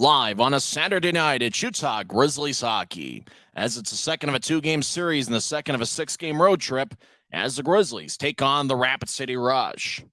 Live on a Saturday night at Utah Grizzlies hockey, as it's the second of a two-game series and the second of a six-game road trip as the Grizzlies take on the Rapid City Rush.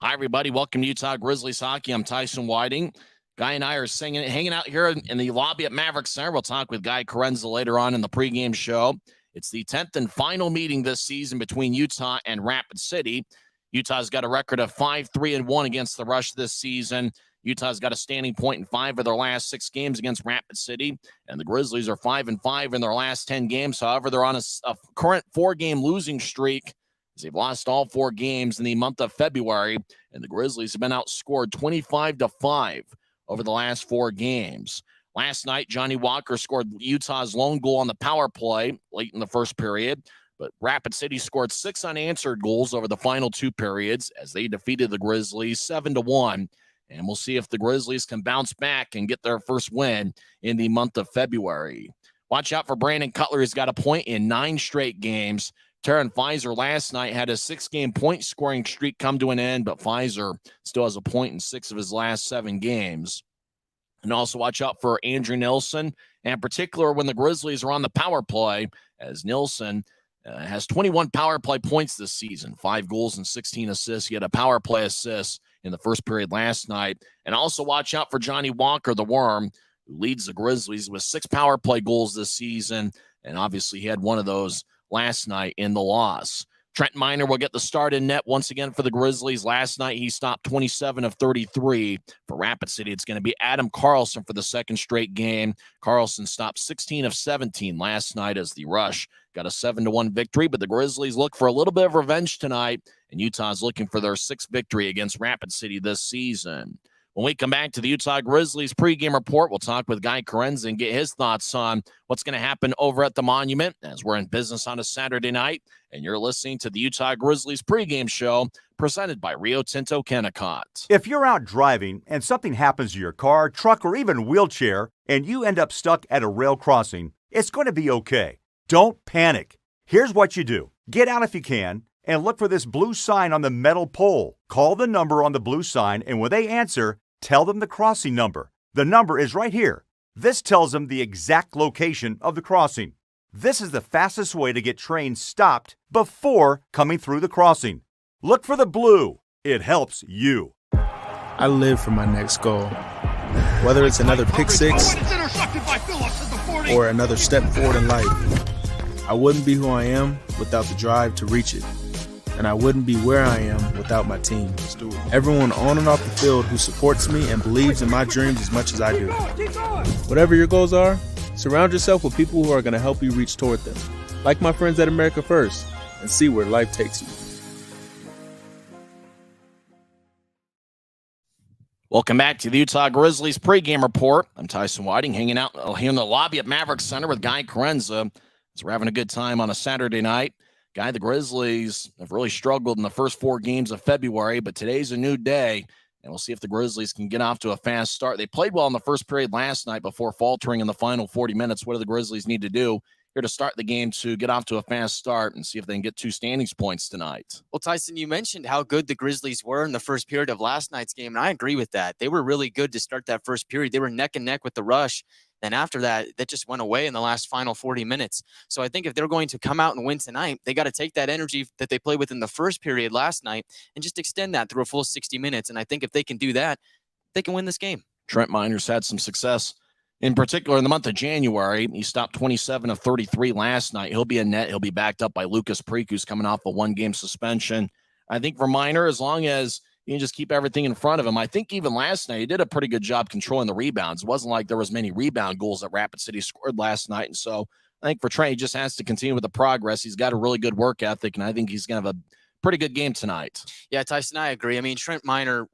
Hi, everybody. Welcome to Utah Grizzlies hockey. I'm Tyson Whiting. Guy and I are hanging out here in the lobby at Maverick Center. We'll talk with Guy Chiarenza later on in the pregame show. It's the 10th and final meeting this season between Utah and Rapid City. Utah's got a record of 5-3-1 against the Rush this season. Utah's got a standing point in 5 of their last 6 games against Rapid City, and the Grizzlies are 5-5 in their last 10 games. However, they're on a current 4-game losing streak as they've lost all 4 games in the month of February, and the Grizzlies have been outscored 25-5 over the last 4 games. Last night, Johnny Walker scored Utah's lone goal on the power play late in the first period, but Rapid City scored 6 unanswered goals over the final 2 periods as they defeated the Grizzlies 7-1. And we'll see if the Grizzlies can bounce back and get their first win in the month of February. Watch out for Brandon Cutler. He's got a point in 9 straight games. Taryn Fizer last night had a 6-game point scoring streak come to an end, but Fizer still has a point in 6 of his last 7 games. And also watch out for Andrew Nilsson, and in particular when the Grizzlies are on the power play, as Nilsson has 21 power play points this season, 5 goals and 16 assists. He had a power play assist in the first period last night. And also watch out for Johnny Walker, the Worm, who leads the Grizzlies with 6 power play goals this season. And obviously he had one of those last night in the loss. Trent Miner will get the start in net once again for the Grizzlies. Last night he stopped 27 of 33. For Rapid City, it's going to be Adam Carlson for the second straight game. Carlson stopped 16 of 17 last night as the Rush got a 7-1 victory, but the Grizzlies look for a little bit of revenge tonight, and Utah's looking for their 6th victory against Rapid City this season. When we come back to the Utah Grizzlies pregame report, we'll talk with Guy Chiarenza and get his thoughts on what's going to happen over at the Monument as we're in business on a Saturday night, and you're listening to the Utah Grizzlies pregame show presented by Rio Tinto Kennecott. If you're out driving and something happens to your car, truck, or even wheelchair, and you end up stuck at a rail crossing, it's going to be okay. Don't panic. Here's what you do. Get out if you can and look for this blue sign on the metal pole. Call the number on the blue sign, and when they answer, tell them the crossing number. The number is right here. This tells them the exact location of the crossing. This is the fastest way to get trains stopped before coming through the crossing. Look for the blue. It helps you. I live for my next goal. Whether it's another pick six or another step forward in life, I wouldn't be who I am without the drive to reach it. And I wouldn't be where I am without my team. Everyone on and off the field who supports me and believes in my dreams as much as I do. Whatever your goals are, surround yourself with people who are going to help you reach toward them. Like my friends at America First, and see where life takes you. Welcome back to the Utah Grizzlies pregame report. I'm Tyson Whiting, hanging out here in the lobby at Maverick Center with Guy Chiarenza. So we're having a good time on a Saturday night. Guy, the Grizzlies have really struggled in the first 4 games of February, but today's a new day, and we'll see if the Grizzlies can get off to a fast start. They played well in the first period last night before faltering in the final 40 minutes. What do the Grizzlies need to do here to start the game to get off to a fast start and see if they can get 2 standings points tonight? Well, Tyson, you mentioned how good the Grizzlies were in the first period of last night's game, and I agree with that. They were really good to start that first period. They were neck and neck with the Rush. Then after that, that just went away in the last final 40 minutes. So I think if they're going to come out and win tonight, they got to take that energy that they played with in the first period last night and just extend that through a full 60 minutes. And I think if they can do that, they can win this game. Trent Miner's had some success. In particular, in the month of January, he stopped 27 of 33 last night. He'll be in net. He'll be backed up by Lucas Preek, who's coming off a 1-game suspension. I think for Miner, as long as you can just keep everything in front of him. I think even last night, he did a pretty good job controlling the rebounds. It wasn't like there was many rebound goals that Rapid City scored last night. And so I think for Trent, he just has to continue with the progress. He's got a really good work ethic, and I think he's going to have a pretty good game tonight. Yeah, Tyson, I agree. I mean, Trent Miner,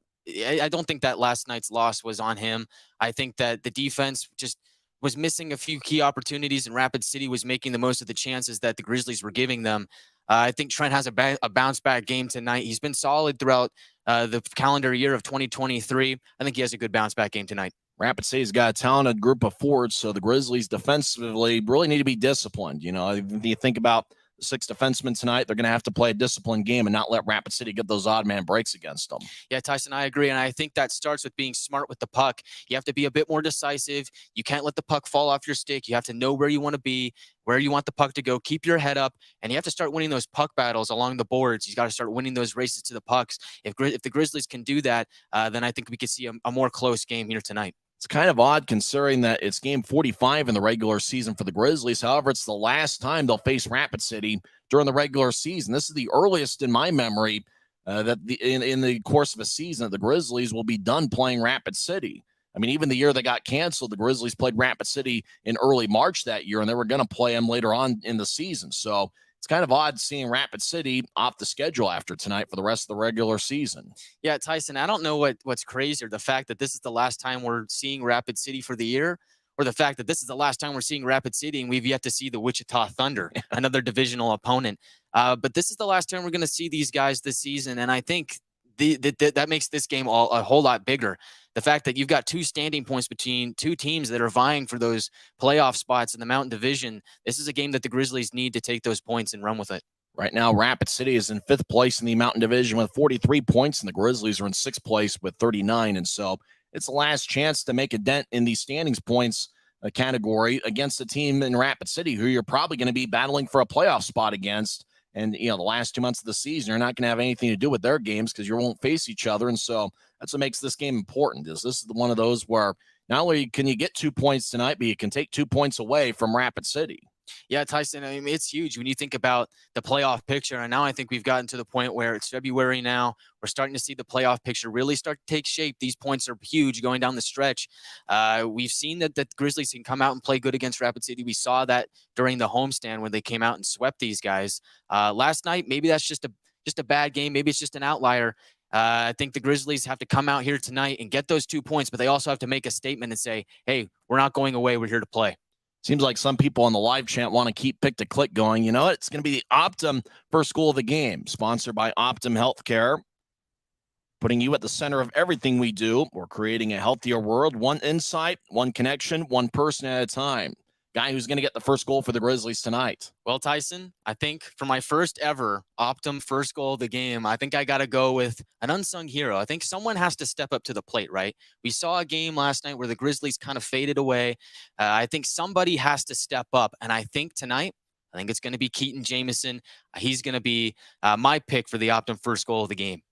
I don't think that last night's loss was on him. I think that the defense just was missing a few key opportunities, and Rapid City was making the most of the chances that the Grizzlies were giving them. I think Trent has a bounce-back game tonight. He's been solid throughout the calendar year of 2023. I think he has a good bounce-back game tonight. Rapid City's got a talented group of forwards, so the Grizzlies defensively really need to be disciplined. You know, you think about The 6 defensemen tonight, they're going to have to play a disciplined game and not let Rapid City get those odd man breaks against them. Yeah, Tyson, I agree. And I think that starts with being smart with the puck. You have to be a bit more decisive. You can't let the puck fall off your stick. You have to know where you want to be, where you want the puck to go. Keep your head up, and you have to start winning those puck battles along the boards. You got to start winning those races to the pucks. If the Grizzlies can do that, then I think we could see a more close game here tonight. It's kind of odd considering that it's game 45 in the regular season for the Grizzlies. However, it's the last time they'll face Rapid City during the regular season. This is the earliest in my memory that in the course of a season that the Grizzlies will be done playing Rapid City. I mean, even the year they got canceled, the Grizzlies played Rapid City in early March that year, and they were going to play them later on in the season. So it's kind of odd seeing Rapid City off the schedule after tonight for the rest of the regular season. Yeah, Tyson, I don't know what's crazier, the fact that this is the last time we're seeing Rapid City for the year, or the fact that this is the last time we're seing Rapid City and we've yet to see the Wichita Thunder, another divisional opponent. But this is the last time we're going to see these guys this season, and I think that makes this game a whole lot bigger. The fact that you've got 2 standing points between 2 teams that are vying for those playoff spots in the Mountain Division. This is a game that the Grizzlies need to take those points and run with it. Right now, Rapid City is in 5th place in the Mountain Division with 43 points, and the Grizzlies are in 6th place with 39. And so it's the last chance to make a dent in the standings points category against a team in Rapid City who you're probably going to be battling for a playoff spot against. And, the last 2 months of the season, you're not going to have anything to do with their games because you won't face each other. And so that's what makes this game important. This is one of those where not only can you get 2 points tonight, but you can take 2 points away from Rapid City. Yeah, Tyson, I mean, it's huge when you think about the playoff picture. And now I think we've gotten to the point where it's February now. We're starting to see the playoff picture really start to take shape. These points are huge going down the stretch. We've seen that the Grizzlies can come out and play good against Rapid City. We saw that during the homestand when they came out and swept these guys. Last night, maybe that's just a bad game. Maybe it's just an outlier. I think the Grizzlies have to come out here tonight and get those 2 points, but they also have to make a statement and say, hey, we're not going away. We're here to play. Seems like some people on the live chat want to keep Pick to Click going. You know what? It's going to be the Optum first goal of the game, sponsored by Optum Healthcare, putting you at the center of everything we do. We're creating a healthier world, one insight, one connection, one person at a time. Guy who's going to get the first goal for the Grizzlies tonight. Well, Tyson, I think for my first ever Optum first goal of the game, I think I got to go with an unsung hero. I think someone has to step up to the plate, right? We saw a game last night where the Grizzlies kind of faded away. I think somebody has to step up. And I think tonight, I think it's going to be Keaton Jamison. He's going to be my pick for the Optum first goal of the game.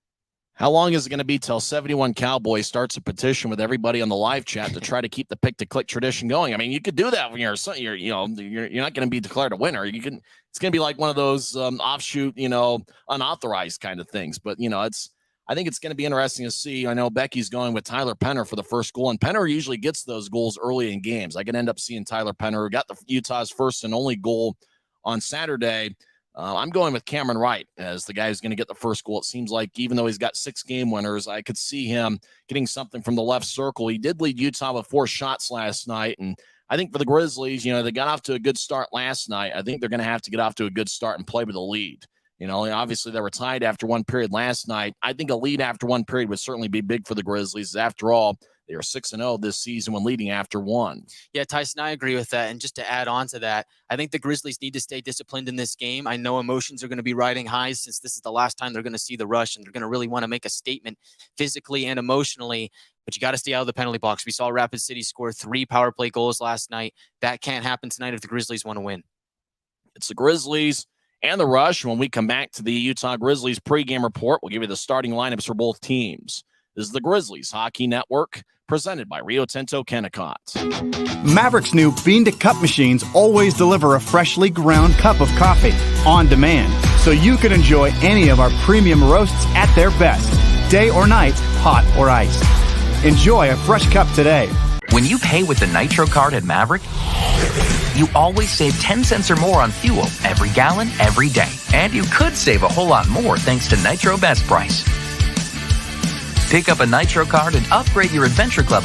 How long is it going to be till 71 Cowboys starts a petition with everybody on the live chat to try to keep the Pick to Click tradition going? I mean, you could do that when you're not going to be declared a winner. It's going to be like one of those offshoot, unauthorized kind of things. But I think it's going to be interesting to see. I know Becky's going with Tyler Penner for the first goal, and Penner usually gets those goals early in games. I can end up seeing Tyler Penner, who got the Utah's first and only goal on Saturday. I'm going with Cameron Wright as the guy who's going to get the first goal. It seems like even though he's got 6 game winners, I could see him getting something from the left circle. He did lead Utah with 4 shots last night. And I think for the Grizzlies, they got off to a good start last night. I think they're going to have to get off to a good start and play with a lead. Obviously they were tied after 1 period last night. I think a lead after 1 period would certainly be big for the Grizzlies. After all, they are 6-0 this season when leading after 1. Yeah, Tyson, I agree with that. And just to add on to that, I think the Grizzlies need to stay disciplined in this game. I know emotions are going to be riding high since this is the last time they're going to see the rush, and they're going to really want to make a statement physically and emotionally. But you got to stay out of the penalty box. We saw Rapid City score 3 power play goals last night. That can't happen tonight if the Grizzlies want to win. It's the Grizzlies and the Rush. When we come back to the Utah Grizzlies pregame report, we'll give you the starting lineups for both teams. This is the Grizzlies Hockey Network, presented by Rio Tinto Kennecott. Maverick's new bean-to-cup machines always deliver a freshly ground cup of coffee on demand, so you can enjoy any of our premium roasts at their best, day or night, hot or iced. Enjoy a fresh cup today. When you pay with the Nitro card at Maverick, you always save 10 cents or more on fuel every gallon, every day. And you could save a whole lot more thanks to Nitro Best Price. Pick up a Nitro card and upgrade your Adventure Club.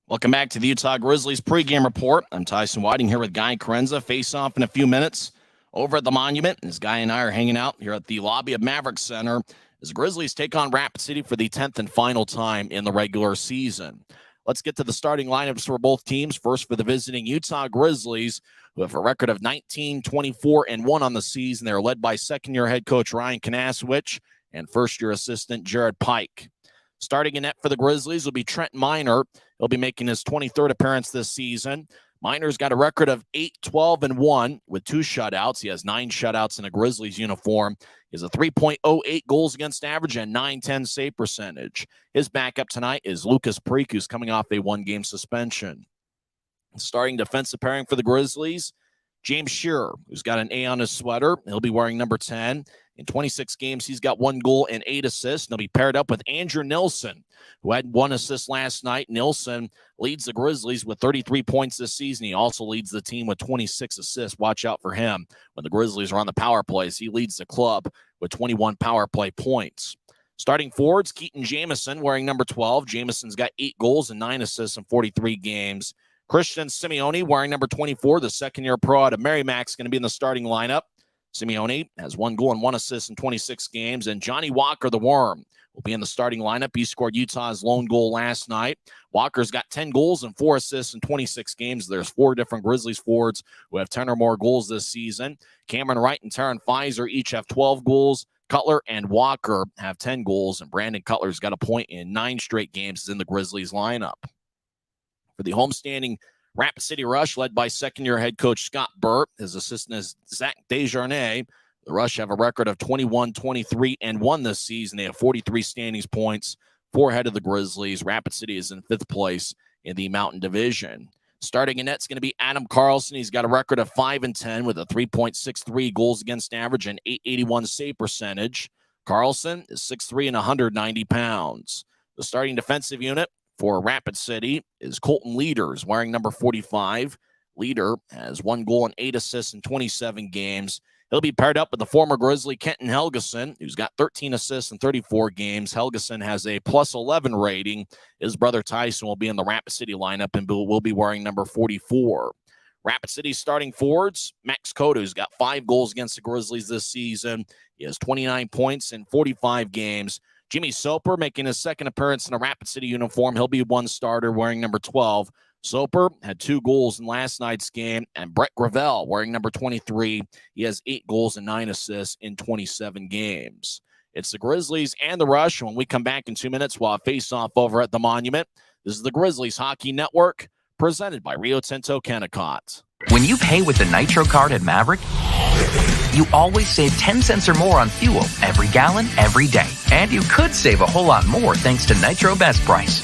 Welcome back to the Utah Grizzlies pregame report. I'm Tyson Whiting here with Guy Chiarenza. Face off in a few minutes over at the Monument. As Guy and I are hanging out here at the lobby of Maverick Center as the Grizzlies take on Rapid City for the 10th and final time in the regular season. Let's get to the starting lineups for both teams. First for the visiting Utah Grizzlies, who have a record of 19-24-1 on the season. They're led by second-year head coach Ryan Kanasowicz and first-year assistant Jared Pike. Starting in net for the Grizzlies will be Trent Miner. He'll be making his 23rd appearance this season. Miner's got a record of 8-12-1 with 2 shutouts. He has 9 shutouts in a Grizzlies uniform. He has a 3.08 goals against average and .910 save percentage. His backup tonight is Lucas Preek, who's coming off a 1-game suspension. Starting defensive pairing for the Grizzlies, James Shearer, who's got an A on his sweater. He'll be wearing number 10. In 26 games, he's got 1 goal and 8 assists. And he'll be paired up with Andrew Nilsson, who had 1 assist last night. Nilsson leads the Grizzlies with 33 points this season. He also leads the team with 26 assists. Watch out for him when the Grizzlies are on the power plays. He leads the club with 21 power play points. Starting forwards, Keaton Jamison wearing number 12. Jamison's got 8 goals and 9 assists in 43 games. Christian Simeone wearing number 24, the second-year pro out of Merrimack's going to be in the starting lineup. Simeone has 1 goal and 1 assist in 26 games. And Johnny Walker, the Worm, will be in the starting lineup. He scored Utah's lone goal last night. Walker's got 10 goals and 4 assists in 26 games. There's 4 different Grizzlies forwards who have 10 or more goals this season. Cameron Wright and Taryn Fizer each have 12 goals. Cutler and Walker have 10 goals. And Brandon Cutler's got a point in 9 straight games in the Grizzlies lineup. For the homestanding Rapid City Rush, led by second-year head coach Scott Burt. His assistant is Zach Desjardins. The Rush have a record of 21-23-1 this season. They have 43 standings points, 4 ahead of the Grizzlies. Rapid City is in 5th place in the Mountain Division. Starting in net's going to be Adam Carlson. He's got a record of 5-10 with a 3.63 goals against average and .881 save percentage. Carlson is 6'3" and 190 pounds. The starting defensive unit for Rapid City is Colton Leaders, wearing number 45. Leader has 1 goal and 8 assists in 27 games. He'll be paired up with the former Grizzly Kenton Helgeson, who's got 13 assists in 34 games. Helgeson has a +11 rating. His brother Tyson will be in the Rapid City lineup and will be wearing number 44. Rapid City starting forwards, Max Cota, who's got 5 goals against the Grizzlies this season. He has 29 points in 45 games. Jimmy Soper making his second appearance in a Rapid City uniform. He'll be 1 starter wearing number 12. Soper had 2 goals in last night's game. And Brett Gravel wearing number 23. He has 8 goals and 9 assists in 27 games. It's the Grizzlies and the Rush. When we come back in 2 minutes, we'll have face-off over at the Monument. This is the Grizzlies Hockey Network, presented by Rio Tinto Kennecott. When you pay with the Nitro card at Maverick, you always save 10 cents or more on fuel every gallon, every day. And you could save a whole lot more thanks to Nitro Best Price.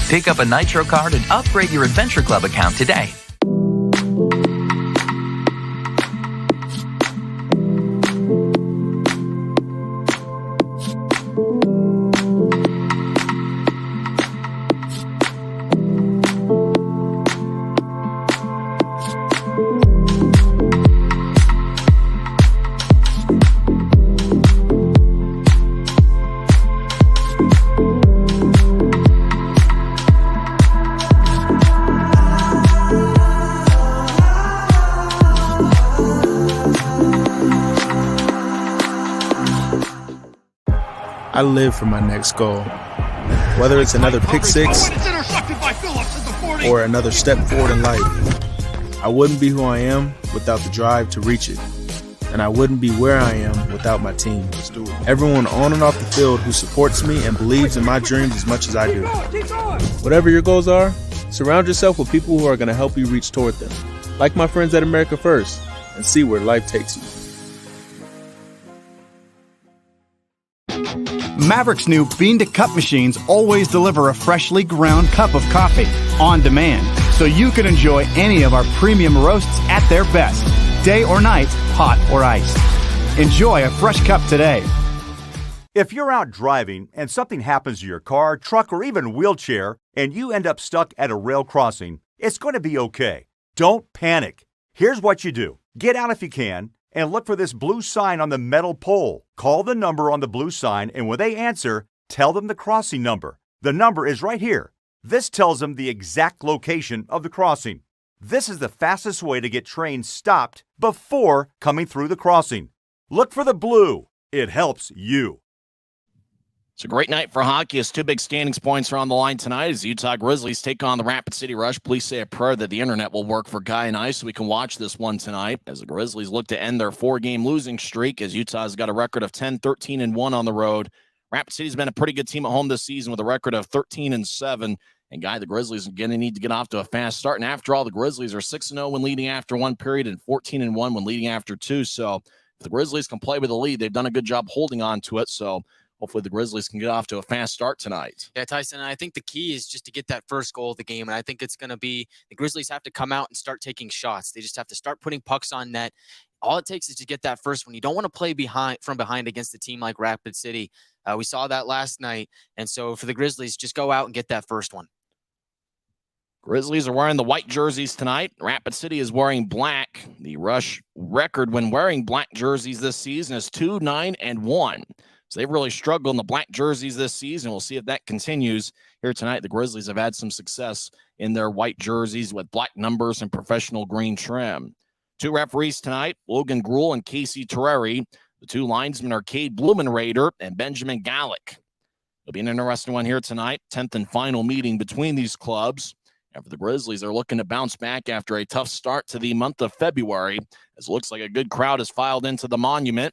Pick up a Nitro card and upgrade your Adventure Club account today. I live for my next goal. Whether it's another pick six or another step forward in life, I wouldn't be who I am without the drive to reach it. And I wouldn't be where I am without my team. Everyone on and off the field who supports me and believes in my dreams as much as I do. Whatever your goals are, surround yourself with people who are going to help you reach toward them. Like my friends at America First, and see where life takes you. Maverick's new bean-to-cup machines always deliver a freshly ground cup of coffee on demand, so you can enjoy any of our premium roasts at their best, day or night, hot or iced. Enjoy a fresh cup today. If you're out driving and something happens to your car, truck, or even wheelchair, and you end up stuck at a rail crossing, it's going to be okay. Don't panic. Here's what you do. Get out if you can. and look for this blue sign on the metal pole. Call the number on the blue sign, and when they answer, tell them the crossing number. The number is right here. This tells them the exact location of the crossing. This is the fastest way to get trains stopped before coming through the crossing. Look for the blue. It helps you. It's a great night for hockey as two big standings points are on the line tonight as the Utah Grizzlies take on the Rapid City Rush. Please say a prayer that the internet will work for Guy and I so we can watch this one tonight as the Grizzlies look to end their 4-game losing streak as Utah's got a record of 10-13-1 on the road. Rapid City's been a pretty good team at home this season with a record of 13-7. And Guy, the Grizzlies are going to need to get off to a fast start. And after all, the Grizzlies are 6-0 when leading after one period and 14-1 when leading after two. So if the Grizzlies can play with the lead, they've done a good job holding on to it. So hopefully the Grizzlies can get off to a fast start tonight. Yeah, Tyson, I think the key is just to get that first goal of the game. And I think it's going to be the Grizzlies have to come out and start taking shots. They just have to start putting pucks on net. All it takes is to get that first one. You don't want to play from behind against a team like Rapid City. We saw that last night. And so for the Grizzlies, just go out and get that first one. Grizzlies are wearing the white jerseys tonight. Rapid City is wearing black. The Rush record when wearing black jerseys this season is 2-9-1. So they've really struggled in the black jerseys this season. We'll see if that continues here tonight. The Grizzlies have had some success in their white jerseys with black numbers and professional green trim. Two referees tonight, Logan Gruhl and Casey Terreri. The two linesmen are Cade Blumenrader and Benjamin Gallick. It'll be an interesting one here tonight. 10th and final meeting between these clubs. And for the Grizzlies, they're looking to bounce back after a tough start to the month of February, as it looks like a good crowd has filed into the monument.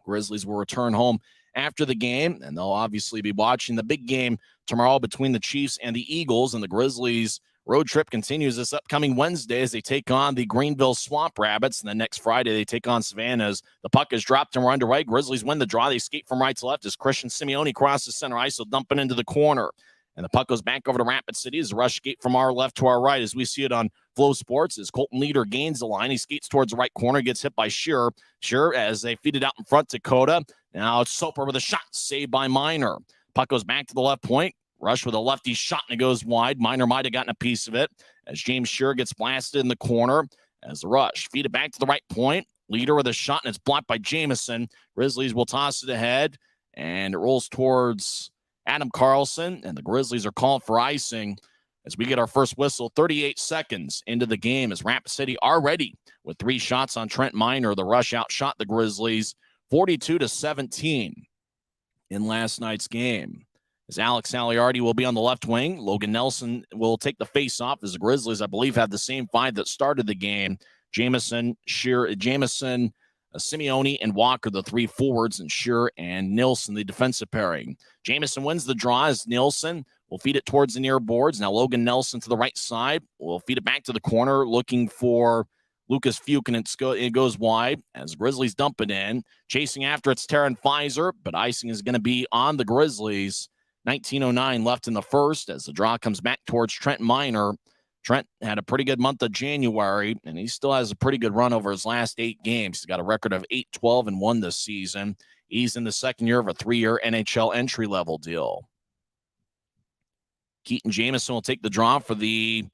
Grizzlies will return home after the game, and they'll obviously be watching the big game tomorrow between the Chiefs and the Eagles. And the Grizzlies road trip continues this upcoming Wednesday as they take on the Greenville Swamp Rabbits. And then next Friday, they take on Savannah as the puck is dropped and we're underway. Grizzlies win the draw. They skate from right to left as Christian Simeone crosses center ice, so dumping into the corner. And the puck goes back over to Rapid City as the Rush skate from our left to our right as we see it on Flow Sports as Colton Leader gains the line. He skates towards the right corner, gets hit by Shearer. Shearer as they feed it out in front to Coda. Now it's Soper with a shot, saved by Minor. Puck goes back to the left point. Rush with a lefty shot and it goes wide. Minor might have gotten a piece of it as James Shearer gets blasted in the corner as the Rush feed it back to the right point. Leader with a shot and it's blocked by Jamison. Grizzlies will toss it ahead and it rolls towards Adam Carlson, and the Grizzlies are called for icing as we get our first whistle 38 seconds into the game as Rapid City are ready with 3 shots on Trent Minor. The Rush outshot the Grizzlies 42-17 in last night's game. As Alex Aliardi will be on the left wing, Logan Nelson will take the face-off as the Grizzlies, I believe, have the same 5 that started the game. Jamison, Simeone and Walker, the 3 forwards, and Shearer and Nilsson, the defensive pairing. Jamison wins the draw as Nilsson will feed it towards the near boards. Now Logan Nelson to the right side will feed it back to the corner, looking for Lucas Fuke, and it goes wide as Grizzlies dump it in. Chasing after it's Taryn Pfizer, but icing is going to be on the Grizzlies. 19:09 left in the first as the draw comes back towards Trent Minor. Trent had a pretty good month of January, and he still has a pretty good run over his last 8 games. He's got a record of 8-12-1 this season. He's in the second year of a 3-year NHL entry-level deal. Keaton Jamison will take the draw for the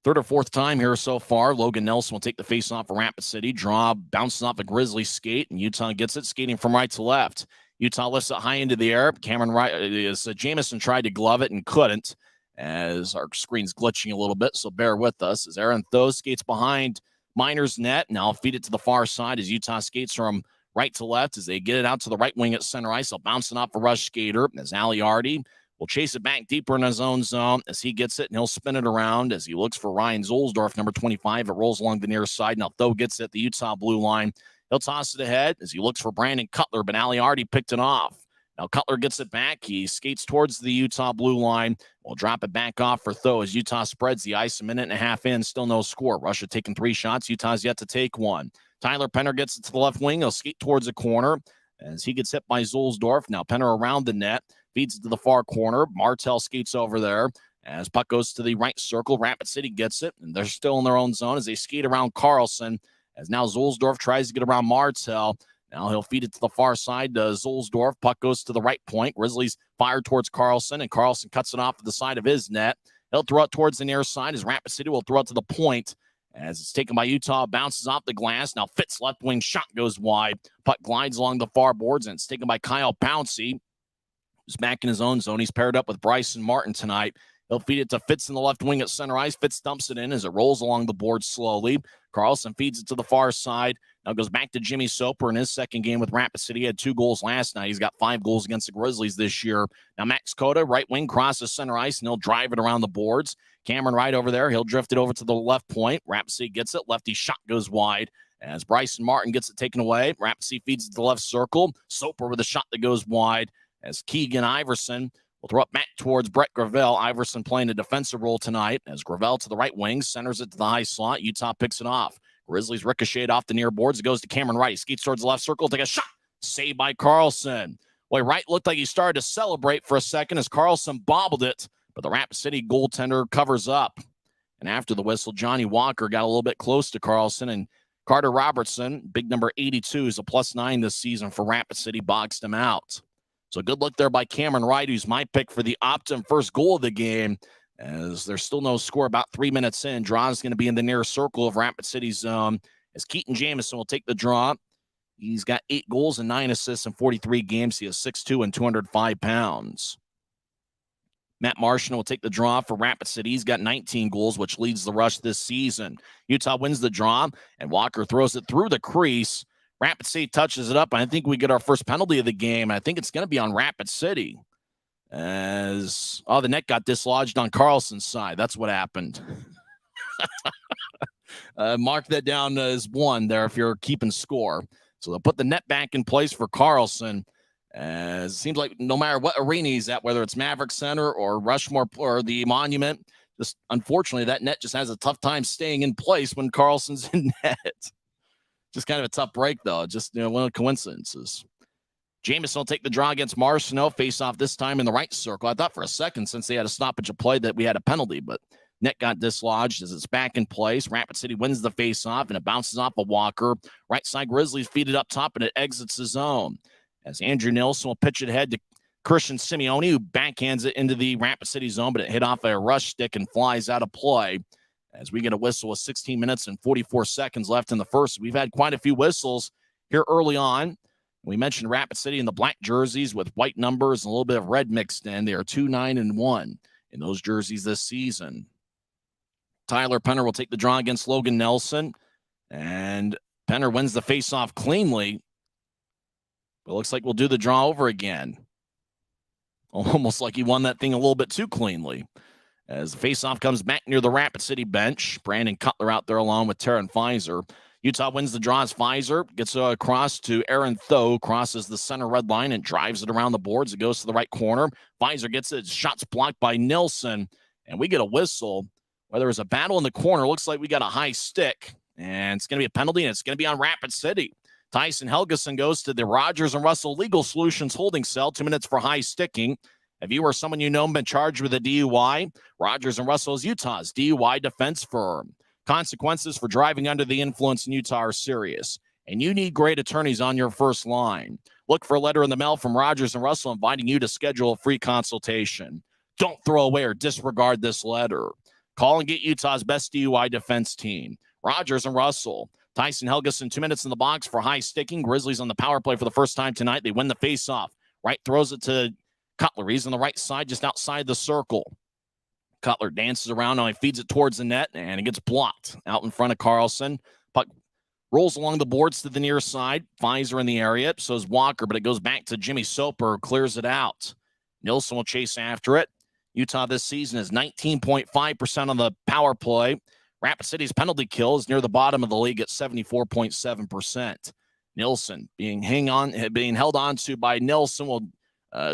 3rd or 4th time here so far. Logan Nelson will take the face-off for Rapid City. Draw bounces off a Grizzly skate, and Utah gets it, skating from right to left. Utah lifts it high into the air. Jamison tried to glove it and couldn't, as our screen's glitching a little bit, so bear with us. As Aaron Tho skates behind Minor's net, now feed it to the far side as Utah skates from right to left as they get it out to the right wing at center ice. They'll bounce it off a Rush skater as Aliardi will chase it back deeper in his own zone as he gets it, and he'll spin it around as he looks for Ryan Zulsdorf, number 25. It rolls along the near side. Now Tho gets it at the Utah blue line. He'll toss it ahead as he looks for Brandon Cutler, but Aliardi picked it off. Now Cutler gets it back. He skates towards the Utah blue line. We'll drop it back off for Tho as Utah spreads the ice. A minute and a half in, still no score. Russia taking 3 shots. Utah's yet to take one. Tyler Penner gets it to the left wing. He'll skate towards the corner as he gets hit by Zulsdorf. Now Penner around the net, feeds it to the far corner. Martell skates over there as puck goes to the right circle. Rapid City gets it, and they're still in their own zone as they skate around Carlson. As now Zulsdorf tries to get around Martell. Now he'll feed it to the far side to Zulsdorf. Puck goes to the right point. Grizzlies fire towards Carlson, and Carlson cuts it off to the side of his net. He'll throw it towards the near side as Rapid City will throw it to the point. As it's taken by Utah, bounces off the glass. Now Fitz left wing shot goes wide. Puck glides along the far boards, and it's taken by Kyle Pouncey, who's back in his own zone. He's paired up with Bryson Martin tonight. He'll feed it to Fitz in the left wing at center ice. Fitz dumps it in as it rolls along the board slowly. Carlson feeds it to the far side. Now goes back to Jimmy Soper in his second game with Rapid City. He had 2 goals last night. He's got 5 goals against the Grizzlies this year. Now Max Cota, right wing, crosses center ice, and he'll drive it around the boards. Cameron Wright over there. He'll drift it over to the left point. Rapid City gets it. Lefty shot goes wide as Bryson Martin gets it taken away. Rapid City feeds it to the left circle. Soper with a shot that goes wide as Keegan Iverson will throw it back towards Brett Gravel. Iverson playing a defensive role tonight as Gravel to the right wing, centers it to the high slot. Utah picks it off. Grizzlies ricochet off the near boards. It goes to Cameron Wright. He skates towards the left circle. Take a shot. Saved by Carlson. Boy, Wright looked like he started to celebrate for a second as Carlson bobbled it, but the Rapid City goaltender covers up. And after the whistle, Johnny Walker got a little bit close to Carlson, and Carter Robertson, big number 82, is a +9 this season for Rapid City, boxed him out. So good look there by Cameron Wright, who's my pick for the Optum first goal of the game, as there's still no score about 3 minutes in. Draw is going to be in the near circle of Rapid City's zone, as Keaton Jamison will take the draw. He's got 8 goals and 9 assists in 43 games. He is 6'2" and 205 pounds. Matt Martian will take the draw for Rapid City. He's got 19 goals, which leads the rush this season. Utah wins the draw, and Walker throws it through the crease. Rapid City touches it up, and I think we get our first penalty of the game. I think it's going to be on Rapid City. As, the net got dislodged on Carlson's side. That's what happened. Mark that down as 1 there if you're keeping score. So they'll put the net back in place for Carlson. It seems like no matter what arena he's at, whether it's Maverick Center or Rushmore or the Monument, just unfortunately that net just has a tough time staying in place when Carlson's in net. Just kind of a tough break, though. Just one of the coincidences. Jamison will take the draw against Marcineau. Face off this time in the right circle. I thought for a second, since they had a stoppage of play, that we had a penalty, but net got dislodged as it's back in place. Rapid City wins the face-off, and it bounces off of Walker. Right side Grizzlies feed it up top, and it exits the zone. As Andrew Nilsson will pitch it ahead to Christian Simeone, who backhands it into the Rapid City zone, but it hit off a rush stick and flies out of play. As we get a whistle with 16 minutes and 44 seconds left in the first. We've had quite a few whistles here early on. We mentioned Rapid City in the black jerseys with white numbers and a little bit of red mixed in. They are 2-9-1 in those jerseys this season. Tyler Penner will take the draw against Logan Nelson, and Penner wins the faceoff cleanly. But it looks like we'll do the draw over again. Almost like he won that thing a little bit too cleanly. As the faceoff comes back near the Rapid City bench, Brandon Cutler out there along with Taryn Pfizer. Utah wins the draw as Pfizer gets across to Aaron Tho, crosses the center red line and drives it around the boards. It goes to the right corner. Pfizer gets it. Shots blocked by Nilsson, and we get a whistle. Where there was a battle in the corner, looks like we got a high stick, and it's going to be a penalty, and it's going to be on Rapid City. Tyson Helgeson goes to the Rogers and Russell Legal Solutions holding cell. 2 minutes for high sticking. If you or someone you know been charged with a DUI, Rogers and Russell is Utah's DUI defense firm. Consequences for driving under the influence in Utah are serious, and you need great attorneys on your first line. Look for a letter in the mail from Rogers and Russell inviting you to schedule a free consultation. Don't throw away or disregard this letter. Call and get Utah's best DUI defense team. Rogers and Russell. Tyson Helgeson, 2 minutes in the box for high sticking. Grizzlies on the power play for the first time tonight. They win the faceoff. Wright throws it to Cutler. He's on the right side, just outside the circle. Cutler dances around. Now he feeds it towards the net, and it gets blocked out in front of Carlson. Puck rolls along the boards to the near side. Pfizer in the area. So is Walker, but it goes back to Jimmy Soper, who clears it out. Nilsson will chase after it. Utah this season is 19.5% on the power play. Rapid City's penalty kill is near the bottom of the league at 74.7%. Nilsson being held on to by Nilsson will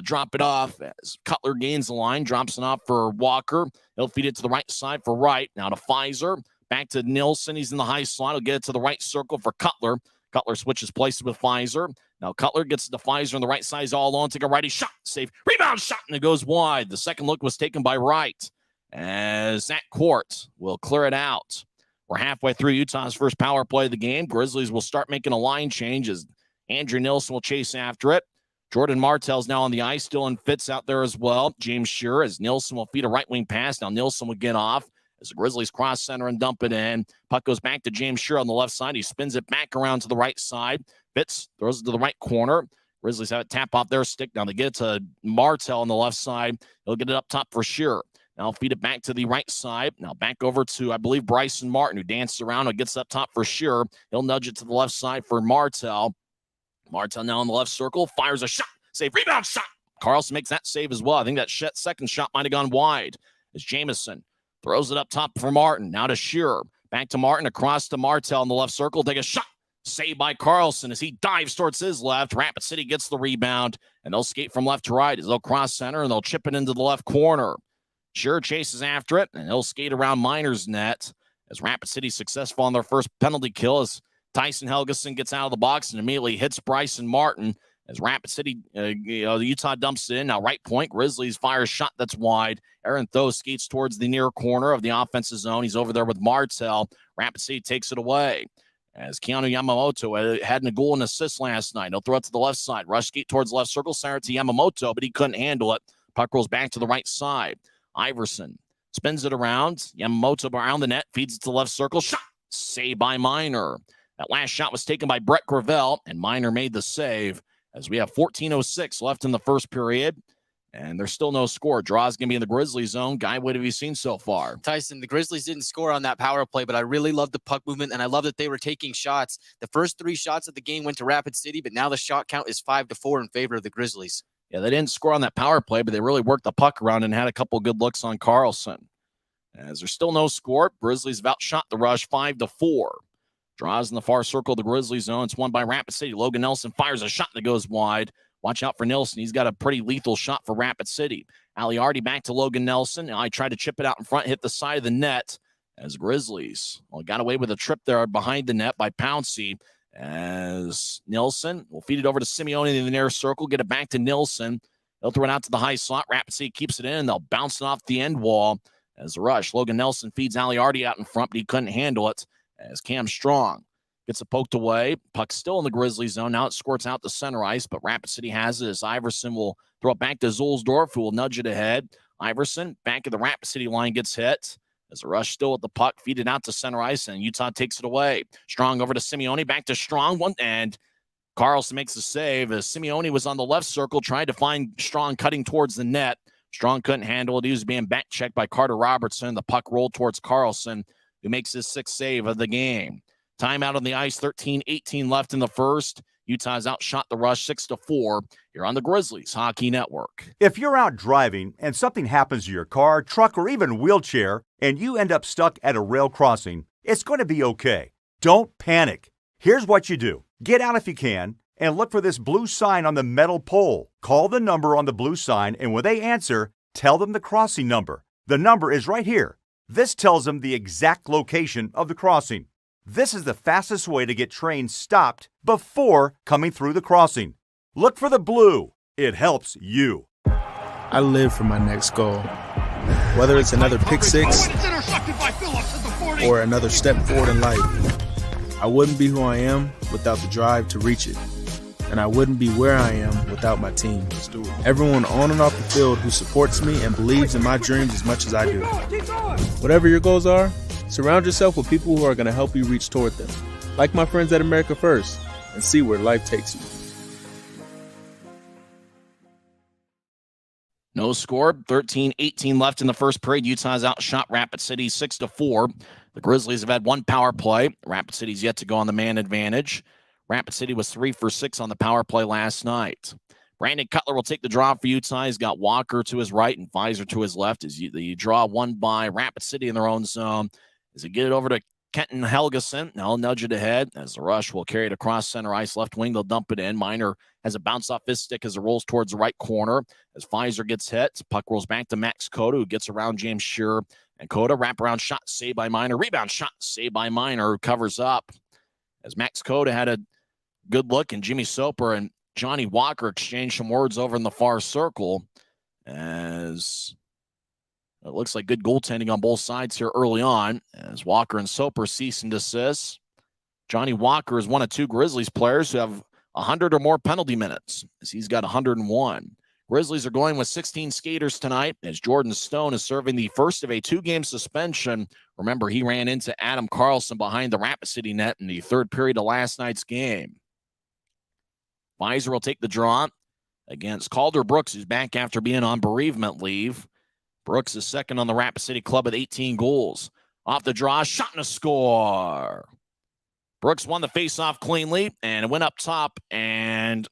drop it off as Cutler gains the line, drops it off for Walker. He'll feed it to the right side for Wright. Now to Pfizer. Back to Nilsson. He's in the high slot. He'll get it to the right circle for Cutler. Cutler switches places with Pfizer. Now Cutler gets to Pfizer on the right side. He's all alone. Take a righty shot. Save. Rebound shot. And it goes wide. The second look was taken by Wright. As Zach Court will clear it out. We're halfway through Utah's first power play of the game. Grizzlies will start making a line change as Andrew Nilsson will chase after it. Jordan Martell's now on the ice. Dylan Fitz out there as well. James Shearer as Nilsson will feed a right wing pass. Now Nilsson will get off As the Grizzlies cross center and dump it in. Puck goes back to James Shear on the left side. He spins it back around to the right side. Fitz throws it to the right corner. Grizzlies have it tap off their stick. Now they get it to Martell on the left side. He'll get it up top for Shear. Now feed it back to the right side. Now back over to, I believe, Bryson Martin, who dances around and gets up top for Shear. He'll nudge it to the left side for Martell. Martell now in the left circle. Fires a shot. Save. Rebound shot. Carlson makes that save as well. I think that second shot might have gone wide. As Jamison throws it up top for Martin. Now to Shearer. Back to Martin. Across to Martell in the left circle. Take a shot. Saved by Carlson as he dives towards his left. Rapid City gets the rebound, and they'll skate from left to right as they'll cross center, and they'll chip it into the left corner. Shearer chases after it, and he'll skate around Miner's net as Rapid City successful on their first penalty kill as Tyson Helgeson gets out of the box and immediately hits Bryson Martin as Rapid City, the Utah dumps it in. Now right point, Grizzlies fire a shot that's wide. Aaron Tho skates towards the near corner of the offensive zone. He's over there with Martell. Rapid City takes it away. As Keanu Yamamoto had a goal and assist last night. He'll throw it to the left side. Rush skate towards left circle. Center to Yamamoto, but he couldn't handle it. Puck rolls back to the right side. Iverson spins it around. Yamamoto around the net. Feeds it to the left circle. Shot. Saved by Miner. That last shot was taken by Brett Gravel, and Miner made the save as we have 14:06 left in the first period. And there's still no score. Draw's going to be in the Grizzlies zone. Guy, what have you seen so far? Tyson, the Grizzlies didn't score on that power play, but I really love the puck movement, and I love that they were taking shots. The first 3 shots of the game went to Rapid City, but now the shot count is 5-4 in favor of the Grizzlies. Yeah, they didn't score on that power play, but they really worked the puck around and had a couple good looks on Carlson. As there's still no score, Grizzlies have outshot the Rush 5-4. Draws in the far circle of the Grizzlies zone. It's won by Rapid City. Logan Nelson fires a shot that goes wide. Watch out for Nelson. He's got a pretty lethal shot for Rapid City. Aliardi back to Logan Nelson. Now I tried to chip it out in front, hit the side of the net as Grizzlies. Well, got away with a trip there behind the net by Pouncey as Nelson will feed it over to Simeone in the near circle, get it back to Nelson. They'll throw it out to the high slot. Rapid City keeps it in. They'll bounce it off the end wall as a rush. Logan Nelson feeds Aliardi out in front, but he couldn't handle it as Cam Strong gets it poked away. Puck still in the Grizzlies zone. Now it squirts out to center ice, but Rapid City has it as Iverson will throw it back to Zulsdorf, who will nudge it ahead. Iverson, back at the Rapid City line, gets hit. As a rush still at the puck, feed it out to center ice, and Utah takes it away. Strong over to Simeone, back to Strong, and Carlson makes the save as Simeone was on the left circle, trying to find Strong cutting towards the net. Strong couldn't handle it. He was being back checked by Carter Robertson. The puck rolled towards Carlson, who makes his 6th save of the game. Timeout on the ice, 13:18 left in the first. Utah's outshot the Rush 6-4 here on the Grizzlies Hockey Network. If you're out driving and something happens to your car, truck, or even wheelchair, and you end up stuck at a rail crossing, it's going to be okay. Don't panic. Here's what you do. Get out if you can and look for this blue sign on the metal pole. Call the number on the blue sign, and when they answer, tell them the crossing number. The number is right here. This tells them the exact location of the crossing. This is the fastest way to get trains stopped before coming through the crossing. Look for the blue. It helps you. I live for my next goal. Whether it's another pick six or another step forward in life, I wouldn't be who I am without the drive to reach it. And I wouldn't be where I am without my team. Everyone on and off the field who supports me and believes in my dreams as much as I do. Whatever your goals are, surround yourself with people who are going to help you reach toward them. Like my friends at America First, and see where life takes you. No score, 13:18 left in the first period. Utah's outshot Rapid City 6-4. The Grizzlies have had 1 power play. Rapid City's yet to go on the man advantage. Rapid City was 3 for 6 on the power play last night. Brandon Cutler will take the draw for Utah. He's got Walker to his right and Pfizer to his left. As the draw won by Rapid City in their own zone. As they get it over to Kenton Helgeson. Now he'll nudge it ahead as the Rush will carry it across center ice. Left wing, they'll dump it in. Miner has a bounce off his stick as it rolls towards the right corner. As Pfizer gets hit, puck rolls back to Max Cota, who gets around James Shearer. And Cota, wraparound shot, saved by Miner. Rebound shot, saved by Miner, who covers up. As Max Cota had a good look, and Jimmy Soper and Johnny Walker exchanged some words over in the far circle. As it looks like good goaltending on both sides here early on, as Walker and Soper cease and desist. Johnny Walker is one of 2 Grizzlies players who have 100 or more penalty minutes, as he's got 101. Grizzlies are going with 16 skaters tonight as Jordan Stone is serving the first of a 2-game suspension. Remember, he ran into Adam Carlson behind the Rapid City net in the third period of last night's game. Pfizer will take the draw against Calder Brooks, who's back after being on bereavement leave. Brooks is second on the Rapid City club with 18 goals. Off the draw, shot and a score. Brooks won the faceoff cleanly and went up top, and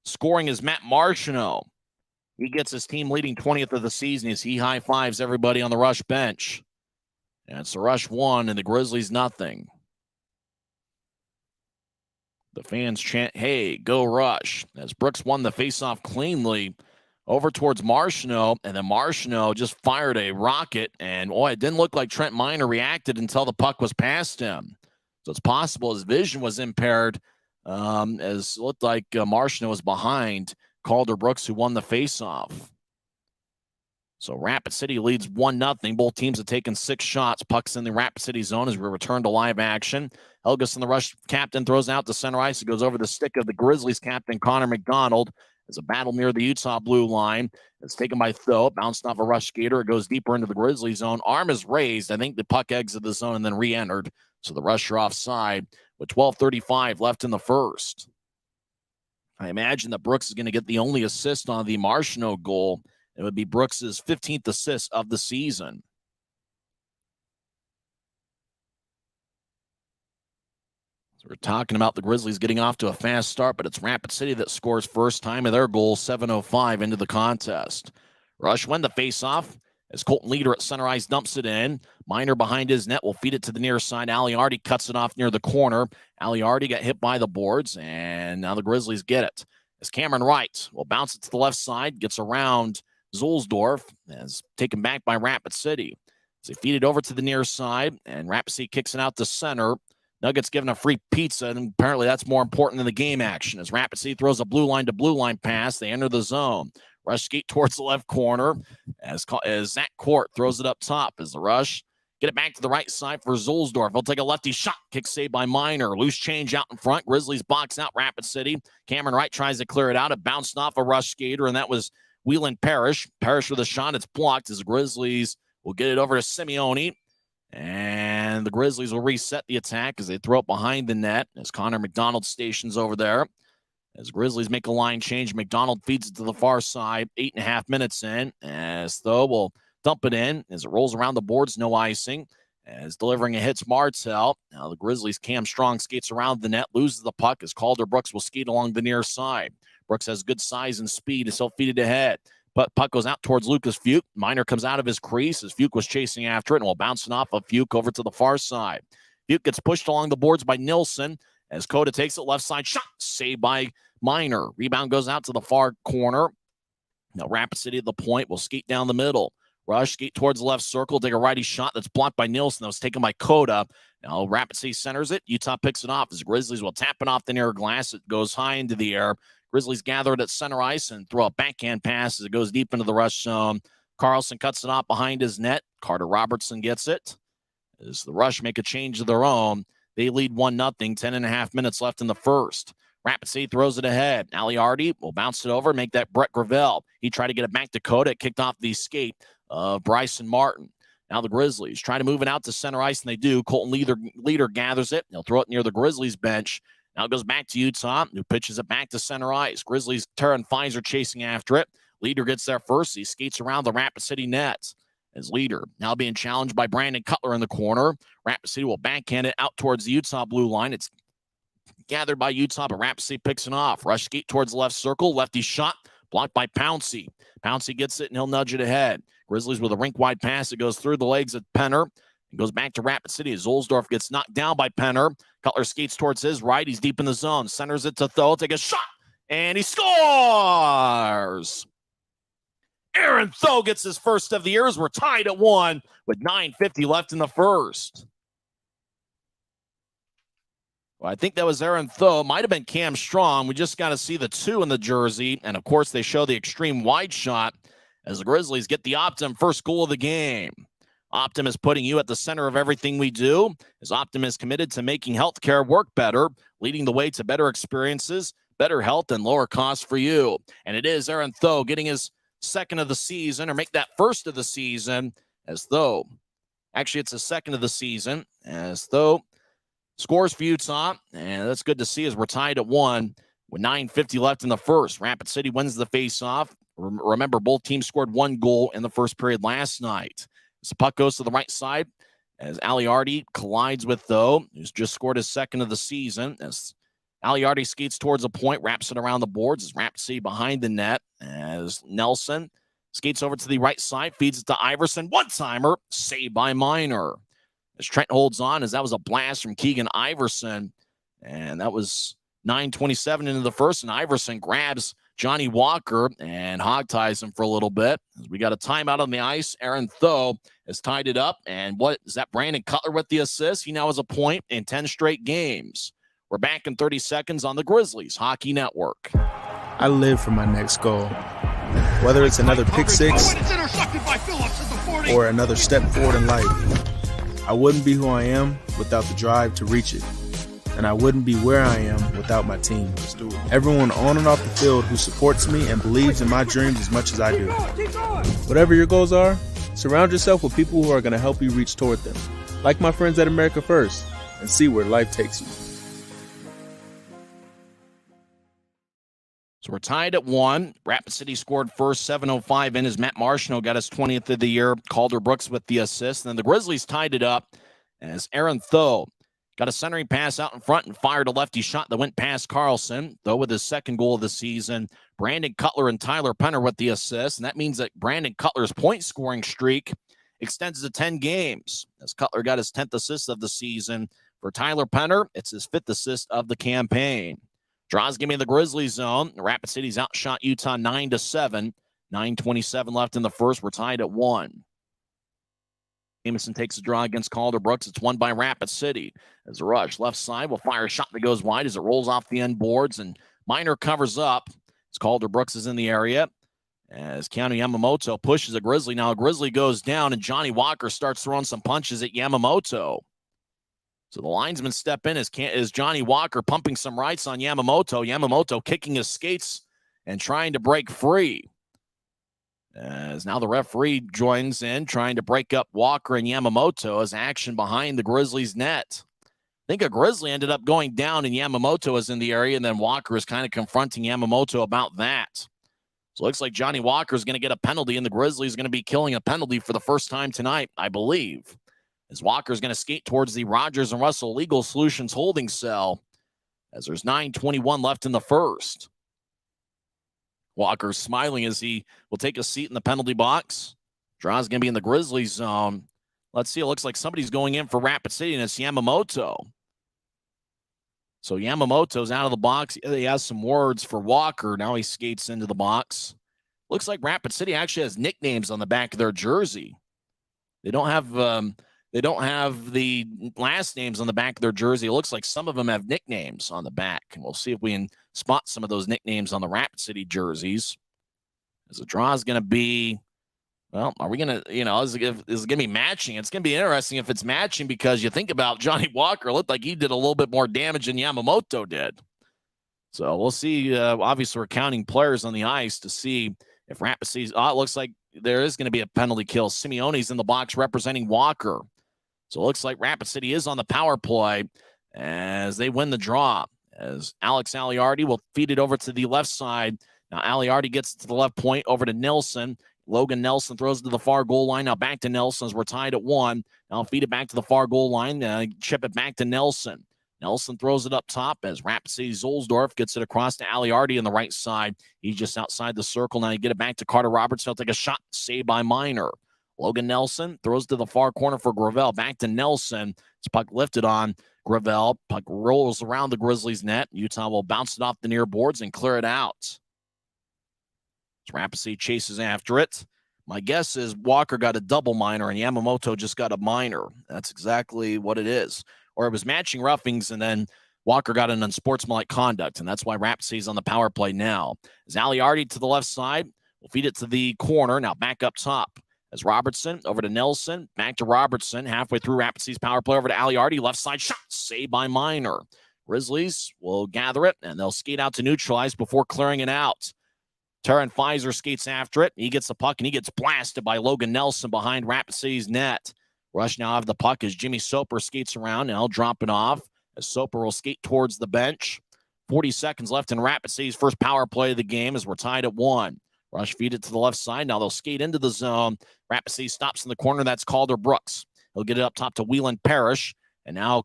scoring is Matt Marchino. He gets his team leading 20th of the season as he high-fives everybody on the Rush bench. And it's the Rush 1 and the Grizzlies nothing. The fans chant, "Hey, go Rush," as Brooks won the faceoff cleanly over towards Marchino, and then Marchino just fired a rocket, and it didn't look like Trent Miner reacted until the puck was past him. So it's possible his vision was impaired, as it looked like Marchino was behind Calder Brooks, who won the faceoff. So Rapid City leads 1-0. Both teams have taken 6 shots. Puck's in the Rapid City zone as we return to live action. Helgeson, the Rush captain, throws out to center ice. It goes over the stick of the Grizzlies captain, Connor McDonald. There's a battle near the Utah blue line. It's taken by Tho, bounced off a Rush skater. It goes deeper into the Grizzly zone. Arm is raised. I think the puck exited the zone and then re-entered. So the Rush are offside with 12:35 left in the first. I imagine that Brooks is going to get the only assist on the Marchino goal. It would be Brooks's 15th assist of the season. So we're talking about the Grizzlies getting off to a fast start, but it's Rapid City that scores first time of their goal, 7:05 into the contest. Rush win the faceoff as Colton Leader at center ice dumps it in. Miner behind his net will feed it to the near side. Aliardi cuts it off near the corner. Aliardi got hit by the boards, and now the Grizzlies get it. As Cameron Wright will bounce it to the left side, gets around Zulsdorf, as taken back by Rapid City. As they feed it over to the near side, and Rapid City kicks it out to center. Nuggets given a free pizza, and apparently that's more important than the game action. As Rapid City throws a blue line to blue line pass, they enter the zone. Rush skate towards the left corner as Zach Court throws it up top as the Rush get it back to the right side for Zulsdorf. He'll take a lefty shot. Kick saved by Miner. Loose change out in front. Grizzlies box out Rapid City. Cameron Wright tries to clear it out. It bounced off a Rush skater, and that was Whelan Parrish. Parrish with a shot. It's blocked as the Grizzlies will get it over to Simeone. And the Grizzlies will reset the attack as they throw it behind the net as Connor McDonald stations over there. As Grizzlies make a line change, McDonald feeds it to the far side. 8.5 minutes in, as Tho will dump it in as it rolls around the boards. No icing. As delivering a hits Martel. Now the Grizzlies' Cam Strong skates around the net, loses the puck as Calder Brooks will skate along the near side. Brooks has good size and speed as he'll feed it ahead. But puck goes out towards Lucas Fuke. Miner comes out of his crease as Fuke was chasing after it and will bounce it off of Fuke over to the far side. Fuke gets pushed along the boards by Nilsson as Coda takes it left side. Shot saved by Miner. Rebound goes out to the far corner. Now Rapid City at the point will skate down the middle. Rush skate towards the left circle, take a righty shot that's blocked by Nilsson. That was taken by Coda. Now Rapid City centers it. Utah picks it off as Grizzlies will tap it off the near glass. It goes high into the air. Grizzlies gather it at center ice and throw a backhand pass as it goes deep into the Rush zone. Carlson cuts it off behind his net. Carter Robertson gets it. As the Rush make a change of their own, they lead 1-0, 10.5 minutes left in the first. Rapid City throws it ahead. Aliardi will bounce it over, make that Brett Gravel. He tried to get it back to Coda. It kicked off the skate of Bryson Martin. Now the Grizzlies try to move it out to center ice, and they do. Colton Leader gathers it. He'll throw it near the Grizzlies bench. Now it goes back to Utah, who pitches it back to center ice. Grizzlies, Terran Pfizer chasing after it. Leader gets there first. He skates around the Rapid City nets. As Leader now being challenged by Brandon Cutler in the corner. Rapid City will backhand it out towards the Utah blue line. It's gathered by Utah, but Rapid City picks it off. Rush skate towards the left circle. Lefty shot blocked by Pouncey. Pouncey gets it, and he'll nudge it ahead. Grizzlies with a rink-wide pass. It goes through the legs of Penner. It goes back to Rapid City as Zulsdorf gets knocked down by Penner. Cutler skates towards his right. He's deep in the zone. Centers it to Tho. Take a shot, and he scores! Aaron Tho gets his first of the year as we're tied at 1 with 9:50 left in the first. Well, I think that was Aaron Tho. Might have been Cam Strong. We just got to see the 2 in the jersey. And, of course, they show the extreme wide shot as the Grizzlies get the Optim first goal of the game. Optim is putting you at the center of everything we do, as Optim is committed to making healthcare work better, leading the way to better experiences, better health and lower costs for you. And it is Aaron Tho getting his second of the season, or make that first of the season, as Tho. Actually, it's the second of the season, as Tho scores for Utah. And that's good to see as we're tied at 1 with 9:50 left in the first. Rapid City wins the faceoff. Remember, both teams scored 1 goal in the first period last night. As the puck goes to the right side, as Aliardi collides with Tho, who's just scored his second of the season. As Aliardi skates towards the point, wraps it around the boards, as Rapid City behind the net, as Nelson skates over to the right side, feeds it to Iverson. One-timer, saved by Minor. As Trent holds on, as that was a blast from Keegan Iverson. And that was 9:27 into the first, and Iverson grabs Johnny Walker and hog-ties him for a little bit. We got a timeout on the ice. Aaron Tho has tied it up. And what is that? Brandon Cutler with the assist. He now has a point in 10 straight games. We're back in 30 seconds on the Grizzlies Hockey Network. I live for my next goal. Whether it's another pick six or another step forward in life, I wouldn't be who I am without the drive to reach it. And I wouldn't be where I am without my team. Everyone on and off the field who supports me and believes in my dreams as much as I do. Whatever your goals are, surround yourself with people who are going to help you reach toward them. Like my friends at America First, and see where life takes you. So we're tied at 1. Rapid City scored first, 7:05 in as Matt Marshall got his 20th of the year. Calder Brooks with the assist. And then the Grizzlies tied it up as Aaron Tho got a centering pass out in front and fired a lefty shot that went past Carlson. Tho with his second goal of the season. Brandon Cutler and Tyler Penner with the assist. And that means that Brandon Cutler's point-scoring streak extends to 10 games. As Cutler got his 10th assist of the season. For Tyler Penner, it's his 5th assist of the campaign. Draws give me the Grizzlies zone. Rapid City's outshot Utah 9-7. 9:27 left in the first. We're tied at 1. Jamison takes a draw against Calder Brooks. It's won by Rapid City. As a rush, left side will fire a shot that goes wide as it rolls off the end boards, and Minor covers up. As Calder Brooks is in the area. As Keanu Yamamoto pushes a Grizzly. Now a Grizzly goes down, and Johnny Walker starts throwing some punches at Yamamoto. So the linesmen step in as Johnny Walker pumping some rights on Yamamoto. Yamamoto kicking his skates and trying to break free. As now the referee joins in, trying to break up Walker and Yamamoto as action behind the Grizzlies' net. I think a Grizzly ended up going down, and Yamamoto is in the area, and then Walker is kind of confronting Yamamoto about that. So it looks like Johnny Walker is going to get a penalty, and the Grizzlies are going to be killing a penalty for the first time tonight, I believe. As Walker is going to skate towards the Rogers and Russell Legal Solutions holding cell, as there's 9:21 left in the first. Walker's smiling as he will take a seat in the penalty box. Draw's going to be in the Grizzlies zone. Let's see. It looks like somebody's going in for Rapid City, and it's Yamamoto. So Yamamoto's out of the box. He has some words for Walker. Now he skates into the box. Looks like Rapid City actually has nicknames on the back of their jersey. They don't have the last names on the back of their jersey. It looks like some of them have nicknames on the back. And we'll see if we can spot some of those nicknames on the Rapid City jerseys. As the draw is going to be, well, are we going to, is it going to be matching? It's going to be interesting if it's matching, because you think about Johnny Walker, it looked like he did a little bit more damage than Yamamoto did. So we'll see. Obviously, we're counting players on the ice to see if Rapid City, it looks like there is going to be a penalty kill. Simeone's in the box representing Walker. So it looks like Rapid City is on the power play as they win the draw. As Alex Aliardi will feed it over to the left side. Now Aliardi gets to the left point over to Nilsson. Logan Nelson throws it to the far goal line. Now back to Nelson as we're tied at 1. Now feed it back to the far goal line. Chip it back to Nelson. Nelson throws it up top as Rapid City Zolsdorf gets it across to Aliardi on the right side. He's just outside the circle. Now you get it back to Carter Robertson. He'll take a shot, saved by Minor. Logan Nelson throws to the far corner for Gravel. Back to Nelson. It's puck lifted on Gravel. Puck rolls around the Grizzlies' net. Utah will bounce it off the near boards and clear it out. Rapid City chases after it. My guess is Walker got a double minor and Yamamoto just got a minor. That's exactly what it is. Or it was matching roughings, and then Walker got an unsportsmanlike conduct, and that's why Rapid City's on the power play now. As Aliardi to the left side, will feed it to the corner. Now back up top. As Robertson over to Nelson, back to Robertson, halfway through Rapid City's power play over to Aliardi, left side shot, saved by Minor. Grizzlies will gather it, and they'll skate out to neutralize before clearing it out. Terran Pfizer skates after it. He gets the puck, and he gets blasted by Logan Nelson behind Rapid City's net. Rush now have the puck as Jimmy Soper skates around. Now he'll drop it off as Soper will skate towards the bench. 40 seconds left in Rapid City's first power play of the game as we're tied at 1. Rush feed it to the left side. Now they'll skate into the zone. Rapid City stops in the corner. That's Calder Brooks. He'll get it up top to Wheelan Parrish. And now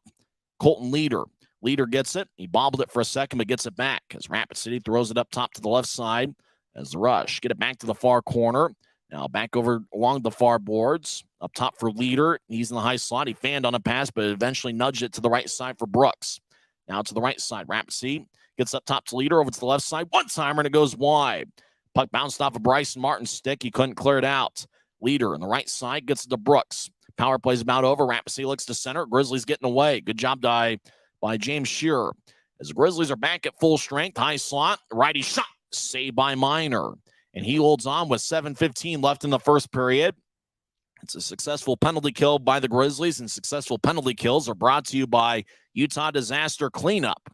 Colton Leader. Leader gets it. He bobbled it for a second, but gets it back as Rapid City throws it up top to the left side as the Rush get it back to the far corner. Now back over along the far boards. Up top for Leader. He's in the high slot. He fanned on a pass, but eventually nudged it to the right side for Brooks. Now to the right side. Rapid City gets up top to Leader over to the left side. One-timer, and it goes wide. Puck bounced off of Bryson Martin's stick. He couldn't clear it out. Leader on the right side gets it to Brooks. Power play's about over. Rapid City looks to center. Grizzlies getting away. Good job by James Shearer. As the Grizzlies are back at full strength, high slot, righty shot, saved by Minor. And he holds on with 7:15 left in the first period. It's a successful penalty kill by the Grizzlies, and successful penalty kills are brought to you by Utah Disaster Cleanup.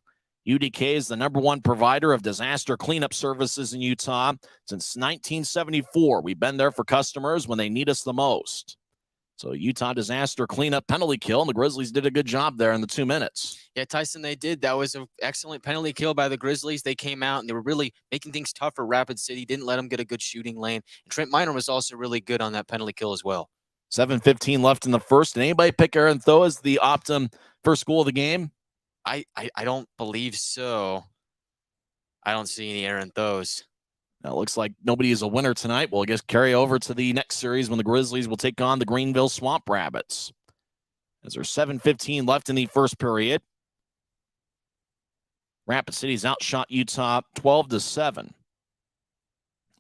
UDK is the #1 provider of disaster cleanup services in Utah since 1974. We've been there for customers when they need us the most. So Utah Disaster Cleanup penalty kill, and the Grizzlies did a good job there in the 2 minutes. Yeah, Tyson, they did. That was an excellent penalty kill by the Grizzlies. They came out and they were really making things tough for Rapid City. Didn't let them get a good shooting lane. And Trent Minor was also really good on that penalty kill as well. 7:15 left in the first. Did anybody pick Aaron Tho as the Optum first goal of the game? I don't believe so. I don't see any Aaron Thos. Now, it looks like nobody is a winner tonight. We'll, I guess, carry over to the next series when the Grizzlies will take on the Greenville Swamp Rabbits. As there's 7:15 left in the first period. Rapid City's outshot Utah 12-7.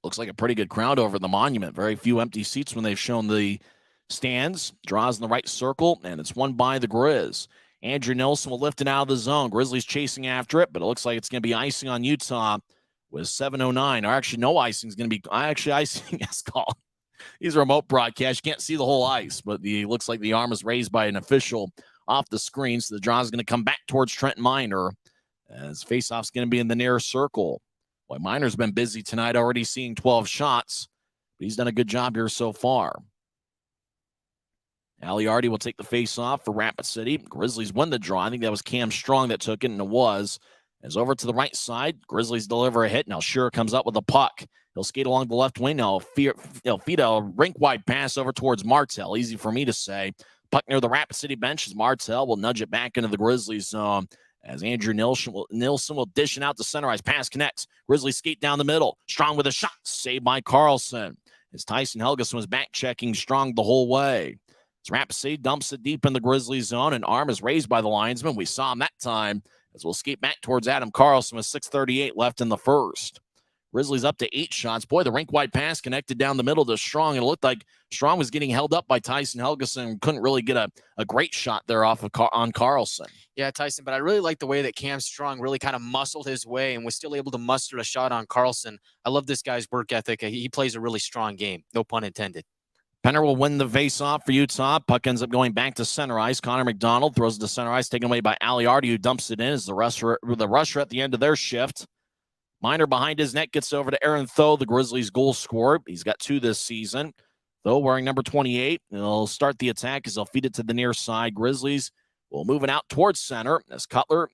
Looks like a pretty good crowd over at the Monument. Very few empty seats when they've shown the stands. Draws in the right circle, and it's won by the Grizz. Andrew Nelson will lift it out of the zone. Grizzlies chasing after it, but it looks like it's going to be icing on Utah with 7:09. Or actually, no icing is going to be icing is called. These are remote broadcasts. You can't see the whole ice, but it looks like the arm is raised by an official off the screen. So the draw is going to come back towards Trent Minor as faceoff's going to be in the near circle. Boy, Minor's been busy tonight, already seeing 12 shots, but he's done a good job here so far. Aliardi will take the face-off for Rapid City. Grizzlies win the draw. I think that was Cam Strong that took it, and it was. As over to the right side, Grizzlies deliver a hit. Now Shearer comes up with a puck. He'll skate along the left wing. Now he'll feed a rink-wide pass over towards Martell. Easy for me to say. Puck near the Rapid City bench as Martell will nudge it back into the Grizzlies zone. As Andrew Nilsson will dish it out to center ice. Pass connects. Grizzlies skate down the middle. Strong with a shot. Saved by Carlson. As Tyson Helgeson was back-checking Strong the whole way. As Rapid City dumps it deep in the Grizzlies zone, and arm is raised by the linesman. We saw him that time as we'll skate back towards Adam Carlson with 6:38 left in the first. Grizzlies up to 8 shots. Boy, the rink-wide pass connected down the middle to Strong. It looked like Strong was getting held up by Tyson Helgeson and couldn't really get a great shot there off of on Carlson. Yeah, Tyson, but I really like the way that Cam Strong really kind of muscled his way and was still able to muster a shot on Carlson. I love this guy's work ethic. He plays a really strong game. No pun intended. Penner will win the face-off for Utah. Puck ends up going back to center ice. Connor McDonald throws it to center ice, taken away by Aliardi, who dumps it in as the rusher at the end of their shift. Minor behind his net gets over to Aaron Tho, the Grizzlies' goal scorer. He's got 2 this season. Tho wearing number 28. He'll start the attack as they'll feed it to the near side. Grizzlies will move it out towards center as Cutler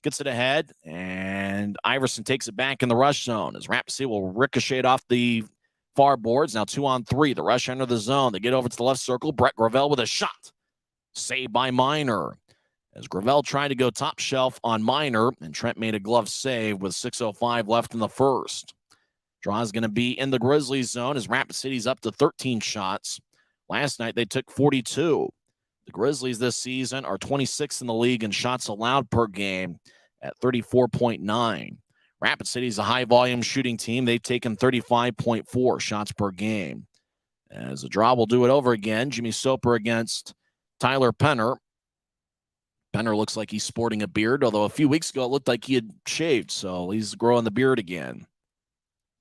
gets it ahead, and Iverson takes it back in the rush zone as Rapid City will ricochet it off the far boards. Now 2-on-3. The Rush enter the zone. They get over to the left circle. Brett Gravel with a shot. Saved by Minor. As Gravel tried to go top shelf on Minor, and Trent made a glove save with 6:05 left in the first. Draw is going to be in the Grizzlies zone as Rapid City's up to 13 shots. Last night they took 42. The Grizzlies this season are 26th in the league in shots allowed per game at 34.9. Rapid City's a high-volume shooting team. They've taken 35.4 shots per game. As the draw will do it over again, Jimmy Soper against Tyler Penner. Penner looks like he's sporting a beard, although a few weeks ago it looked like he had shaved, so he's growing the beard again.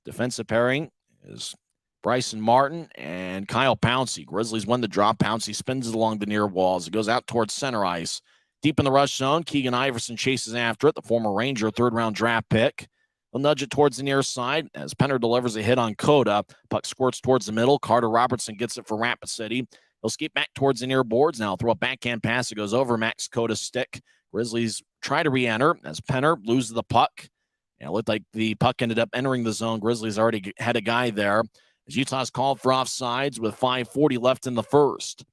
Defensive pairing is Bryson Martin and Kyle Pouncey. Grizzlies win the draw. Pouncey spins it along the near walls. It goes out towards center ice. Deep in the rush zone, Keegan Iverson chases after it, the former Ranger third-round draft pick. He'll nudge it towards the near side as Penner delivers a hit on Coda. Puck squirts towards the middle. Carter Robertson gets it for Rapid City. He'll skate back towards the near boards now. Throw a backhand pass. It goes over Max Coda's stick. Grizzlies try to re-enter as Penner loses the puck. And it looked like the puck ended up entering the zone. Grizzlies already had a guy there. As Utah's called for offsides with 5:40 left in the first.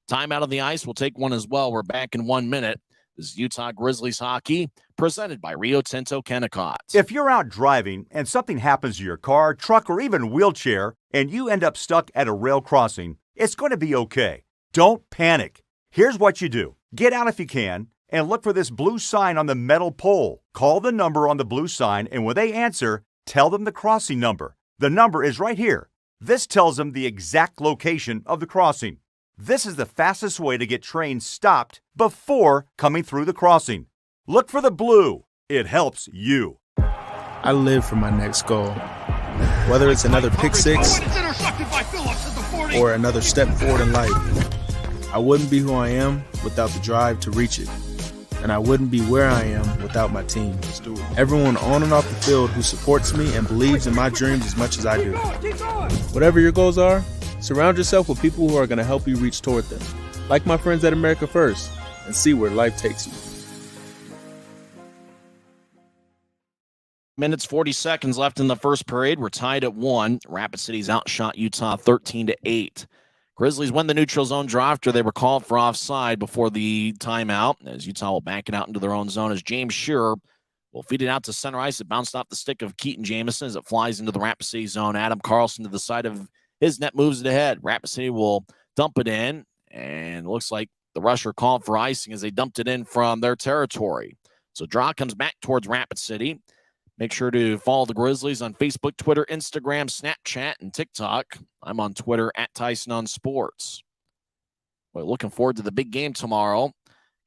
Time out of the ice. We'll take one as well. We're back in 1 minute. This is Utah Grizzlies hockey, presented by Rio Tinto Kennecott. If you're out driving and something happens to your car, truck, or even wheelchair, and you end up stuck at a rail crossing, it's going to be okay. Don't panic. Here's what you do. Get out if you can, and look for this blue sign on the metal pole. Call the number on the blue sign, and when they answer, tell them the crossing number. The number is right here. This tells them the exact location of the crossing. This is the fastest way to get trains stopped before coming through the crossing. Look for the blue. It helps you. I live for my next goal. Whether it's another pick six or another step forward in life, I wouldn't be who I am without the drive to reach it. And I wouldn't be where I am without my team. Everyone on and off the field who supports me and believes in my dreams as much as I do. Whatever your goals are, surround yourself with people who are going to help you reach toward them. Like my friends at America First, and see where life takes you. Minutes, 40 seconds left in the first period. We're tied at 1. Rapid City's outshot Utah 13-8. Grizzlies win the neutral zone draw after they were called for offside before the timeout, as Utah will back it out into their own zone as James Shearer will feed it out to center ice. It bounced off the stick of Keaton Jamison as it flies into the Rapid City zone. Adam Carlson to the side of his net moves it ahead. Rapid City will dump it in, and it looks like the rusher called for icing as they dumped it in from their territory. So draw comes back towards Rapid City. Make sure to follow the Grizzlies on Facebook, Twitter, Instagram, Snapchat, and TikTok. I'm on Twitter at Tyson on Sports. We're looking forward to the big game tomorrow.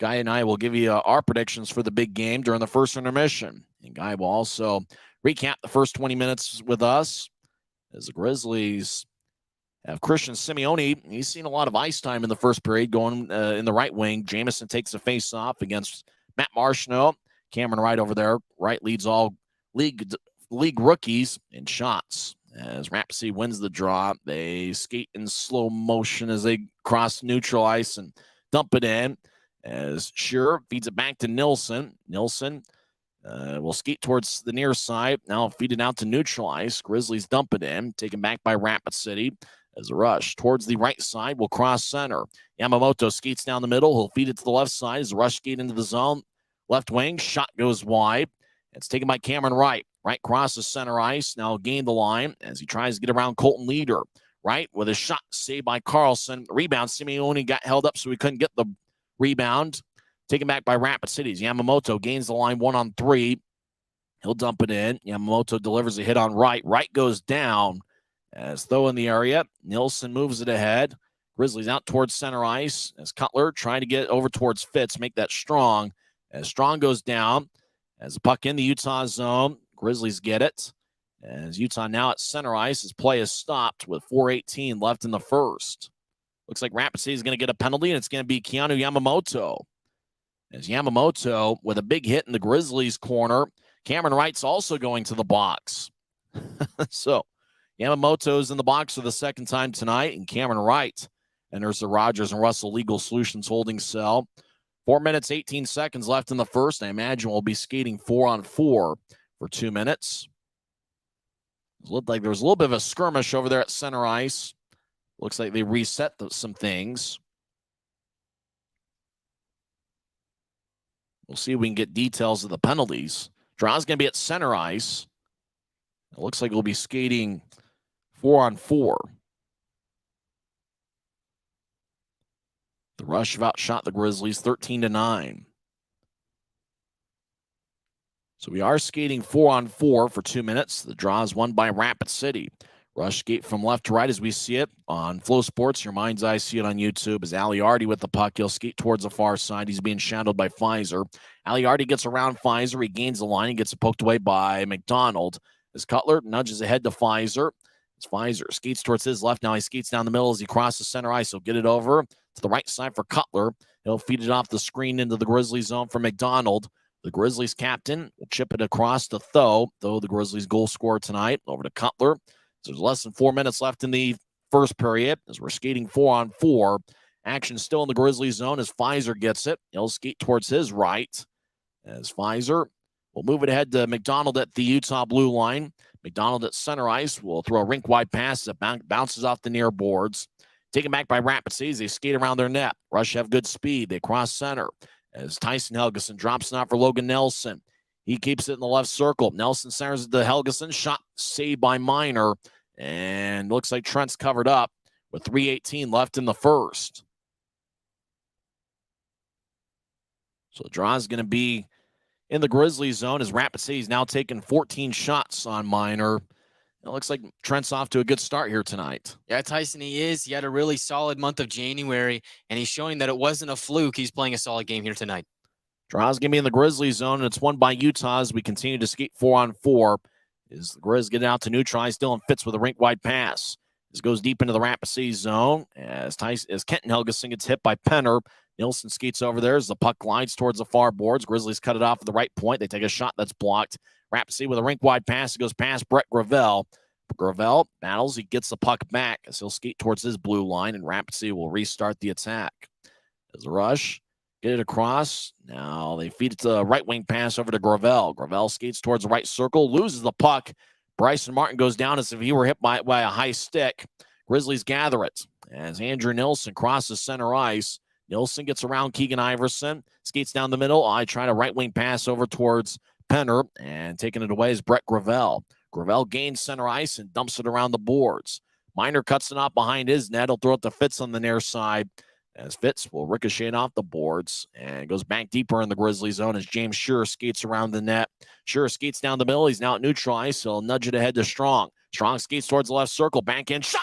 Guy and I will give you our predictions for the big game during the first intermission. And Guy will also recap the first 20 minutes with us as the Grizzlies have Christian Simeone. He's seen a lot of ice time in the first period going in the right wing. Jamison takes a face-off against Matt Marshall. Cameron Wright over there. Wright leads all league rookies in shots. As Rapid City wins the draw, they skate in slow motion as they cross neutral ice and dump it in. As Shearer feeds it back to Nilsson. Nilsson will skate towards the near side. Now feed it out to neutral ice. Grizzlies dump it in, taken back by Rapid City. As a rush towards the right side will cross center. Yamamoto skates down the middle. He'll feed it to the left side as the rush skate into the zone. Left wing, shot goes wide. It's taken by Cameron Wright. Wright crosses center ice. Now gain the line as he tries to get around Colton Leader. Wright with a shot saved by Carlson. Rebound. Simeone got held up so he couldn't get the rebound. Taken back by Rapid Cities. Yamamoto gains the line 1-on-3. He'll dump it in. Yamamoto delivers a hit on Wright. Wright goes down as throw in the area. Nilsson moves it ahead. Grizzlies out towards center ice as Cutler trying to get over towards Fitz, make that Strong. As Strong goes down, as the puck in the Utah zone, Grizzlies get it. As Utah now at center ice, as play is stopped with 4:18 left in the first. Looks like Rapid City is going to get a penalty, and it's going to be Keanu Yamamoto. As Yamamoto with a big hit in the Grizzlies corner. Cameron Wright's also going to the box. So Yamamoto's in the box for the second time tonight, and Cameron Wright enters the Rogers and Russell Legal Solutions holding cell. 4 minutes, 18 seconds left in the first. I imagine we'll be skating 4-on-4 for 2 minutes. It looked like there was a little bit of a skirmish over there at center ice. Looks like they reset some things. We'll see if we can get details of the penalties. Draw's going to be at center ice. It looks like we'll be skating 4-on-4. The Rush have outshot the Grizzlies 13-9. So we are skating 4-on-4 for 2 minutes. The draw is won by Rapid City. Rush skate from left to right as we see it on Flow Sports. Your mind's eye see it on YouTube. As Aliardi with the puck. He'll skate towards the far side. He's being shadowed by Pfizer. Aliardi gets around Pfizer. He gains the line. He gets it poked away by McDonald. As Cutler nudges ahead to Pfizer. As Pfizer skates towards his left. Now he skates down the middle as he crosses center ice. He'll get it over to the right side for Cutler. He'll feed it off the screen into the Grizzlies zone for McDonald. The Grizzlies captain will chip it across to Though the Grizzlies goal scorer tonight. Over to Cutler. So there's less than 4 minutes left in the first period as we're skating 4-on-4. Action still in the Grizzlies zone as Pfizer gets it. He'll skate towards his right as Pfizer will move it ahead to McDonald at the Utah blue line. McDonald at center ice will throw a rink-wide pass that bounces off the near boards. Taken back by Rapid City as they skate around their net. Rush have good speed. They cross center as Tyson Helgeson drops it out for Logan Nelson. He keeps it in the left circle. Nelson centers it to Helgeson. Shot saved by Minor. And looks like Trent's covered up with 3:18 left in the first. So the draw is going to be in the Grizzlies zone as Rapid City's now taken 14 shots on Minor. It looks like Trent's off to a good start here tonight. Yeah, Tyson, he is. He had a really solid month of January, and he's showing that it wasn't a fluke. He's playing a solid game here tonight. Draw's going to be in the Grizzlies zone, and it's won by Utah as we continue to skate 4-on-4. As the Grizz get out to neutralize, Dylan Fitz with a rink-wide pass. This goes deep into the Rapid City zone as Kenton Helgeson gets hit by Penner. Nielsen skates over there as the puck glides towards the far boards. Grizzlies cut it off at the right point. They take a shot that's blocked. Rapid City with a rink-wide pass. It goes past Brett Gravel. Gravel battles. He gets the puck back as he'll skate towards his blue line, and Rapid City will restart the attack. As a rush, get it across. Now they feed it to the right wing pass over to Gravel. Gravel skates towards the right circle, loses the puck. Bryson Martin goes down as if he were hit by a high stick. Grizzlies gather it as Andrew Nilsson crosses center ice. Nilsson gets around Keegan Iverson, skates down the middle. I try to right wing pass over towards Penner, and taking it away is Brett Gravel. Gravel gains center ice and dumps it around the boards. Minor cuts it off behind his net. He'll throw it to Fitz on the near side as Fitz will ricochet off the boards and goes back deeper in the Grizzly zone as James Shearer skates around the net. Shearer skates down the middle. He's now at neutral ice, so he'll nudge it ahead to Strong. Strong skates towards the left circle. Backhand shot.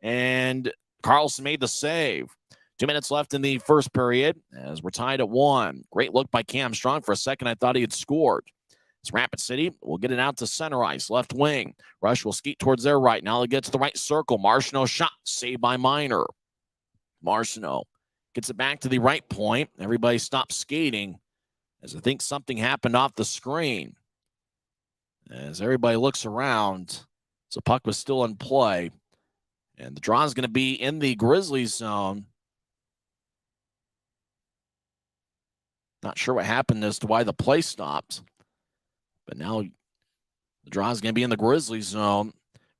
And Carlson made the save. 2 minutes left in the first period as we're tied at 1. Great look by Cam Strong. For a second, I thought he had scored. It's Rapid City. We'll get it out to center ice, left wing. Rush will skeet towards their right. Now they get to the right circle. Martineau shot, saved by Minor. Martineau gets it back to the right point. Everybody stops skating as I think something happened off the screen. As everybody looks around, so puck was still in play. And the draw is going to be in the Grizzlies zone. Not sure what happened as to why the play stopped. But now the draw is going to be in the Grizzlies zone.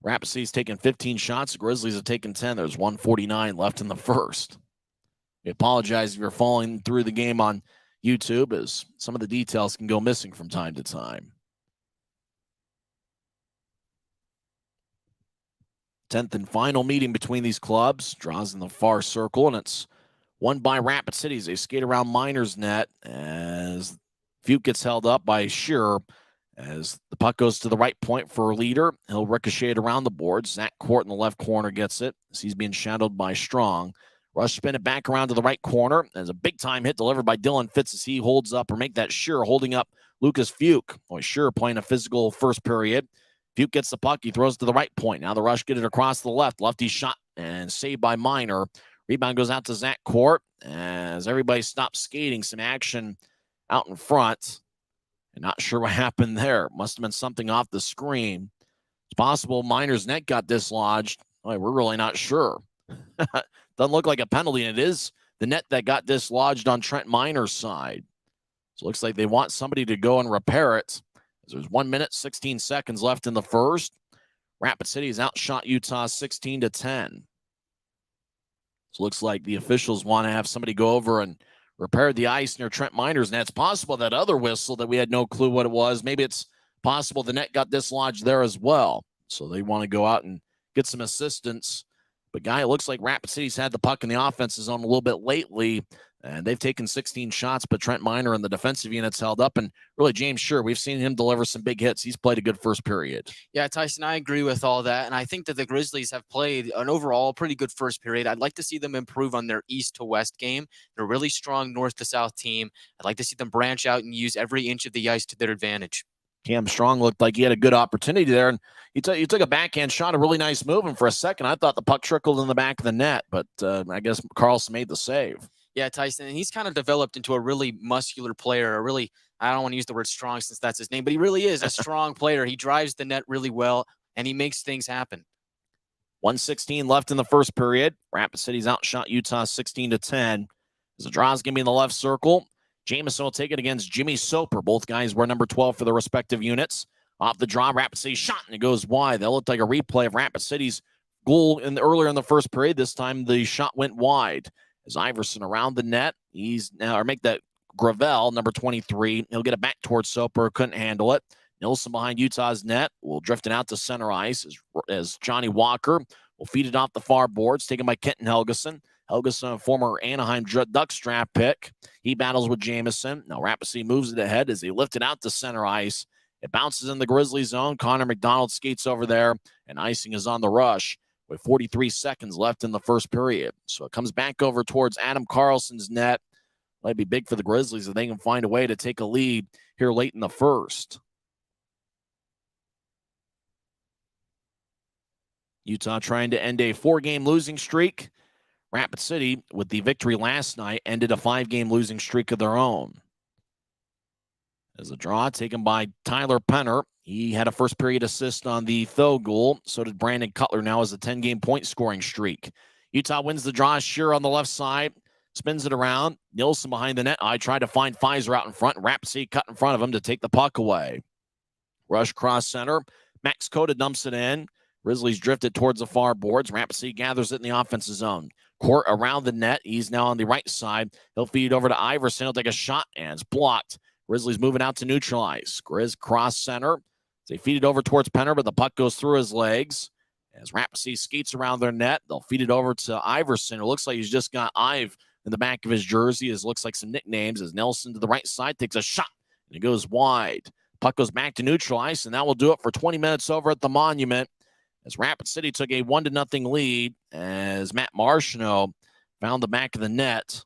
Rapid City's taken 15 shots. The Grizzlies have taken 10. There's 1:49 left in the first. We apologize if you're following through the game on YouTube, as some of the details can go missing from time to time. 10th and final meeting between these clubs. Draws in the far circle, and it's won by Rapid City as they skate around Minor's net as Fuke gets held up by Shearer. As the puck goes to the right point for a leader, he'll ricochet it around the boards. Zach Court in the left corner gets it as he's being shadowed by Strong. Rush spin it back around to the right corner. There's a big-time hit delivered by Dylan Fitz as he holds up, or make that Shearer holding up Lucas Fuke. Boy, Shearer playing a physical first period. Fuke gets the puck. He throws to the right point. Now the Rush get it across to the left. Lefty shot and saved by Minor. Rebound goes out to Zach Court as everybody stops skating. Some action out in front. And not sure what happened there. Must have been something off the screen. It's possible Minor's net got dislodged. Boy, we're really not sure. Doesn't look like a penalty, and it is the net that got dislodged on Trent Minor's side. So it looks like they want somebody to go and repair it. There's 1 minute, 16 seconds left in the first. Rapid City has outshot Utah 16-10. So it looks like the officials want to have somebody go over and repair the ice near Trent Minor's net. It's possible that other whistle that we had no clue what it was. Maybe it's possible the net got dislodged there as well. So they want to go out and get some assistance. But, Guy, it looks like Rapid City's had the puck in the offensive zone a little bit lately, and they've taken 16 shots, but Trent Minor and the defensive units held up. And really, James Shearer, we've seen him deliver some big hits. He's played a good first period. Yeah, Tyson, I agree with all that. And I think that the Grizzlies have played an overall pretty good first period. I'd like to see them improve on their east to west game. They're a really strong north to south team. I'd like to see them branch out and use every inch of the ice to their advantage. Cam Strong looked like he had a good opportunity there, and he took a backhand shot, a really nice move, and for a second I thought the puck trickled in the back of the net, but I guess Carlson made the save. Yeah, Tyson, and he's kind of developed into a really muscular player, I don't want to use the word strong since that's his name, but he really is a strong player. He drives the net really well, and he makes things happen. 1:16 left in the first period. Rapid City's outshot Utah 16-10. As the draw's going to be in the left circle, Jamison will take it against Jimmy Soper. Both guys wear number 12 for their respective units. Off the draw, Rapid City shot, and it goes wide. That looked like a replay of Rapid City's goal earlier in the first period. This time the shot went wide. As Iverson around the net, make that Gravel, number 23. He'll get it back towards Soper. Couldn't handle it. Nilsson behind Utah's net will drift it out to center ice as Johnny Walker will feed it off the far boards, taken by Kenton Helgeson. Helgeson, a former Anaheim Ducks draft pick. He battles with Jamison. Now Rapid City moves it ahead as they lift it out to center ice. It bounces in the Grizzlies zone. Connor McDonald skates over there, and icing is on the rush with 43 seconds left in the first period. So it comes back over towards Adam Carlson's net. Might be big for the Grizzlies if they can find a way to take a lead here late in the first. Utah trying to end a 4-game losing streak. Rapid City, with the victory last night, ended a 5-game losing streak of their own. As a draw taken by Tyler Penner. He had a first period assist on the Tho goal. So did Brandon Cutler, now has a 10-game point scoring streak. Utah wins the draw. Shearer on the left side. Spins it around. Nilsson behind the net. I tried to find Pfizer out in front. Rapid City cut in front of him to take the puck away. Rush cross center. Max Cota dumps it in. Grizzlies drifted towards the far boards. Rapid City gathers it in the offensive zone. Court around the net. He's now on the right side. He'll feed over to Iverson. He'll take a shot, and it's blocked. Grizzlies moving out to neutralize. Grizz cross center. They feed it over towards Penner, but the puck goes through his legs. As Rapid City skates around their net, they'll feed it over to Iverson. It looks like he's just got Ive in the back of his jersey. It looks like some nicknames as Nelson to the right side takes a shot, and it goes wide. Puck goes back to neutralize, and that will do it for 20 minutes over at the Monument. As Rapid City took a 1-0 lead as Matt Marchino found the back of the net.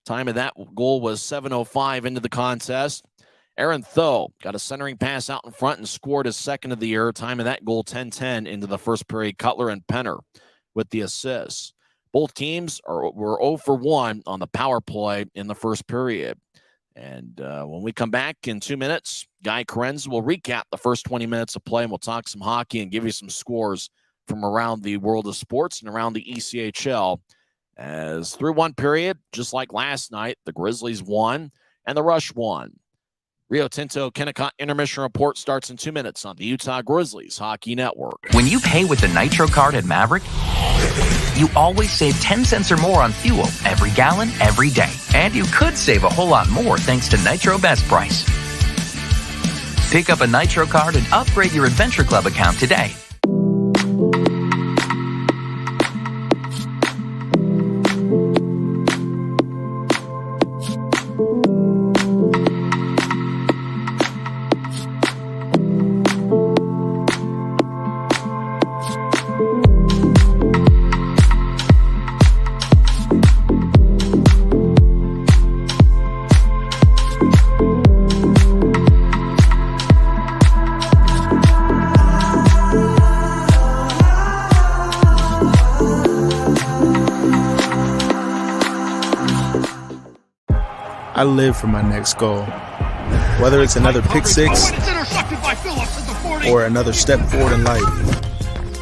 Time of that goal was 7:05 into the contest. Aaron Tho got a centering pass out in front and scored his second of the year. Time of that goal 10:10 into the first period. Cutler and Penner with the assists. Both teams were 0 for 1 on the power play in the first period. And when we come back in 2 minutes, Guy Chiarenza will recap the first 20 minutes of play, and we'll talk some hockey and give you some scores from around the world of sports and around the ECHL. As through one period, just like last night, the Grizzlies won and the Rush won. Rio Tinto Kennecott Intermission Report starts in 2 minutes on the Utah Grizzlies Hockey Network. When you pay with the Nitro card at Maverick, you always save 10 cents or more on fuel every gallon, every day. And you could save a whole lot more thanks to Nitro Best Price. Pick up a Nitro card and upgrade your Adventure Club account today. I live for my next goal. Whether it's another pick six or another step forward in life,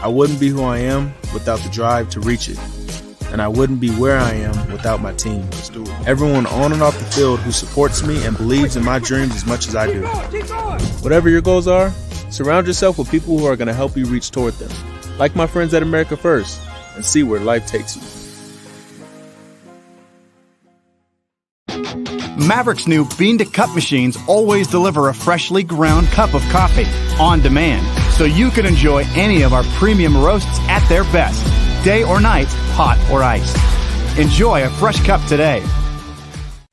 I wouldn't be who I am without the drive to reach it. And I wouldn't be where I am without my team. Everyone on and off the field who supports me and believes in my dreams as much as I do. Whatever your goals are, surround yourself with people who are going to help you reach toward them. Like my friends at America First, and see where life takes you. Maverick's new bean-to-cup machines always deliver a freshly ground cup of coffee on demand, so you can enjoy any of our premium roasts at their best, day or night, hot or iced. Enjoy a fresh cup today.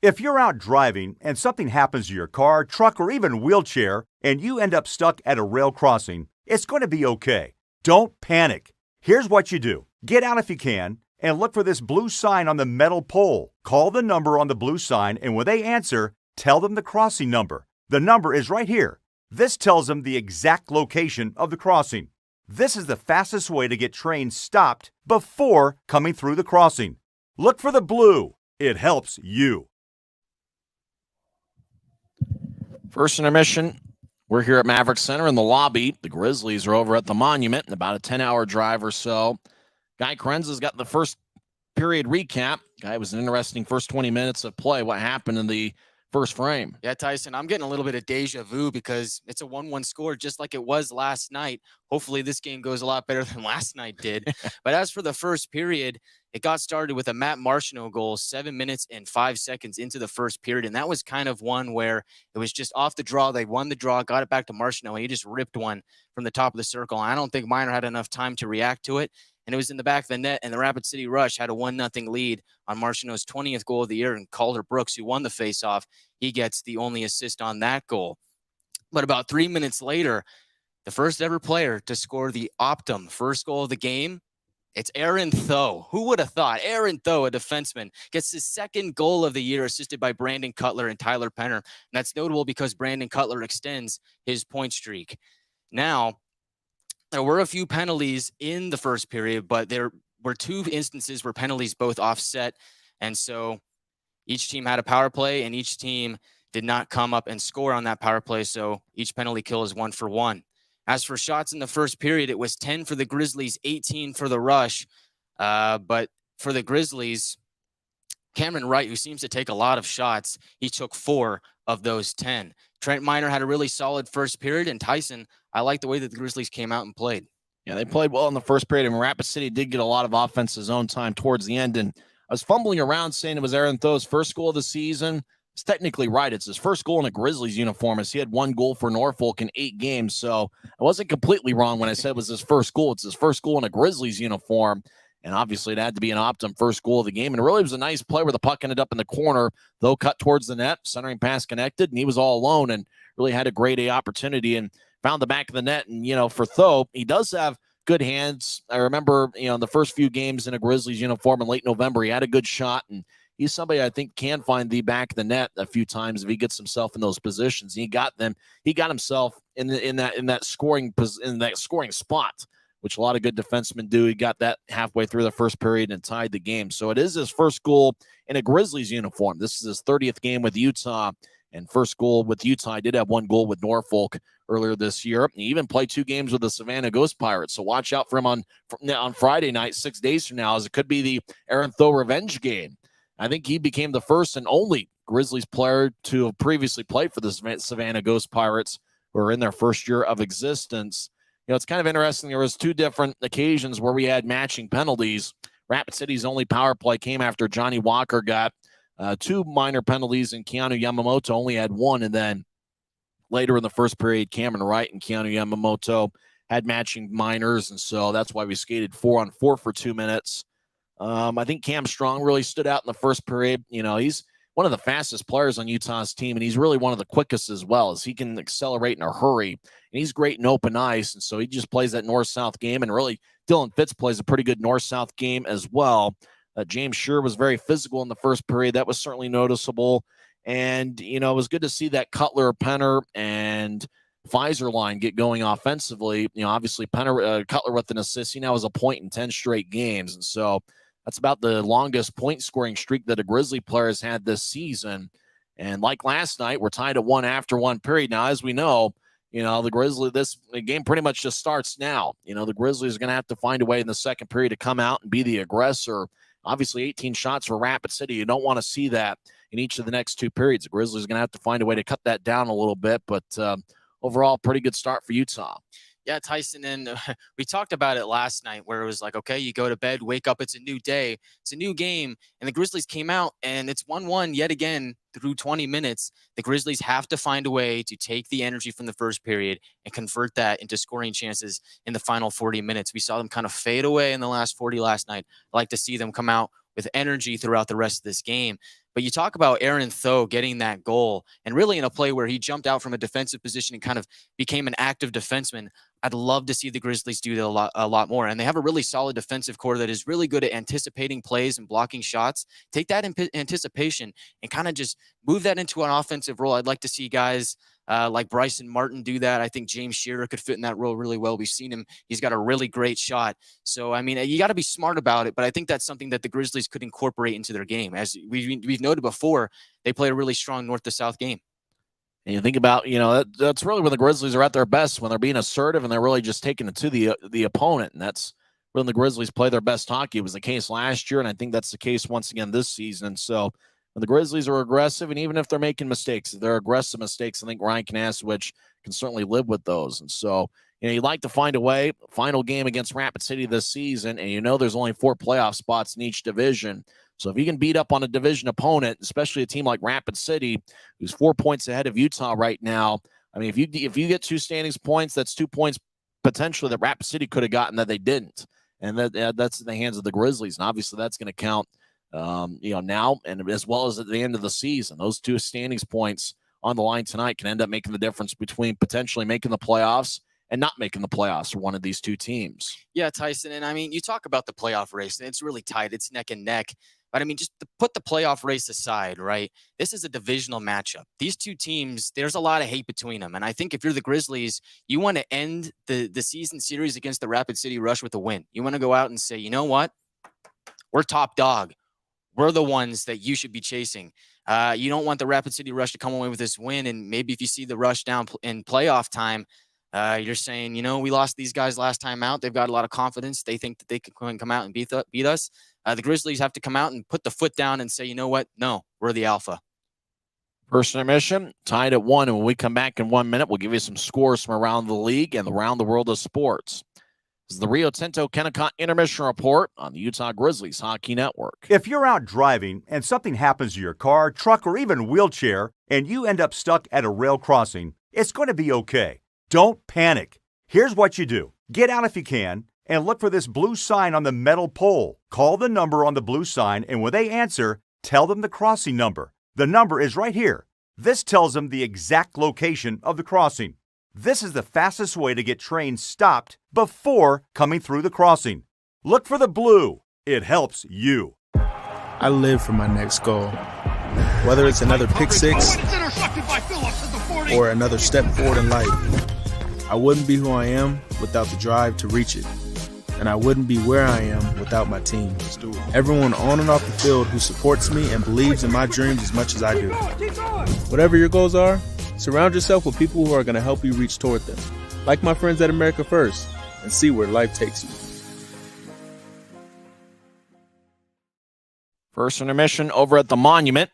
If you're out driving and something happens to your car, truck, or even wheelchair, and you end up stuck at a rail crossing, it's going to be okay. Don't panic. Here's what you do. Get out if you can, and look for this blue sign on the metal pole. Call the number on the blue sign, and when they answer, tell them the crossing number. The number is right here. This tells them the exact location of the crossing. This is the fastest way to get trains stopped before coming through the crossing. Look for the blue. It helps you. First intermission. We're here at Maverick Center in the lobby. The Grizzlies are over at the Monument in about a 10-hour drive or so. Guy Chiarenza's got the first period recap. Guy, was an interesting first 20 minutes of play. What happened in the first frame? Yeah, Tyson, I'm getting a little bit of deja vu because it's a 1-1 score just like it was last night. Hopefully this game goes a lot better than last night did. But as for the first period, it got started with a Matt Marchino goal 7 minutes and 5 seconds into the first period. And that was kind of one where it was just off the draw. They won the draw, got it back to Marchino, and he just ripped one from the top of the circle. I don't think Miner had enough time to react to it. And it was in the back of the net, and the Rapid City Rush had a 1-0 lead on Marchino's 20th goal of the year, and Calder Brooks, who won the faceoff, he gets the only assist on that goal. But about 3 minutes later, the first ever player to score the Optum first goal of the game, it's Aaron Tho. Who would have thought? Aaron Tho, a defenseman, gets his second goal of the year, assisted by Brandon Cutler and Tyler Penner. And that's notable because Brandon Cutler extends his point streak. Now, there were a few penalties in the first period, but there were two instances where penalties both offset. And so each team had a power play, and each team did not come up and score on that power play. So each penalty kill is 1-for-1. As for shots in the first period, it was 10 for the Grizzlies, 18 for the Rush. But for the Grizzlies, Cameron Wright, who seems to take a lot of shots, he took 4 of those 10. Trent Miner had a really solid first period, and Tyson, I like the way that the Grizzlies came out and played. Yeah, they played well in the first period, and Rapid City did get a lot of offense his own time towards the end. And I was fumbling around saying it was Aaron Tho's first goal of the season. It's technically right. It's his first goal in a Grizzlies uniform, as he had 1 goal for Norfolk in 8 games. So I wasn't completely wrong when I said it was his first goal. It's his first goal in a Grizzlies uniform. And obviously it had to be an Optum first goal of the game. And it really was a nice play where the puck ended up in the corner, though cut towards the net, centering pass connected, and he was all alone and really had a grade A opportunity and found the back of the net. And, for Tho, he does have good hands. I remember, in the first few games in a Grizzlies uniform in late November, he had a good shot, and he's somebody I think can find the back of the net a few times if he gets himself in those positions. He got himself in that scoring spot, which a lot of good defensemen do. He got that halfway through the first period and tied the game. So it is his first goal in a Grizzlies uniform. This is his 30th game with Utah, and first goal with Utah. He did have 1 goal with Norfolk earlier this year. He even played 2 games with the Savannah Ghost Pirates. So watch out for him on Friday night, 6 days from now, as it could be the Aaron Tho revenge game. I think he became the first and only Grizzlies player to have previously played for the Savannah Ghost Pirates, who are in their first year of existence. It's kind of interesting. There was 2 different occasions where we had matching penalties. Rapid City's only power play came after Johnny Walker got 2 minor penalties, and Keanu Yamamoto only had 1. And then later in the first period, Cameron Wright and Keanu Yamamoto had matching minors, and so that's why we skated 4-on-4 for 2 minutes. I think Cam Strong really stood out in the first period. He's one of the fastest players on Utah's team, and he's really one of the quickest as well, as he can accelerate in a hurry. And he's great in open ice, and so he just plays that north-south game. And really, Dylan Fitz plays a pretty good north-south game as well. James Scher was very physical in the first period. That was certainly noticeable. And, it was good to see that Cutler, Penner, and Pfizer line get going offensively. Obviously, Cutler with an assist. He now has a point in 10 straight games. And so that's about the longest point-scoring streak that a Grizzly player has had this season. And like last night, we're tied at 1 after 1 period. Now, as we know, the game pretty much just starts now. The Grizzlies are going to have to find a way in the second period to come out and be the aggressor. Obviously, 18 shots for Rapid City. You don't want to see that in each of the next 2 periods. The Grizzlies are going to have to find a way to cut that down a little bit. But overall, pretty good start for Utah. Yeah, Tyson, and we talked about it last night where it was like, okay, you go to bed, wake up, it's a new day, it's a new game, and the Grizzlies came out, and it's 1-1 yet again through 20 minutes. The Grizzlies have to find a way to take the energy from the first period and convert that into scoring chances in the final 40 minutes. We saw them kind of fade away in the last 40 last night. I like to see them come out with energy throughout the rest of this game. But you talk about Aaron Tho getting that goal, and really in a play where he jumped out from a defensive position and kind of became an active defenseman. I'd love to see the Grizzlies do that a lot more. And they have a really solid defensive core that is really good at anticipating plays and blocking shots. Take that anticipation and kind of just move that into an offensive role. I'd like to see guys like Bryson Martin do that. I think James Shearer could fit in that role really well. We've seen him. He's got a really great shot. So, I mean, you got to be smart about it, but I think that's something that the Grizzlies could incorporate into their game. As we've noted before, they play a really strong north to south game. And you think about, that's really when the Grizzlies are at their best, when they're being assertive and they're really just taking it to the opponent. And that's when the Grizzlies play their best hockey. It was the case last year, and I think that's the case once again this season. So when the Grizzlies are aggressive, and even if they're making mistakes, if they're aggressive mistakes, I think Ryan Kanasowicz can certainly live with those. And so, you'd like to find a way. Final game against Rapid City this season, and there's only 4 playoff spots in each division. So if you can beat up on a division opponent, especially a team like Rapid City, who's 4 points ahead of Utah right now, I mean, if you get 2 standings points, that's 2 points potentially that Rapid City could have gotten that they didn't. And that's in the hands of the Grizzlies. And obviously that's going to count, now and as well as at the end of the season. Those 2 standings points on the line tonight can end up making the difference between potentially making the playoffs and not making the playoffs for one of these 2 teams. Yeah, Tyson. And I mean, you talk about the playoff race, and it's really tight. It's neck and neck. But I mean, just to put the playoff race aside, right? This is a divisional matchup. These 2 teams, there's a lot of hate between them. And I think if you're the Grizzlies, you want to end the season series against the Rapid City Rush with a win. You want to go out and say, you know what? We're top dog. We're the ones that you should be chasing. You don't want the Rapid City Rush to come away with this win. And maybe if you see the Rush down in playoff time, you're saying, we lost these guys last time out. They've got a lot of confidence. They think that they can come out and beat us. The Grizzlies have to come out and put the foot down and say, you know what? No, we're the alpha. First intermission, tied at 1. And when we come back in 1 minute, we'll give you some scores from around the league and around the world of sports. This is the Rio Tinto Kennecott Intermission Report on the Utah Grizzlies Hockey Network. If you're out driving and something happens to your car, truck, or even wheelchair, and you end up stuck at a rail crossing, it's going to be okay. Don't panic. Here's what you do. Get out if you can, and look for this blue sign on the metal pole. Call the number on the blue sign, and when they answer, tell them the crossing number. The number is right here. This tells them the exact location of the crossing. This is the fastest way to get trains stopped before coming through the crossing. Look for the blue. It helps you. I live for my next goal. Whether it's another pick six or another step forward in life, I wouldn't be who I am without the drive to reach it. And I wouldn't be where I am without my team. Everyone on and off the field who supports me and believes in my dreams as much as I do. Whatever your goals are, surround yourself with people who are going to help you reach toward them. Like my friends at America First, and see where life takes you. First intermission over at the Monument,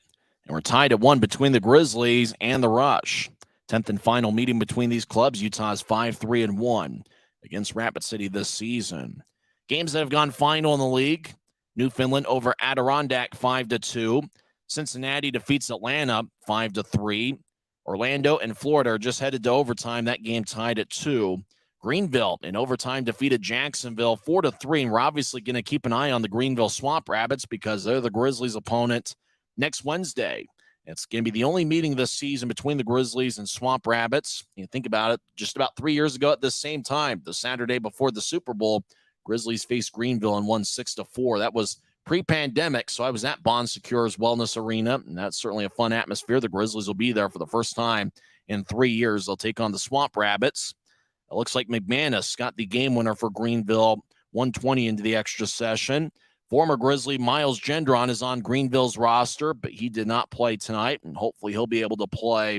and we're tied at 1 between the Grizzlies and the Rush. 10th and final meeting between these clubs. Utah's 5-3-1 against Rapid City this season. Games that have gone final in the league. Newfoundland over Adirondack 5-2. Cincinnati defeats Atlanta 5-3. Orlando and Florida are just headed to overtime. That game tied at 2. Greenville in overtime defeated Jacksonville 4-3. And we're obviously going to keep an eye on the Greenville Swamp Rabbits because they're the Grizzlies' opponent next Wednesday. It's going to be the only meeting this season between the Grizzlies and Swamp Rabbits. You think about it, just about 3 years ago at this same time, the Saturday before the Super Bowl, Grizzlies faced Greenville and won 6-4. That was pre-pandemic, so I was at Bon Secure's Wellness Arena, and that's certainly a fun atmosphere. The Grizzlies will be there for the first time in 3 years. They'll take on the Swamp Rabbits. It looks like McManus got the game winner for Greenville, 120 into the extra session. Former Grizzly Miles Gendron is on Greenville's roster, but he did not play tonight, and hopefully he'll be able to play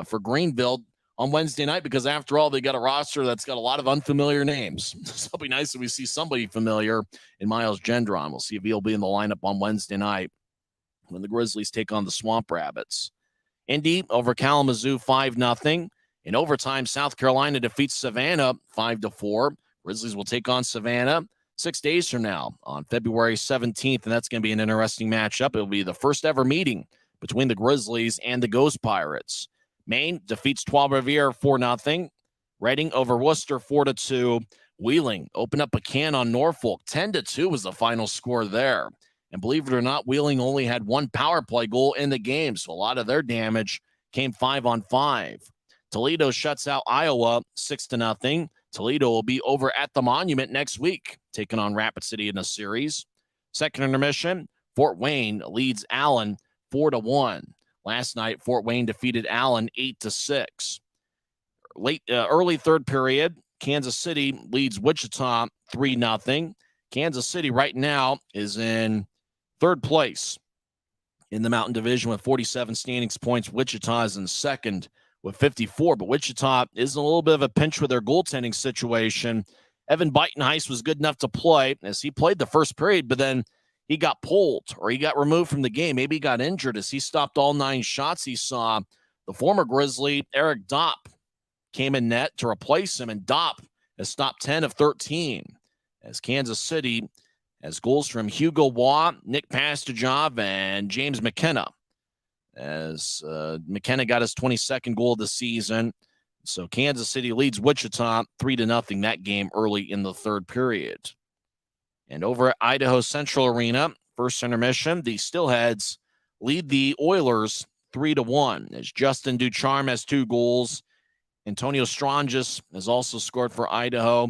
for Greenville on Wednesday night because, after all, they got a roster that's got a lot of unfamiliar names. So it'll be nice if we see somebody familiar in Miles Gendron. We'll see if he'll be in the lineup on Wednesday night when the Grizzlies take on the Swamp Rabbits. Indy over Kalamazoo 5-0. In overtime, South Carolina defeats Savannah 5-4. Grizzlies will take on Savannah 6 days from now on February 17th, and that's going to be an interesting matchup. It'll be the first ever meeting between the Grizzlies and the Ghost Pirates. Maine defeats Trois-Rivières 4-0. Reading over Worcester 4-2. Wheeling open up a can on Norfolk. 10-2 was the final score there. And believe it or not, Wheeling only had 1 power play goal in the game, so a lot of their damage came 5-on-5. Toledo shuts out Iowa 6-0. Toledo will be over at the Monument next week, taking on Rapid City in a series. Second intermission, Fort Wayne leads Allen 4-1. Last night, Fort Wayne defeated Allen 8-6. Early third period, Kansas City leads Wichita 3-0. Kansas City right now is in third place in the Mountain Division with 47 standings points. Wichita is in second with 54, but Wichita is in a little bit of a pinch with their goaltending situation. Evan Buitenhuis was good enough to play as he played the first period, but then he got pulled or he got removed from the game. Maybe he got injured as he stopped all 9 shots he saw. The former Grizzly, Eric Dopp, came in net to replace him, and Dopp has stopped 10 of 13 as Kansas City has goals from Hugo Waugh, Nick Pastajov, and James McKenna. As McKenna got his 22nd goal of the season. So Kansas City leads Wichita 3-0 that game early in the third period. And over at Idaho Central Arena, first intermission, the Steelheads lead the Oilers 3-1 as Justin Ducharme has 2 goals. Antonio Strangis has also scored for Idaho.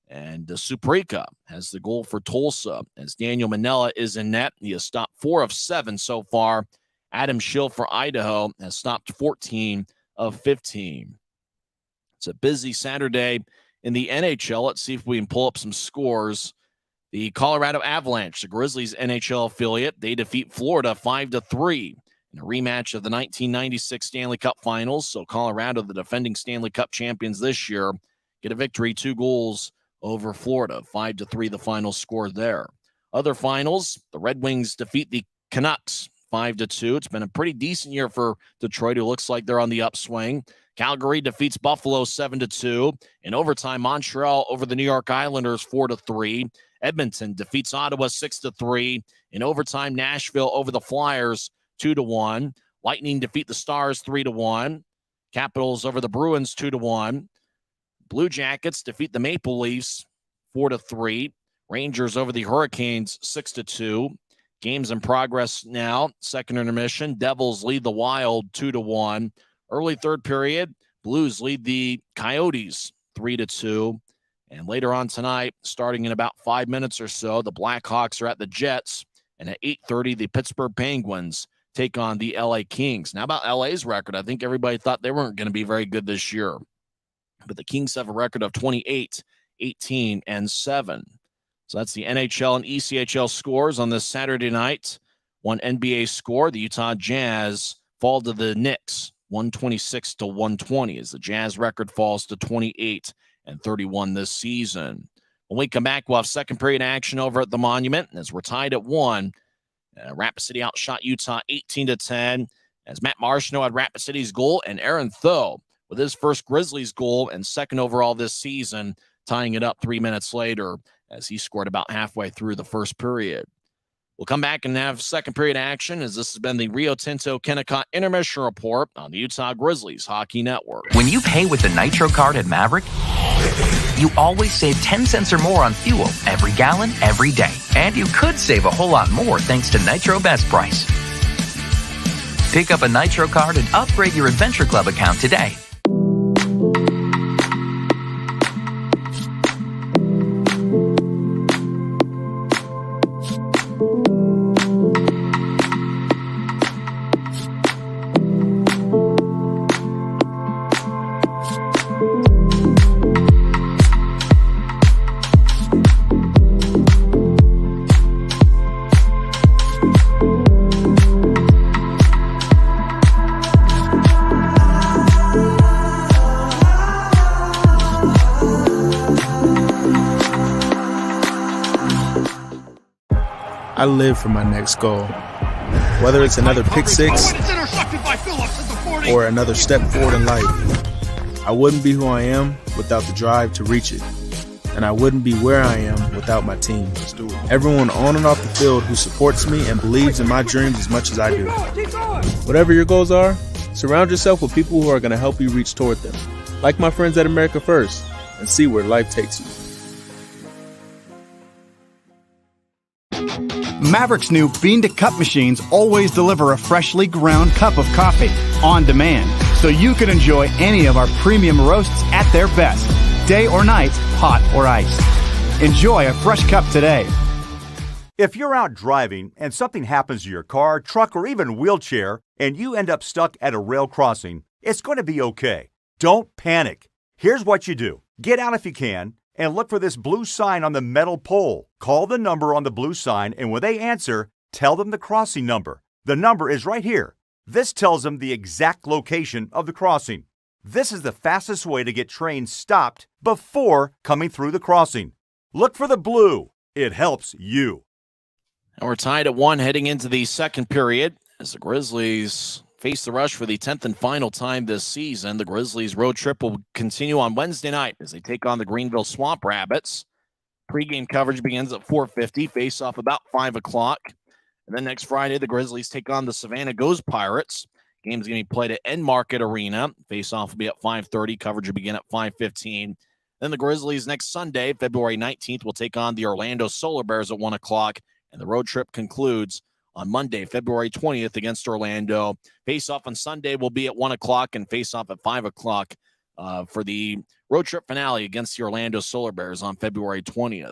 And Suprika has the goal for Tulsa as Daniel Manella is in net. He has stopped 4 of 7 so far. Adam Schill for Idaho has stopped 14 of 15. It's a busy Saturday in the NHL. Let's see if we can pull up some scores. The Colorado Avalanche, the Grizzlies NHL affiliate, they defeat Florida 5-3 in a rematch of the 1996 Stanley Cup Finals. So Colorado, the defending Stanley Cup champions this year, get a victory, 2 goals over Florida, 5-3 the final score there. Other finals, the Red Wings defeat the Canucks 5-2. It's been a pretty decent year for Detroit, who looks like they're on the upswing. Calgary defeats Buffalo 7-2. In overtime, Montreal over the New York Islanders 4-3. Edmonton defeats Ottawa 6-3. In overtime, Nashville over the Flyers 2-1. Lightning defeat the Stars 3-1. Capitals over the Bruins 2-1. Blue Jackets defeat the Maple Leafs 4-3. Rangers over the Hurricanes 6-2. Games in progress now. Second intermission. Devils lead the Wild 2-1. Early third period. Blues lead the Coyotes 3-2. And later on tonight, starting in about 5 minutes or so, the Blackhawks are at the Jets. And at 8:30, the Pittsburgh Penguins take on the LA Kings. Now about LA's record, I think everybody thought they weren't going to be very good this year. But the Kings have a record of 28, 18, and 7. So that's the NHL and ECHL scores on this Saturday night. One NBA score, the Utah Jazz fall to the Knicks, 126-120, as the Jazz record falls to 28-31 this season. When we come back, we'll have second period action over at the Monument, as we're tied at 1. Rapid City outshot Utah 18-10, as Matt Marchino had Rapid City's goal, and Aaron Tho with his first Grizzlies goal and second overall this season, tying it up 3 minutes later as he scored about halfway through the first period. We'll come back and have second period action, as this has been the Rio Tinto Kennecott Intermission Report on the Utah Grizzlies Hockey Network. When you pay with the Nitro card at Maverick, you always save 10 cents or more on fuel every gallon, every day. And you could save a whole lot more thanks to Nitro Best Price. Pick up a Nitro card and upgrade your Adventure Club account today. I live for my next goal. Whether it's another pick six or another step forward in life, I wouldn't be who I am without the drive to reach it. And I wouldn't be where I am without my team. Everyone on and off the field who supports me and believes in my dreams as much as I do. Whatever your goals are, surround yourself with people who are going to help you reach toward them. Like my friends at America First, and see where life takes you. Maverick's new bean-to-cup machines always deliver a freshly ground cup of coffee on demand, so you can enjoy any of our premium roasts at their best, day or night, hot or iced. Enjoy a fresh cup today. If you're out driving and something happens to your car, truck, or even wheelchair, and you end up stuck at a rail crossing, it's going to be okay. Don't panic. Here's what you do. Get out if you can, and look for this blue sign on the metal pole. Call the number on the blue sign, and when they answer, tell them the crossing number. The number is right here. This tells them the exact location of the crossing. This is the fastest way to get trains stopped before coming through the crossing. Look for the blue. It helps you. And we're tied at 1 heading into the second period as the Grizzlies face the Rush for the 10th and final time this season. The Grizzlies road trip will continue on Wednesday night as they take on the Greenville Swamp Rabbits. Pre-game coverage begins at 4:50, face-off about 5 o'clock. And then next Friday, the Grizzlies take on the Savannah Ghost Pirates. Game's going to be played at End Market Arena. Face-off will be at 5:30. Coverage will begin at 5:15. Then the Grizzlies next Sunday, February 19th, will take on the Orlando Solar Bears at 1 o'clock. And the road trip concludes on Monday, February 20th against Orlando. Face-off on Sunday will be at 1 o'clock and face-off at 5 o'clock for the road trip finale against the Orlando Solar Bears on February 20th.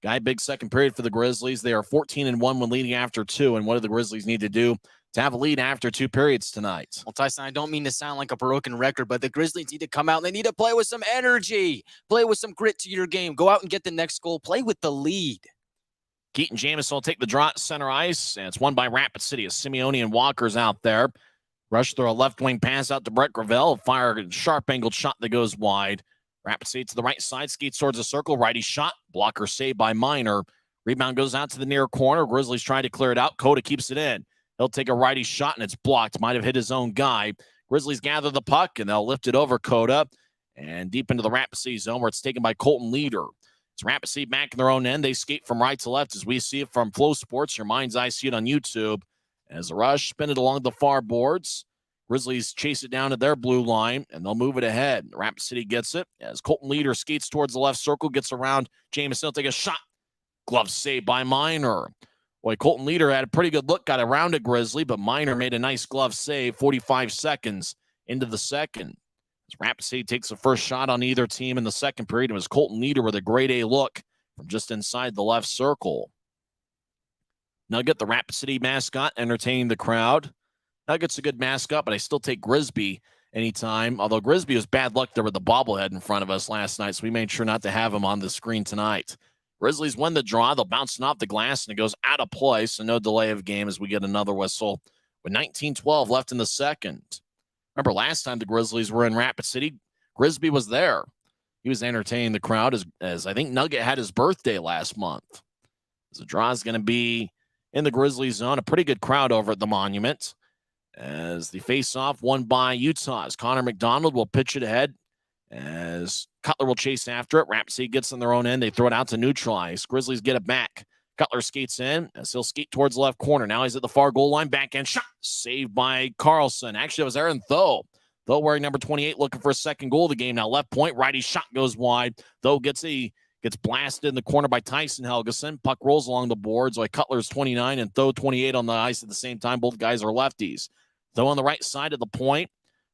Guy, big second period for the Grizzlies. They are 14-1 when leading after 2. And what do the Grizzlies need to do to have a lead after 2 periods tonight? Well, Tyson, I don't mean to sound like a broken record, but the Grizzlies need to come out and they need to play with some energy. Play with some grit to your game. Go out and get the next goal. Play with the lead. Keaton Jamison will take the draw at center ice, and it's won by Rapid City as Simeone and Walker's out there. Rush through a left wing pass out to Brett Gravel. Fire a sharp angled shot that goes wide. Rapid City to the right side, skates towards the circle. Righty shot. Blocker saved by Minor. Rebound goes out to the near corner. Grizzlies trying to clear it out. Coda keeps it in. He'll take a righty shot, and it's blocked. Might have hit his own guy. Grizzlies gather the puck, and they'll lift it over Coda and deep into the Rapid City zone where it's taken by Colton Leader. It's Rapid City back in their own end. They skate from right to left as we see it from Flow Sports. Your mind's eye see it on YouTube. As the Rush spin it along the far boards. Grizzlies chase it down to their blue line, and they'll move it ahead. Rapid City gets it as Colton Leader skates towards the left circle, gets around Jamison. He'll take a shot. Glove saved by Minor. Boy, Colton Leader had a pretty good look, got around a Grizzly, but Minor made a nice glove save 45 seconds into the second. As Rapid City takes the first shot on either team in the second period, it was Colton Leader with a grade A look from just inside the left circle. Nugget, the Rapid City mascot, entertaining the crowd. Nugget's a good mascot, but I still take Grisby anytime, although Grisby was bad luck there with the bobblehead in front of us last night, so we made sure not to have him on the screen tonight. Grizzlies win the draw. They'll bounce it off the glass, and it goes out of play, so no delay of game as we get another whistle with 19:12 left in the second. Remember last time the Grizzlies were in Rapid City, Grisby was there. He was entertaining the crowd as I think Nugget had his birthday last month. As the draw is going to be in the Grizzlies zone, a pretty good crowd over at the Monument. As the face-off won by Utah, as Connor McDonald will pitch it ahead, as Cutler will chase after it. Rapid City gets on their own end. They throw it out to neutralize. Grizzlies get it back. Cutler skates in as he'll skate towards the left corner. Now he's at the far goal line. Backhand shot. Saved by Carlson. Actually, it was Aaron Thoe. Thoe wearing number 28, looking for a second goal of the game. Now left point. Righty shot goes wide. Thoe gets blasted in the corner by Tyson Helgeson. Puck rolls along the boards. Like Cutler's 29 and Thoe 28 on the ice at the same time. Both guys are lefties. Thoe on the right side of the point.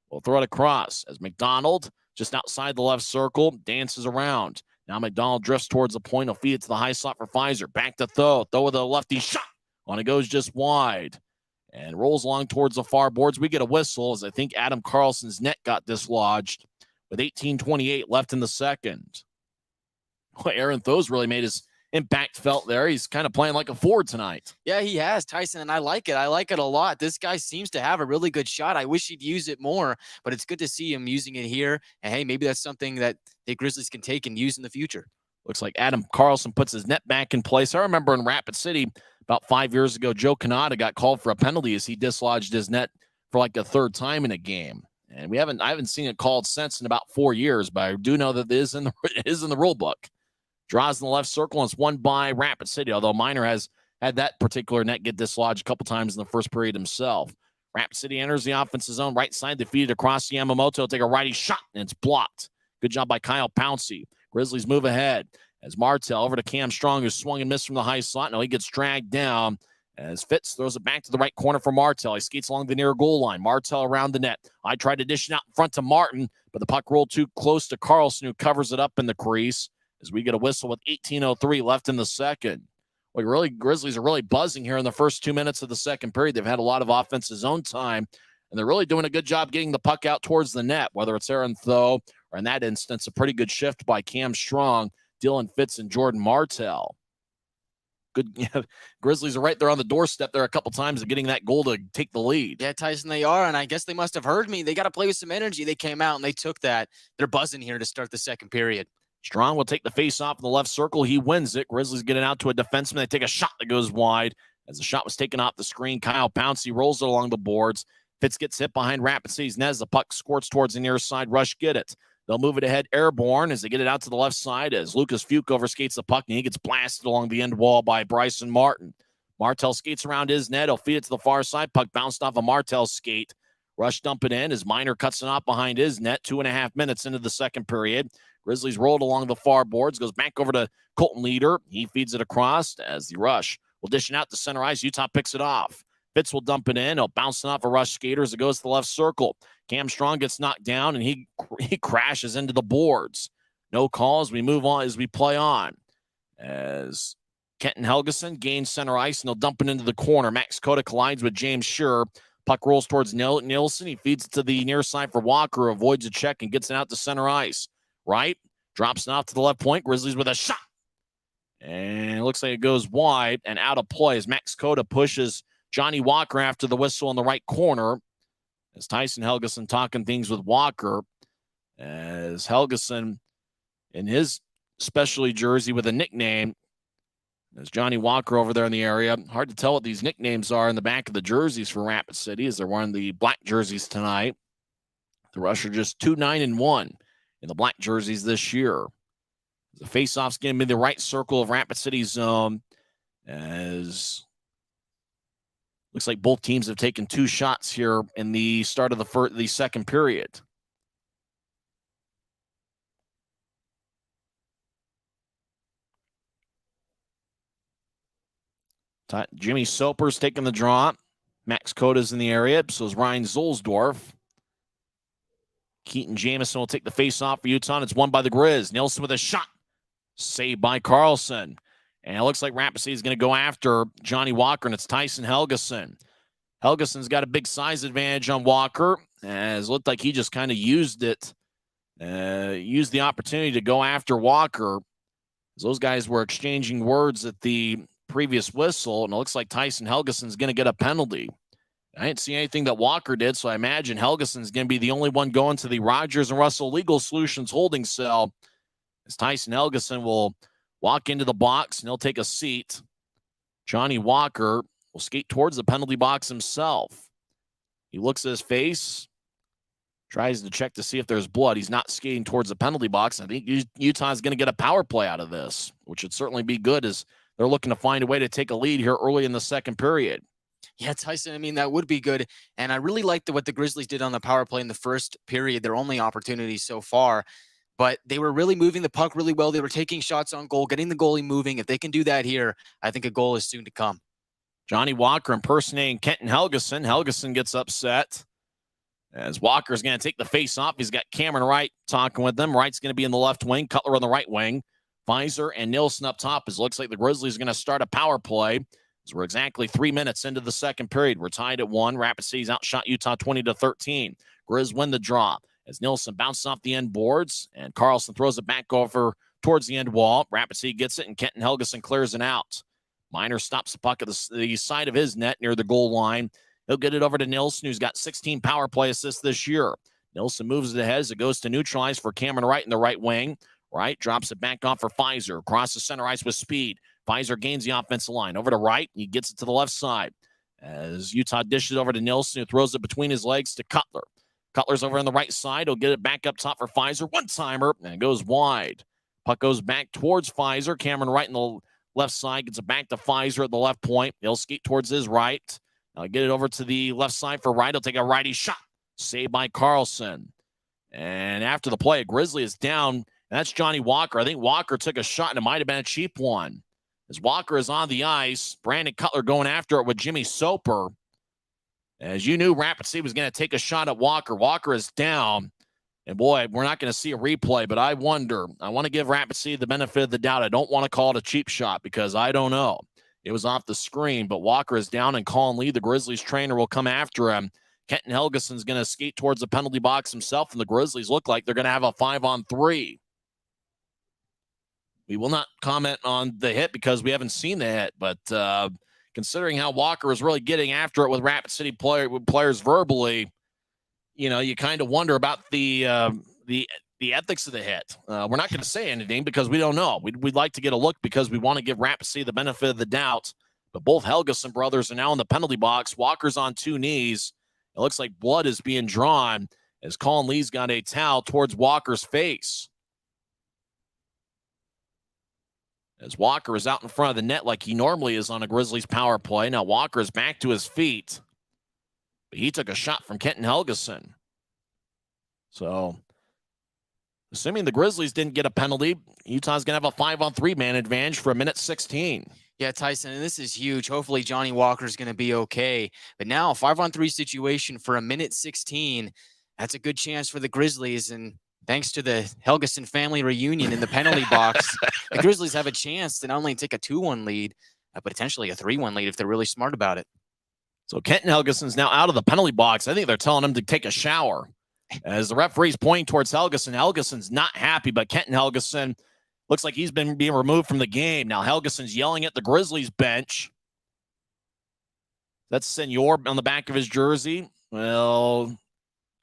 We'll throw it across as McDonald, just outside the left circle, dances around. Now McDonald drifts towards the point. He'll feed it to the high slot for Pfizer. Back to Thoe. Thoe with a lefty shot. On it goes just wide. And rolls along towards the far boards. We get a whistle as I think Adam Carlson's net got dislodged with 18:28 left in the second. Well, Aaron Thoe's really made his impact felt there. He's kind of playing like a forward tonight. Yeah, he has, Tyson, and I like it. I like it a lot. This guy seems to have a really good shot. I wish he'd use it more, but it's good to see him using it here. And, hey, maybe that's something that the Grizzlies can take and use in the future. Looks like Adam Carlson puts his net back in place. I remember in Rapid City about 5 years ago, Joe Canada got called for a penalty as he dislodged his net for like a third time in a game. And I haven't seen it called since in about 4 years, but I do know that it is in the rule book. Draws in the left circle, and it's won by Rapid City, although Minor has had that particular net get dislodged a couple times in the first period himself. Rapid City enters the offensive zone, right side, defeated across the Yamamoto. Take a righty shot, and it's blocked. Good job by Kyle Pouncey. Grizzlies move ahead as Martell over to Cam Strong, who swung and missed from the high slot. Now he gets dragged down as Fitz throws it back to the right corner for Martell. He skates along the near goal line. Martell around the net. I tried to dish it out in front to Martin, but the puck rolled too close to Carlson, who covers it up in the crease as we get a whistle with 18:03 left in the second. Well, Grizzlies are really buzzing here in the first 2 minutes of the second period. They've had a lot of offensive zone time, and they're really doing a good job getting the puck out towards the net, whether it's Aaron Tho or in that instance, a pretty good shift by Cam Strong, Dylan Fitz, and Jordan Martell. Good. Yeah, Grizzlies are right there on the doorstep there a couple times of getting that goal to take the lead. Yeah, Tyson, they are, and I guess they must have heard me. They got to play with some energy. They came out and they took that. They're buzzing here to start the second period. Strong will take the face off in the left circle. He wins it. Grizzlies get it out to a defenseman. They take a shot that goes wide. As the shot was taken off the screen, Kyle Pouncey rolls it along the boards. Fitz gets hit behind Rapid City's net as the puck squirts towards the near side. Rush get it. They'll move it ahead airborne as they get it out to the left side as Lucas Fuke overskates the puck and he gets blasted along the end wall by Bryson Martin. Martell skates around his net. He'll feed it to the far side. Puck bounced off a Martell skate. Rush dump it in as Miner cuts it off behind his net. 2.5 minutes into the second period. Grizzlies rolled along the far boards. Goes back over to Colton Leader. He feeds it across as the Rush will dish it out to center ice. Utah picks it off. Fitz will dump it in. He'll bounce it off a Rush skater as it goes to the left circle. Cam Strong gets knocked down, and he crashes into the boards. No calls. We move on as we play on. As Kenton Helgeson gains center ice, and they'll dump it into the corner. Max Cota collides with James Schur. Puck rolls towards Nielsen. He feeds it to the near side for Walker, avoids a check, and gets it out to center ice. Right? Drops it off to the left point. Grizzlies with a shot. And it looks like it goes wide and out of play as Max Cota pushes Johnny Walker after the whistle in the right corner. As Tyson Helgeson talking things with Walker. As Helgeson in his specialty jersey with a nickname. There's Johnny Walker over there in the area. Hard to tell what these nicknames are in the back of the jerseys for Rapid City as they're wearing the black jerseys tonight. The Rush are just 2-9-1 in the black jerseys this year. The faceoff's going to be the right circle of Rapid City's zone as looks like both teams have taken 2 shots here in the start of the second period. Jimmy Soper's taking the draw. Max Coda's in the area. So is Ryan Zolsdorf. Keaton Jamison will take the face-off for Utah. It's won by the Grizz. Nielsen with a shot. Saved by Carlson. And it looks like Rapid City is going to go after Johnny Walker, and it's Tyson Helgeson. Helgeson's got a big size advantage on Walker, as it looked like he just kind of used the opportunity to go after Walker. Those guys were exchanging words at the previous whistle, and it looks like Tyson Helgeson's going to get a penalty. I didn't see anything that Walker did, so I imagine Helgeson's going to be the only one going to the Rogers and Russell Legal Solutions holding cell, as Tyson Helgeson will walk into the box, and he'll take a seat. Johnny Walker will skate towards the penalty box himself. He looks at his face, tries to check to see if there's blood. He's not skating towards the penalty box. I think Utah's going to get a power play out of this, which would certainly be good as they're looking to find a way to take a lead here early in the second period. Yeah, Tyson, I mean, that would be good. And I really liked what the Grizzlies did on the power play in the first period, their only opportunity so far. But they were really moving the puck really well. They were taking shots on goal, getting the goalie moving. If they can do that here, I think a goal is soon to come. Johnny Walker impersonating Kenton Helgeson. Helgeson gets upset as Walker's going to take the face off. He's got Cameron Wright talking with them. Wright's going to be in the left wing, Cutler on the right wing. Pfizer and Nielsen up top. As it looks like the Grizzlies are going to start a power play. As we're exactly 3 minutes into the second period. We're tied at 1. Rapid City's outshot Utah 20-13. Grizz win the draw as Nielsen bounces off the end boards and Carlson throws it back over towards the end wall. Rapid City gets it and Kenton Helgeson clears it out. Miner stops the puck at the side of his net near the goal line. He'll get it over to Nielsen, who's got 16 power play assists this year. Nielsen moves it ahead as it goes to neutralize for Cameron Wright in the right wing. Wright drops it back off for Pfizer. Across the center ice with speed. Pfizer gains the offensive line. Over to Wright. He gets it to the left side. As Utah dishes it over to Nielsen, who throws it between his legs to Cutler. Cutler's over on the right side. He'll get it back up top for Pfizer. One-timer. And it goes wide. Puck goes back towards Pfizer. Cameron Wright in the left side. Gets it back to Pfizer at the left point. He'll skate towards his right. Now get it over to the left side for Wright. He'll take a righty shot. Saved by Carlson. And after the play, a Grizzly is down. And that's Johnny Walker. I think Walker took a shot, and it might have been a cheap one. As Walker is on the ice, Brandon Cutler going after it with Jimmy Soper. As you knew, Rapid City was going to take a shot at Walker. Walker is down. And boy, we're not going to see a replay, but I wonder. I want to give Rapid City the benefit of the doubt. I don't want to call it a cheap shot because I don't know. It was off the screen, but Walker is down, and Colin Lee, the Grizzlies trainer, will come after him. Kenton Helgeson's going to skate towards the penalty box himself, and the Grizzlies look like they're going to have a 5-on-3. We will not comment on the hit because we haven't seen the hit, but considering how Walker is really getting after it with Rapid City players verbally, you kind of wonder about the ethics of the hit. We're not going to say anything because we don't know. We'd like to get a look because we want to give Rapid City the benefit of the doubt. But both Helgeson brothers are now in the penalty box. Walker's on two knees. It looks like blood is being drawn as Colin Lee's got a towel towards Walker's face. As Walker is out in front of the net like he normally is on a Grizzlies power play. Now Walker is back to his feet. But he took a shot from Kenton Helgeson. So, assuming the Grizzlies didn't get a penalty, Utah's going to have a 5-on-3 man advantage for a minute 16. Yeah, Tyson, and this is huge. Hopefully Johnny Walker's going to be okay. But now a 5-on-3 situation for a minute 16. That's a good chance for the Grizzlies. And thanks to the Helgeson family reunion in the penalty box, the Grizzlies have a chance to not only take a 2-1 lead, but potentially a 3-1 lead if they're really smart about it. So Kenton Helgeson's now out of the penalty box. I think they're telling him to take a shower. As the referee's pointing towards Helgeson, Helgeson's not happy, but Kenton Helgeson looks like he's been being removed from the game. Now Helgeson's yelling at the Grizzlies bench. That's Senor on the back of his jersey. Well,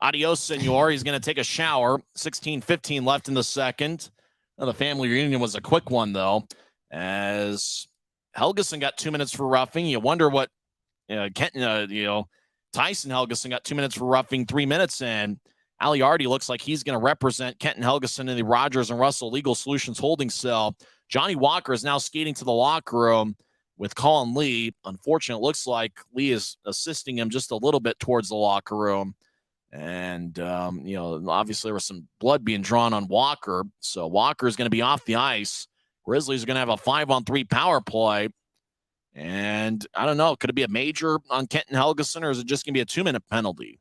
adios, Senor. He's going to take a shower. 16:15 left in the second. Now, the family reunion was a quick one, though, as Helgeson got 2 minutes for roughing. You wonder what Tyson Helgeson got 2 minutes for roughing, 3 minutes in. Aliardi looks like he's going to represent Kenton Helgeson in the Rogers and Russell Legal Solutions holding cell. Johnny Walker is now skating to the locker room with Colin Lee. Unfortunately, it looks like Lee is assisting him just a little bit towards the locker room. And, obviously there was some blood being drawn on Walker. So Walker is going to be off the ice. Grizzlies are going to have a 5-on-3 power play. And I don't know, could it be a major on Kenton Helgeson, or is it just going to be a 2-minute penalty?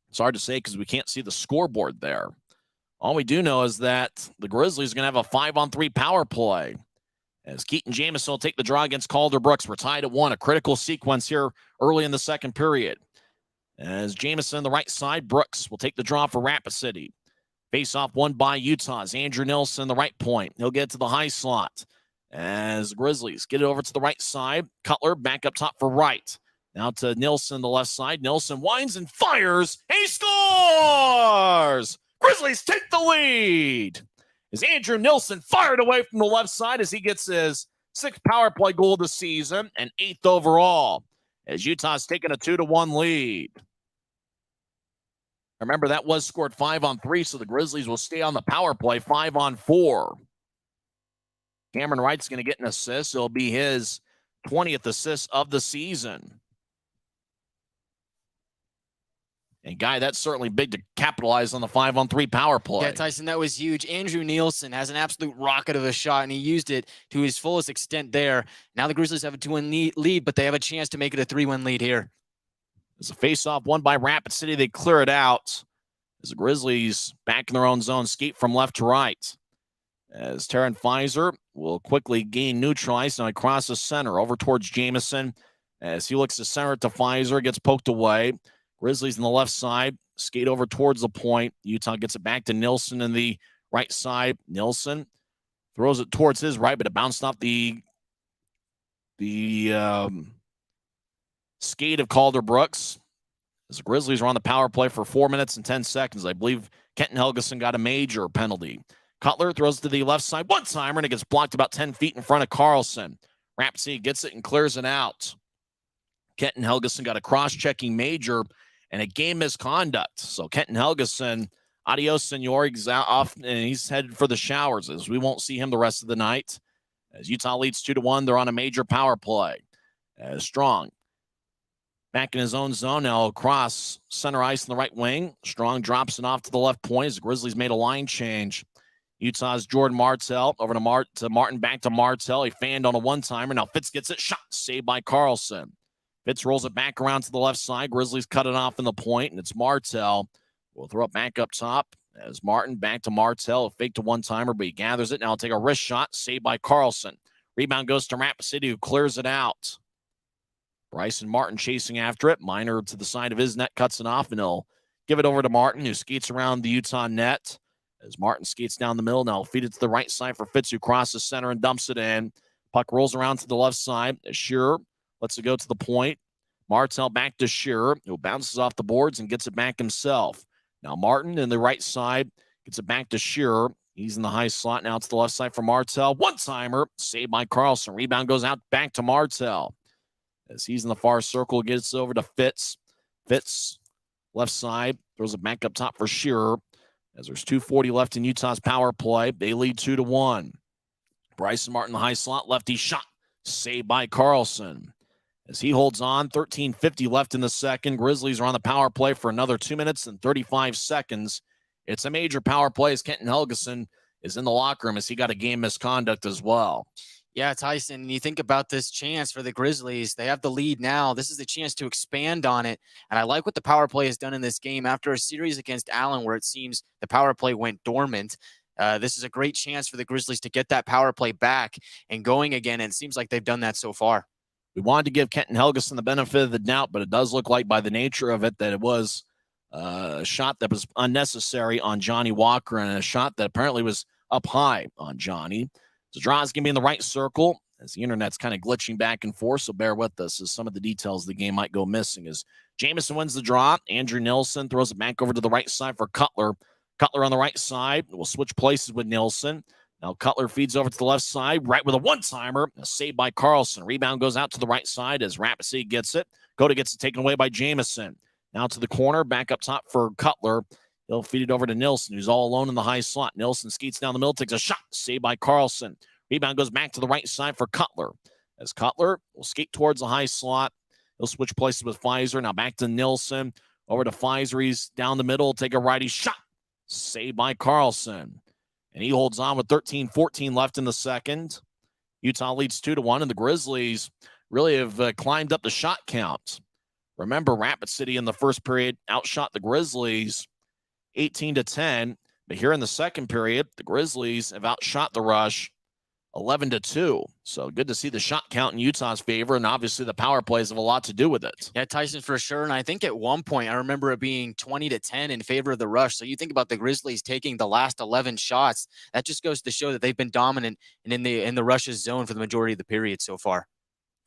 It's hard to say because we can't see the scoreboard there. All we do know is that the Grizzlies are going to have a 5-on-3 power play. As Keaton Jamison will take the draw against Calder Brooks. We're tied at 1, a critical sequence here early in the second period. As Jamison on the right side, Brooks will take the draw for Rapid City. Face-off won by Utah's Andrew Nilsson, the right point. He'll get to the high slot. As the Grizzlies get it over to the right side, Cutler back up top for Wright. Now to Nilsson, the left side. Nilsson winds and fires. He scores! Grizzlies take the lead. As Andrew Nilsson fired away from the left side as he gets his 6th power play goal of the season and 8th overall. As Utah's taking a 2-1 lead. Remember, that was scored 5-on-3, so the Grizzlies will stay on the power play 5-on-4. Cameron Wright's going to get an assist. It'll be his 20th assist of the season. And, Guy, that's certainly big to capitalize on the 5-on-3 power play. Yeah, Tyson, that was huge. Andrew Nilsson has an absolute rocket of a shot, and he used it to his fullest extent there. Now the Grizzlies have a 2-1 lead, but they have a chance to make it a 3-1 lead here. As a face-off won by Rapid City, they clear it out. As the Grizzlies back in their own zone, skate from left to right. As Taryn Pfizer will quickly gain neutralized and across the center over towards Jamison. As he looks to center it to Pfizer, gets poked away. Grizzlies on the left side, skate over towards the point. Utah gets it back to Nilsson in the right side. Nilsson throws it towards his right, but it bounced off the skate of Calder Brooks. As the Grizzlies are on the power play for 4 minutes and 10 seconds. I believe Kenton Helgeson got a major penalty. Cutler throws to the left side, one-timer, and it gets blocked about 10 feet in front of Carlson. Rapid City gets it and clears it out. Kenton Helgeson got a cross-checking major and a game misconduct. So Kenton Helgeson, adios, senor. He's off, and he's headed for the showers, as we won't see him the rest of the night. As Utah leads 2-1, they're on a major power play. As Strong back in his own zone now across center ice in the right wing. Strong drops it off to the left point as the Grizzlies made a line change. Utah's Jordan Martell over to Martin, back to Martell. He fanned on a one-timer. Now Fitz gets it, shot, saved by Carlson. Fitz rolls it back around to the left side. Grizzlies cut it off in the point, and it's Martell. We'll throw it back up top as Martin back to Martell. A fake to one-timer, but he gathers it. Now he'll take a wrist shot, saved by Carlson. Rebound goes to Rapid City, who clears it out. Bryson Martin chasing after it. Minor to the side of his net, cuts it off, and he'll give it over to Martin, who skates around the Utah net. As Martin skates down the middle, now feed it to the right side for Fitz, who crosses center and dumps it in. Puck rolls around to the left side. Shearer lets it go to the point. Martel back to Shearer, who bounces off the boards and gets it back himself. Now Martin in the right side gets it back to Shearer. He's in the high slot now to the left side for Martel. One-timer, saved by Carlson. Rebound goes out back to Martel. As he's in the far circle, gets over to Fitz. Fitz, left side, throws it back up top for Shearer. As there's 2:40 left in Utah's power play, they lead 2-1. Bryson Martin, the high slot, lefty shot, saved by Carlson. As he holds on, 13:50 left in the second. Grizzlies are on the power play for another 2 minutes and 35 seconds. It's a major power play as Kenton Helgeson is in the locker room as he got a game misconduct as well. Yeah, Tyson, you think about this chance for the Grizzlies. They have the lead now. This is the chance to expand on it. And I like what the power play has done in this game after a series against Allen where it seems the power play went dormant. This is a great chance for the Grizzlies to get that power play back and going again. And it seems like they've done that so far. We wanted to give Kenton Helgeson the benefit of the doubt, but it does look like by the nature of it that it was a shot that was unnecessary on Johnny Walker and a shot that apparently was up high on Johnny. So draw is going to be in the right circle as the internet's kind of glitching back and forth, so bear with us as some of the details of the game might go missing. As Jamison wins the draw, Andrew Nilsson throws it back over to the right side for Cutler. Cutler on the right side will switch places with Nilsson. Now Cutler feeds over to the left side, right with a one-timer, saved by Carlson. Rebound goes out to the right side as Rapid City gets it. Coda gets it taken away by Jamison. Now to the corner, back up top for Cutler. He'll feed it over to Nilsson, who's all alone in the high slot. Nilsson skates down the middle, takes a shot, saved by Carlson. Rebound goes back to the right side for Cutler. As Cutler will skate towards the high slot, he'll switch places with Pfizer. Now back to Nilsson, over to Pfizer. He's down the middle, take a righty shot, saved by Carlson. And he holds on with 13:14 left in the second. Utah leads 2-1, and the Grizzlies really have climbed up the shot count. Remember, Rapid City in the first period outshot the Grizzlies 18-10. But here in the second period, the Grizzlies have outshot the Rush 11-2. So good to see the shot count in Utah's favor, and obviously the power plays have a lot to do with it. Yeah, Tyson, for sure. And I think at one point, I remember it being 20-10 in favor of the Rush. So you think about the Grizzlies taking the last 11 shots. That just goes to show that they've been dominant and in the Rush's zone for the majority of the period so far.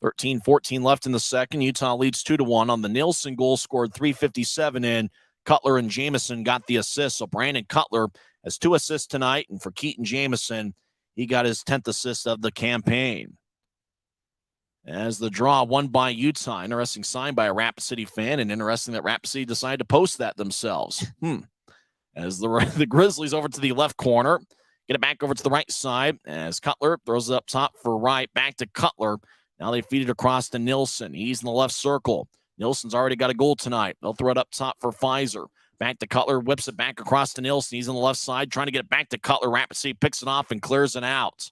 13:14 left in the second. Utah leads 2-1. On the Nilsson goal, scored 3:57 in. Cutler and Jamison got the assist. So Brandon Cutler has 2 assists tonight. And for Keaton Jamison, he got his 10th assist of the campaign. As the draw won by Utah. Interesting sign by a Rapid City fan, and interesting that Rapid City decided to post that themselves. As the Grizzlies over to the left corner, get it back over to the right side as Cutler throws it up top for Wright, back to Cutler. Now they feed it across to Nilsson. He's in the left circle. Nilsson's already got a goal tonight. They'll throw it up top for Pfizer. Back to Cutler, whips it back across to Nilsson. He's on the left side, trying to get it back to Cutler. Rapid City picks it off and clears it out.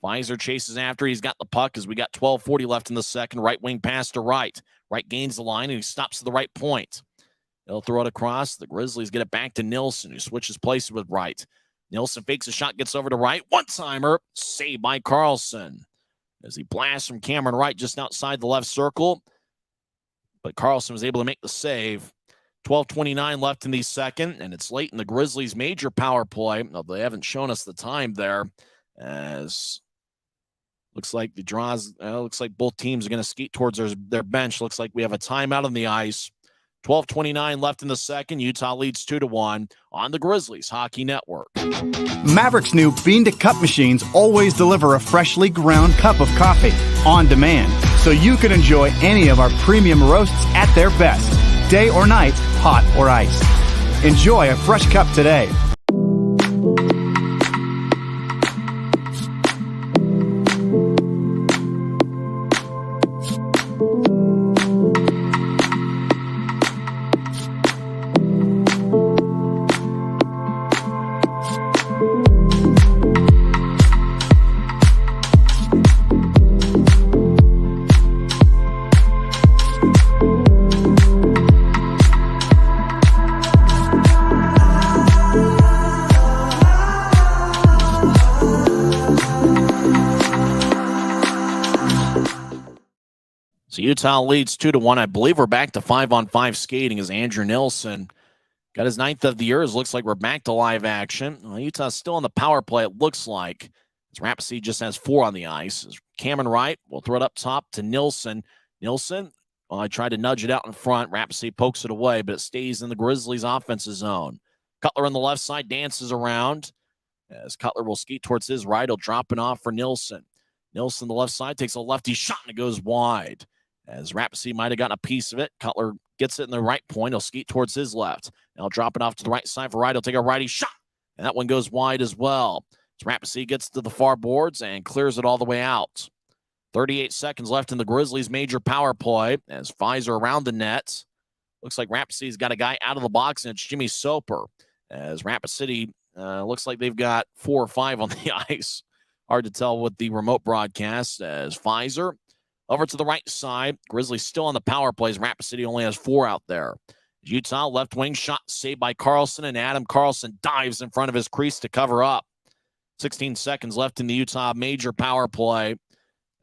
Pfizer chases after. He's got the puck as we got 12:40 left in the second. Right wing pass to Wright. Wright gains the line, and he stops to the right point. They'll throw it across. The Grizzlies get it back to Nilsson, who switches places with Wright. Nilsson fakes a shot, gets over to Wright. One-timer, saved by Carlson. As he blasts from Cameron Wright just outside the left circle. But Carlson was able to make the save. 12:29 left in the second, and it's late in the Grizzlies' major power play. Although they haven't shown us the time there, as looks like the draws. Looks like both teams are going to skate towards their bench. Looks like we have a timeout on the ice. 12:29 left in the second. Utah leads 2-1 on the Grizzlies Hockey Network. Maverick's new Bean to Cup machines always deliver a freshly ground cup of coffee on demand, so you can enjoy any of our premium roasts at their best, day or night, hot or iced. Enjoy a fresh cup today. So Utah leads 2-1. I believe we're back to 5-on-5 skating as Andrew Nilsson got his 9th of the year. It looks like we're back to live action. Well, Utah's still on the power play, it looks like. As Rapid City just has 4 on the ice. As Cameron Wright will throw it up top to Nilsson. Nilsson, well, I tried to nudge it out in front. Rapid City pokes it away, but it stays in the Grizzlies' offensive zone. Cutler on the left side dances around. As Cutler will skate towards his right, he'll drop it off for Nilsson. Nilsson, the left side, takes a lefty shot, and it goes wide. As Rapid City might have gotten a piece of it, Cutler gets it in the right point. He'll skate towards his left. Now he'll drop it off to the right side for Wright. He'll take a righty shot, and that one goes wide as well. As Rapid City gets to the far boards and clears it all the way out. 38 seconds left in the Grizzlies' major power play as Pfizer around the net. Looks like Rapid City's got a guy out of the box, and it's Jimmy Soper. As Rapid City looks like they've got 4 or 5 on the ice. Hard to tell with the remote broadcast. As Pfizer over to the right side. Grizzlies still on the power plays. Rapid City only has 4 out there. Utah left wing shot saved by Carlson, and Adam Carlson dives in front of his crease to cover up. 16 seconds left in the Utah major power play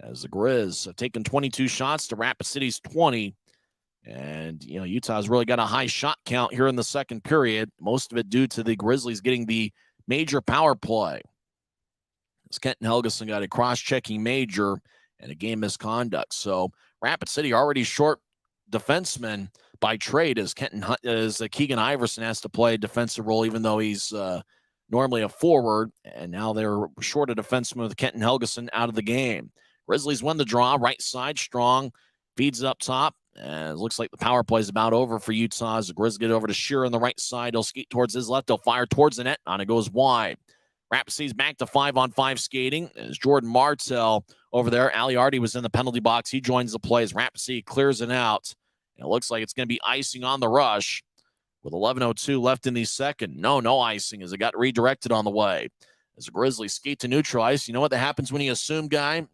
as the Grizz have taken 22 shots to Rapid City's 20. And, Utah's really got a high shot count here in the second period, most of it due to the Grizzlies getting the major power play. As Kenton Helgeson got a cross-checking major and a game misconduct. So Rapid City already short defenseman by trade as Keegan Iverson has to play a defensive role, even though he's normally a forward. And now they're short a defenseman with Kenton Helgeson out of the game. Grizzlies win the draw, right side, Strong feeds it up top. And it looks like the power play is about over for Utah as the Grizz get over to Shearer on the right side. He'll skate towards his left. He'll fire towards the net. On it goes wide. Rapid City's back to 5-on-5 skating. As Jordan Martell over there. Ali Artie was in the penalty box. He joins the play as Rapid City clears it out. And it looks like it's going to be icing on the rush with 11:02 left in the second. No icing as it got redirected on the way. As the Grizzlies skate to neutral ice, you know what that happens when you assume, guy?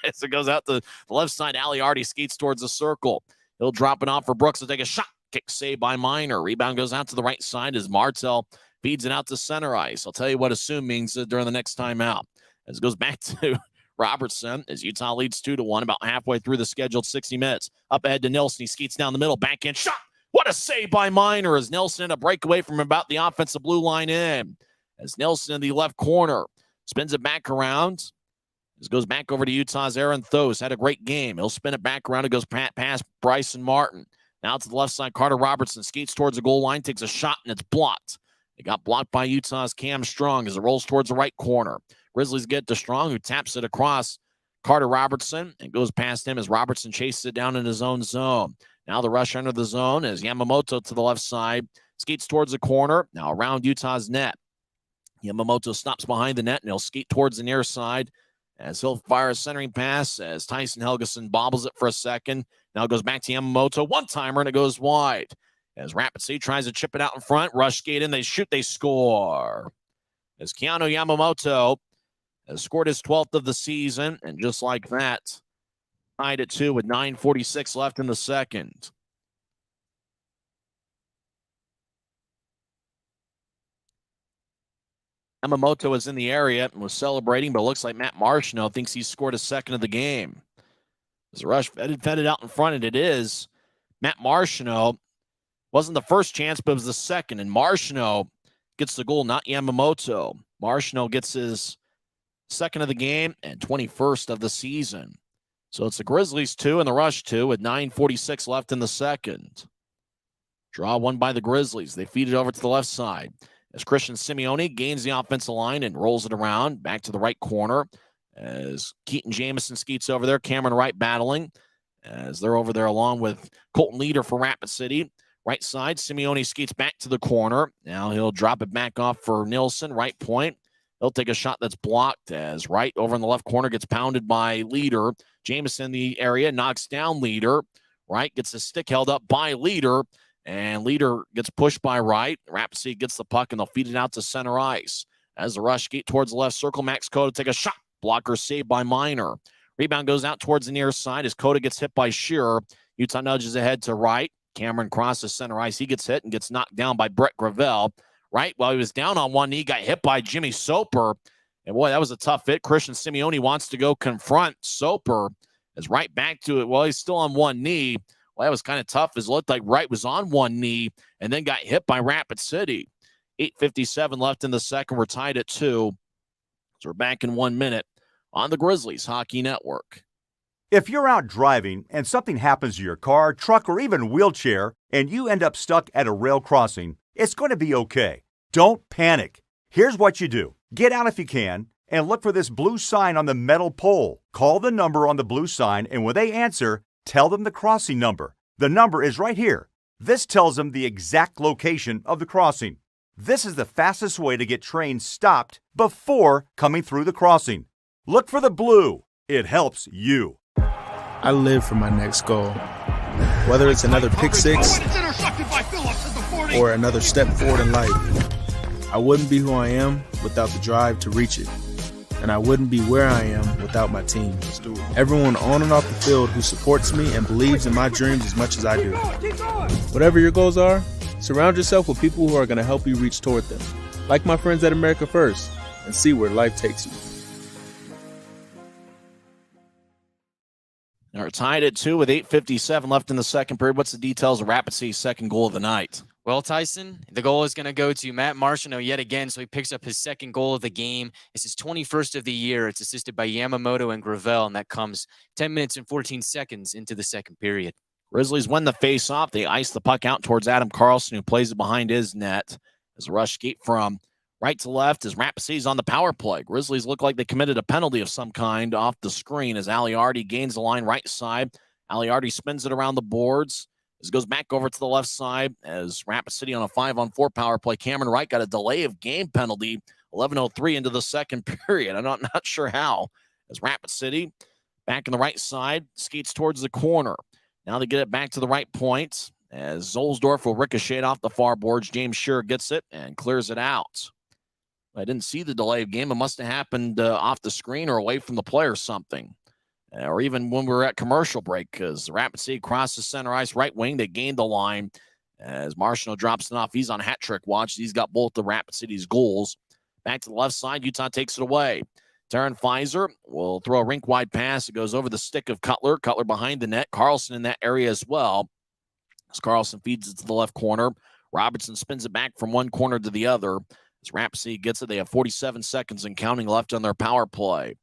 As it goes out to the left side, Ali Artie skates towards the circle. He'll drop it off for Brooks to take a shot. Kick saved by Minor. Rebound goes out to the right side as Martell feeds it out to center ice. I'll tell you what assume means during the next timeout. As it goes back to Robertson as Utah leads 2-1 about halfway through the scheduled 60 minutes. Up ahead to Nilsson. He skates down the middle. Backhand shot. What a save by Minor as Nilsson in a breakaway from about the offensive blue line in. As Nilsson in the left corner spins it back around. This goes back over to Utah's Aaron Thos. Had a great game. He'll spin it back around. It goes past Bryson Martin. Now to the left side, Carter Robertson skates towards the goal line, takes a shot, and it's blocked. It got blocked by Utah's Cam Strong as it rolls towards the right corner. Grizzlies get to Strong, who taps it across Carter Robertson and goes past him as Robertson chases it down in his own zone. Now the rush under the zone as Yamamoto to the left side skates towards the corner. Now around Utah's net. Yamamoto stops behind the net and he'll skate towards the near side as he'll fire a centering pass as Tyson Helgeson bobbles it for a second. Now it goes back to Yamamoto. One-timer and it goes wide. As Rapid City tries to chip it out in front. Rush skate in. They shoot. They score. As Keanu Yamamoto has scored his 12th of the season. And just like that, tied at 2 with 9:46 left in the second. Yamamoto is in the area and was celebrating, but it looks like Matt Marchino thinks he scored his second of the game. As the rush fed it out in front, and it is. Matt Marchino wasn't the first chance, but it was the second. And Marchino gets the goal, not Yamamoto. Marchino gets his second of the game and 21st of the season. So it's the Grizzlies 2 and the Rush 2 with 9:46 left in the second. Draw won by the Grizzlies. They feed it over to the left side. As Christian Simeone gains the offensive line and rolls it around back to the right corner. As Keaton Jamison skates over there, Cameron Wright battling. As they're over there along with Colton Leader for Rapid City. Right side, Simeone skates back to the corner. Now he'll drop it back off for Nilsson, right point. He'll take a shot that's blocked as Wright over in the left corner gets pounded by Leader. Jamison in the area knocks down Leader. Wright gets his stick held up by Leader. And Leader gets pushed by Wright. Rapid City gets the puck, and they'll feed it out to center ice. As the rush skate towards the left circle, Max Cota take a shot. Blocker saved by Minor. Rebound goes out towards the near side as Cota gets hit by Shearer. Utah nudges ahead to Wright. Cameron crosses center ice. He gets hit and gets knocked down by Brett Gravel. Wright, while he was down on one knee, got hit by Jimmy Soper. And boy, that was a tough hit. Christian Simeone wants to go confront Soper. As Wright back to it. Well, he's still on one knee. Well, that was kind of tough as it looked like Wright was on one knee and then got hit by Rapid City. 8:57 left in the second. We're tied at 2. So we're back in 1 minute on the Grizzlies Hockey Network. If you're out driving and something happens to your car, truck, or even wheelchair, and you end up stuck at a rail crossing, it's going to be okay. Don't panic. Here's what you do. Get out if you can and look for this blue sign on the metal pole. Call the number on the blue sign, and when they answer, tell them the crossing number. The number is right here. This tells them the exact location of the crossing. This is the fastest way to get trains stopped before coming through the crossing. Look for the blue. It helps you. I live for my next goal. Whether it's another pick six or another step forward in life, I wouldn't be who I am without the drive to reach it. And I wouldn't be where I am without my team. Everyone on and off the field who supports me and believes in my dreams as much as I do. Whatever your goals are, surround yourself with people who are going to help you reach toward them. Like my friends at America First, and see where life takes you. Now we're tied at 2 with 8:57 left in the second period. What's the details of Rapid City's second goal of the night? Well, Tyson, the goal is going to go to Matt Martineau yet again, so he picks up his second goal of the game. It's his 21st of the year. It's assisted by Yamamoto and Gravel, and that comes 10 minutes and 14 seconds into the second period. Grizzlies win the face-off. They ice the puck out towards Adam Carlson, who plays it behind his net. As a rush skate from right to left as Rapid City's on the power play. Grizzlies look like they committed a penalty of some kind off the screen as Aliardi gains the line right side. Aliardi spins it around the boards. This goes back over to the left side as Rapid City on a 5-on-4 power play. Cameron Wright got a delay of game penalty, 11:03 into the second period. I'm not sure how. As Rapid City back in the right side, skates towards the corner. Now they get it back to the right point as Zolsdorf will ricochet off the far boards. James Shearer gets it and clears it out. I didn't see the delay of game. It must have happened off the screen or away from the play or something. Or even when we were at commercial break, because Rapid City crosses center ice right wing. They gained the line as Martineau drops it off. He's on hat trick watch. He's got both the Rapid City's goals. Back to the left side, Utah takes it away. Taryn Pfizer will throw a rink-wide pass. It goes over the stick of Cutler. Cutler behind the net. Carlson in that area as well. As Carlson feeds it to the left corner. Robertson spins it back from one corner to the other. As Rapid City gets it, they have 47 seconds and counting left on their power play.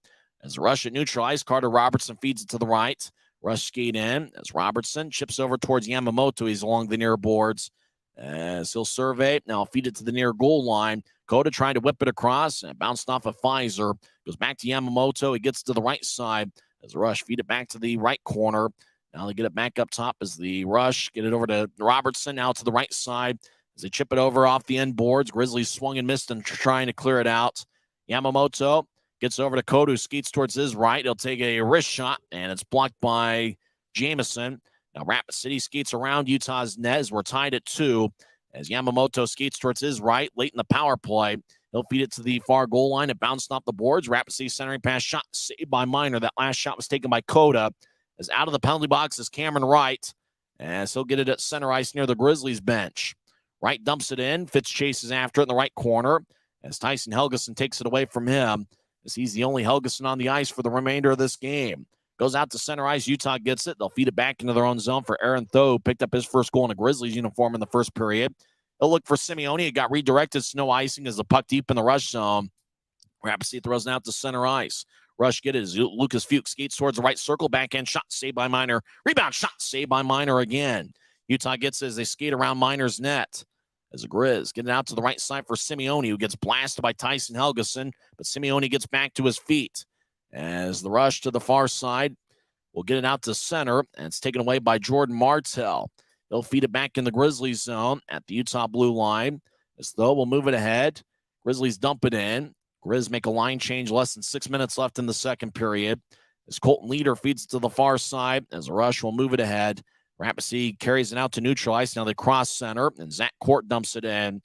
As rush at neutral ice, Carter Robertson feeds it to the right. Rush skate in as Robertson chips over towards Yamamoto. He's along the near boards as he'll survey. Now feed it to the near goal line. Coda trying to whip it across and bounced off of Pfizer. Goes back to Yamamoto. He gets to the right side as Rush feed it back to the right corner. Now they get it back up top as the Rush get it over to Robertson. Now to the right side as they chip it over off the end boards. Grizzlies swung and missed and trying to clear it out. Yamamoto gets over to Coda, who skates towards his right. He'll take a wrist shot, and it's blocked by Jamison. Now Rapid City skates around Utah's net as we're tied at 2. As Yamamoto skates towards his right, late in the power play. He'll feed it to the far goal line. It bounced off the boards. Rapid City centering pass shot saved by Minor. That last shot was taken by Coda. As out of the penalty box is Cameron Wright. As he'll get it at center ice near the Grizzlies bench. Wright dumps it in. Fitz chases after it in the right corner. As Tyson Helgeson takes it away from him. As he's the only Helgeson on the ice for the remainder of this game. Goes out to center ice. Utah gets it. They'll feed it back into their own zone for Aaron Tho, who picked up his first goal in a Grizzlies uniform in the first period. He'll look for Simeone. It got redirected. Snow icing as the puck deep in the rush zone. Rapid City throws it out to center ice. Rush get it as Lucas Fuchs skates towards the right circle. Backhand shot saved by Minor. Rebound shot saved by Minor again. Utah gets it as they skate around Minor's net. As a Grizz get it out to the right side for Simeone, who gets blasted by Tyson Helgeson. But Simeone gets back to his feet. As the rush to the far side will get it out to center. And it's taken away by Jordan Martell. They'll feed it back in the Grizzlies zone at the Utah blue line. As though we'll move it ahead. Grizzlies dump it in. Grizz make a line change, less than 6 minutes left in the second period. As Colton Leader feeds it to the far side. As a rush will move it ahead. Rapid City carries it out to neutral ice. Now they cross center. And Zach Court dumps it in.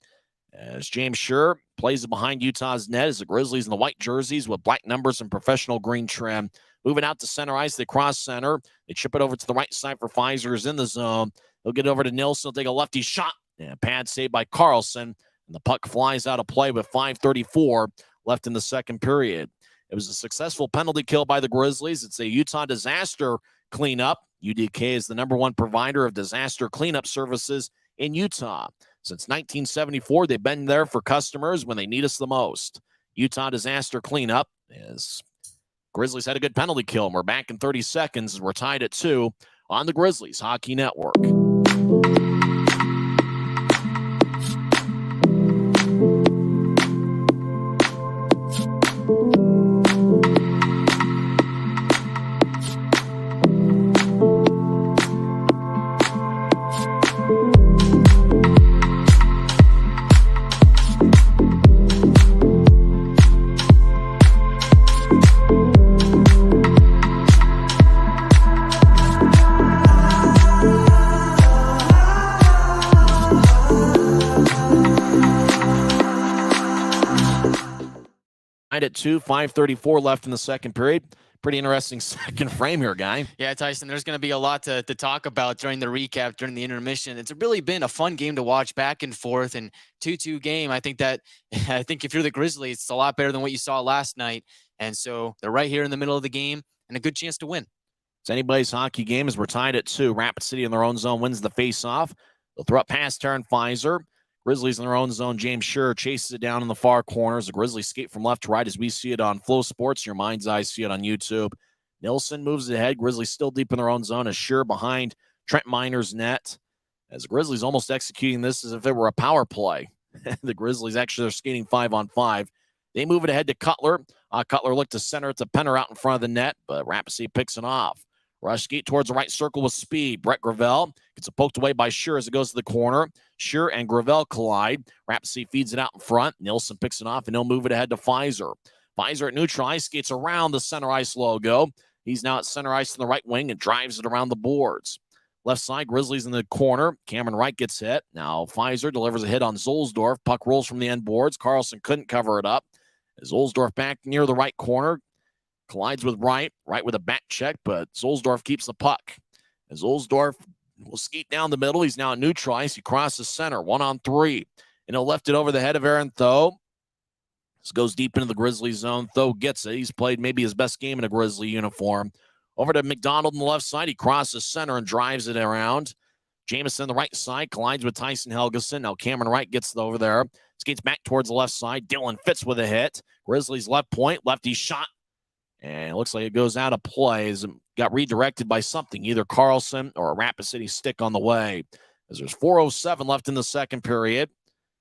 As James Shearer plays it behind Utah's net as the Grizzlies in the white jerseys with black numbers and professional green trim. Moving out to center ice. They cross center. They chip it over to the right side for Pfizer's in the zone. He'll get over to Nilsson. He'll take a lefty shot. And pad saved by Carlson. And the puck flies out of play with 5:34 left in the second period. It was a successful penalty kill by the Grizzlies. It's a Utah disaster cleanup. UDK is the #1 provider of disaster cleanup services in Utah. Since 1974, they've been there for customers when they need us the most. Utah disaster cleanup is Grizzlies had a good penalty kill, and we're back in 30 seconds. We're tied at 2 on the Grizzlies Hockey Network. At 2, 5:34 left in the second period. Pretty interesting second frame here, guy. Yeah, Tyson, there's going to be a lot to talk about during the recap, during the intermission. It's really been a fun game to watch, back and forth, and 2-2 game. I think if you're the Grizzlies, it's a lot better than what you saw last night. And so they're right here in the middle of the game and a good chance to win. It's anybody's hockey game as we're tied at 2. Rapid City in their own zone wins the faceoff. They'll throw up past Taryn Pfizer. Grizzlies in their own zone. James Shearer chases it down in the far corners. The Grizzlies skate from left to right as we see it on Flow Sports. Your mind's eye see it on YouTube. Nilsson moves ahead. Grizzlies still deep in their own zone as Shearer behind Trent Miner's net. As the Grizzlies almost executing this as if it were a power play. The Grizzlies actually are skating 5-on-5. They move it ahead to Cutler. Cutler looked to center it to Penner out in front of the net, but Rapid City picks it off. Rush skate towards the right circle with speed. Brett Gravel gets it poked away by Shearer as it goes to the corner. Shearer and Gravel collide. Rapid City feeds it out in front. Nilsson picks it off, and he'll move it ahead to Pfizer. Pfizer at neutral ice skates around the center ice logo. He's now at center ice in the right wing and drives it around the boards. Left side, Grizzlies in the corner. Cameron Wright gets hit. Now Pfizer delivers a hit on Zolsdorf. Puck rolls from the end boards. Carlson couldn't cover it up. Zolsdorf back near the right corner. Collides with Wright with a back check, but Zolsdorf keeps the puck. And Zolsdorf will skate down the middle. He's now at neutral ice. He crosses center, 1-on-3. And he'll left it over the head of Aaron Tho. This goes deep into the Grizzly zone. Tho gets it. He's played maybe his best game in a Grizzly uniform. Over to McDonald on the left side. He crosses center and drives it around. Jamison on the right side collides with Tyson Helgeson. Now Cameron Wright gets it over there. Skates back towards the left side. Dylan Fitz with a hit. Grizzlies left point. Lefty shot. And it looks like it goes out of play. As it got redirected by something, either Carlson or a Rapid City stick on the way. As there's 4:07 left in the second period.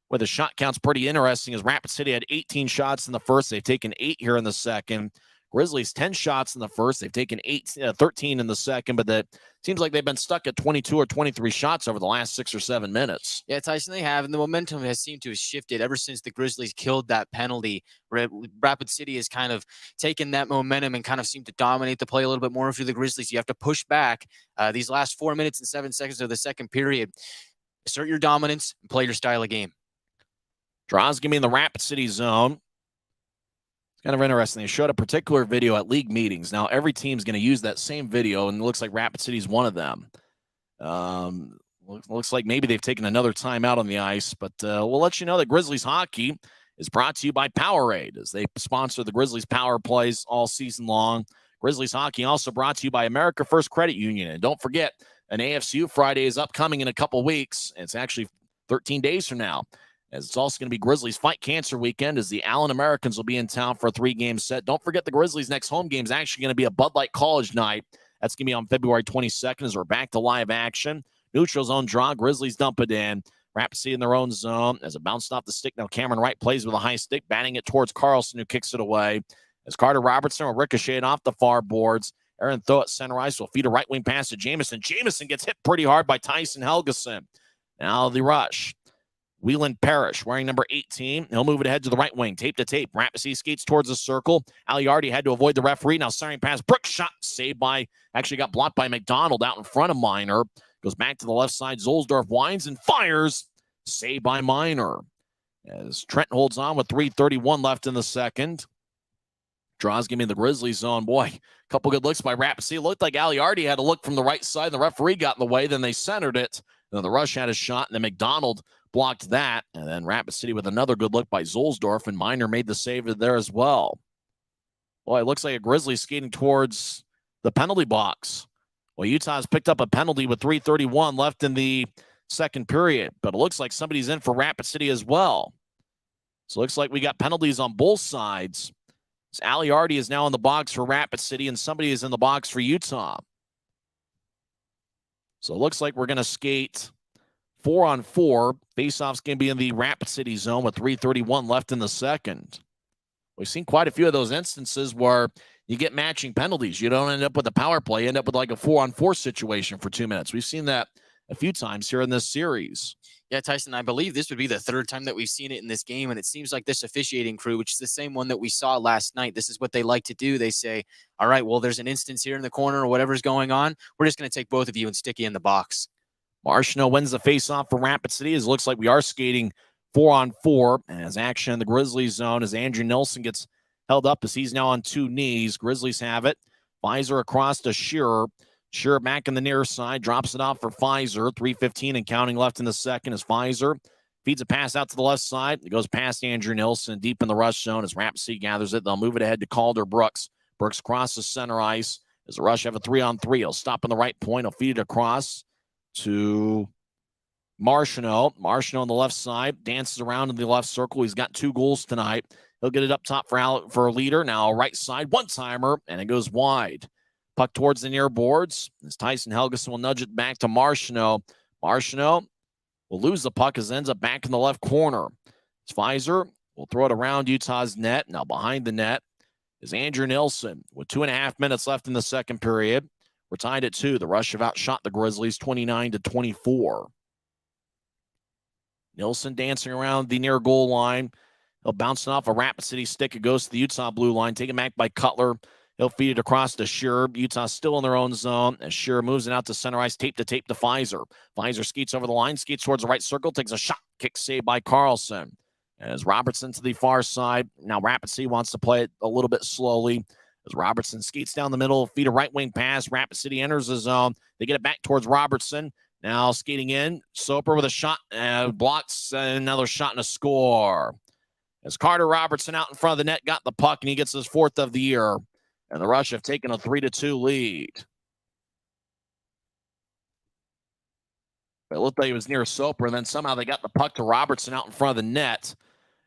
Where the shot count's pretty interesting as Rapid City had 18 shots in the first. They've taken 8 here in the second. Grizzlies 10 shots in the first. They've taken 13 in the second, but that seems like they've been stuck at 22 or 23 shots over the last 6 or 7 minutes. Yeah, Tyson, they have, and the momentum has seemed to have shifted ever since the Grizzlies killed that penalty. Rapid City has kind of taken that momentum and kind of seemed to dominate the play a little bit more. If you're the Grizzlies, you have to push back these last 4 minutes and 7 seconds of the second period. Assert your dominance and play your style of game. Draws going to be in the Rapid City zone. Kind of interesting. They showed a particular video at league meetings. Now, every team's going to use that same video, and it looks like Rapid City's one of them. Looks like maybe they've taken another time out on the ice, but we'll let you know that Grizzlies hockey is brought to you by Powerade, as they sponsor the Grizzlies Power Plays all season long. Grizzlies hockey also brought to you by America First Credit Union. And don't forget, an AFCU Friday is upcoming in a couple weeks. It's actually 13 days from now. As it's also going to be Grizzlies Fight Cancer Weekend, as the Allen Americans will be in town for a 3-game set. Don't forget the Grizzlies' next home game is actually going to be a Bud Light College night. That's going to be on February 22nd as we're back to live action. Neutral zone draw. Grizzlies dump it in. Rapid City in their own zone. As it bounced off the stick, now Cameron Wright plays with a high stick, batting it towards Carlson, who kicks it away. As Carter Robertson will ricochet it off the far boards. Aaron Tho at center ice will feed a right wing pass to Jamison. Jamison gets hit pretty hard by Tyson Helgeson. Now the rush. Whelan Parrish wearing number 18. He'll move it ahead to the right wing. Tape to tape. Rapid City skates towards the circle. Aliardi had to avoid the referee. Now siren pass. Brooks shot. Saved by, actually got blocked by McDonald out in front of Miner. Goes back to the left side. Zolsdorf winds and fires. Saved by Miner. As Trent holds on with 3:31 left in the second. Draws give me the Grizzlies zone. Boy, a couple good looks by Rapid City. It looked like Aliardi had a look from the right side. The referee got in the way. Then they centered it. Then the rush had a shot. And then McDonald blocked that. And then Rapid City with another good look by Zolsdorf. And Miner made the save there as well. Boy, it looks like a Grizzlies skating towards the penalty box. Well, Utah's picked up a penalty with 3:31 left in the second period, but it looks like somebody's in for Rapid City as well. So it looks like we got penalties on both sides. Aliardi is now in the box for Rapid City, and somebody is in the box for Utah. So it looks like we're going to skate 4-on-4. Faceoff's going to be in the Rapid City zone with 3:31 left in the second. We've seen quite a few of those instances where you get matching penalties. You don't end up with a power play. You end up with like a 4-on-4 situation for 2 minutes. We've seen that a few times here in this series. Yeah, Tyson, I believe this would be the third time that we've seen it in this game, and it seems like this officiating crew, which is the same one that we saw last night, this is what they like to do. They say, all right, well, there's an instance here in the corner or whatever's going on. We're just going to take both of you and stick you in the box. Marshall wins the faceoff for Rapid City. It looks like we are skating 4-on-4 as action in the Grizzlies zone as Andrew Nilsson gets held up as he's now on 2 knees. Grizzlies have it. Pfizer across to Shearer. Shearer back in the near side, drops it off for Pfizer. 3:15 and counting left in the second as Pfizer feeds a pass out to the left side. It goes past Andrew Nilsson deep in the rush zone as Rapid City gathers it. They'll move it ahead to Calder Brooks. Brooks crosses center ice as the Rush have a 3-on-3. He'll stop on the right point. He'll feed it across to Marchino. Marchino on the left side dances around in the left circle. He's got 2 goals tonight. He'll get it up top for a leader. Now right side, one-timer, and it goes wide. Puck towards the near boards as Tyson Helgeson will nudge it back to Marchino. Marchino will lose the puck as it ends up back in the left corner. Pfizer will throw it around Utah's net. Now behind the net is Andrew Nilsson with 2.5 minutes left in the second period. We're tied at 2. The Rush have outshot the Grizzlies 29-24. Nilsson dancing around the near goal line. He'll bounce it off a Rapid City stick. It goes to the Utah blue line. Taken back by Cutler. He'll feed it across to Shearer. Utah still in their own zone as Shearer moves it out to center ice, tape to Pfizer. Pfizer skates over the line, skates towards the right circle, takes a shot, kick saved by Carlson. As Robertson to the far side. Now Rapid City wants to play it a little bit slowly. As Robertson skates down the middle, feed a right wing pass. Rapid City enters the zone. They get it back towards Robertson. Now skating in, Soper with a shot, blocks another shot and a score. As Carter Robertson out in front of the net got the puck and he gets his 4th of the year. And the Rush have taken a 3-2 lead. It looked like it was near Soper, and then somehow they got the puck to Robertson out in front of the net.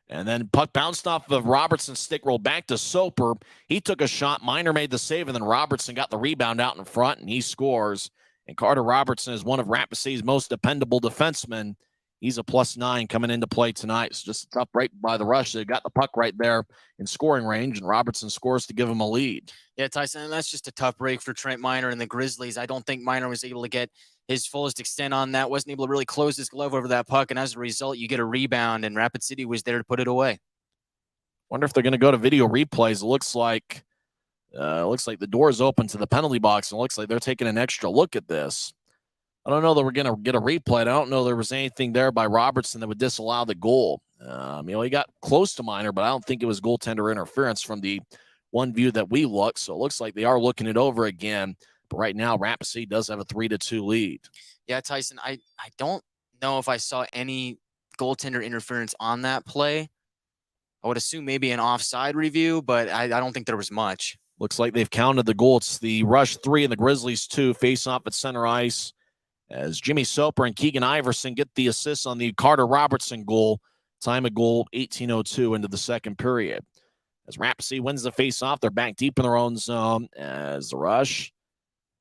And then puck bounced off of Robertson's stick, rolled back to Soper. He took a shot. Miner made the save, and then Robertson got the rebound out in front, and he scores. And Carter Robertson is one of Rapid City's most dependable defensemen. He's a +9 coming into play tonight. It's just a tough break by the Rush. They got the puck right there in scoring range, and Robertson scores to give him a lead. Yeah, Tyson, and that's just a tough break for Trent Miner and the Grizzlies. I don't think Miner was able to get his fullest extent on that, wasn't able to really close his glove over that puck, and as a result, you get a rebound, and Rapid City was there to put it away. Wonder if they're going to go to video replays. It looks like the door is open to the penalty box, and it looks like they're taking an extra look at this. I don't know that we're going to get a replay. I don't know there was anything there by Robertson that would disallow the goal. He got close to Miner, but I don't think it was goaltender interference from the one view that we looked. So it looks like they are looking it over again. But right now, Rapid City does have a 3-2 lead. Yeah, Tyson, I don't know if I saw any goaltender interference on that play. I would assume maybe an offside review, but I don't think there was much. Looks like they've counted the goal. It's the Rush 3 and the Grizzlies 2 face off at center ice. As Jimmy Soper and Keegan Iverson get the assists on the Carter Robertson goal. Time of goal, 18:02 into the second period. As Rapid City wins the face-off, they're back deep in their own zone. As the Rush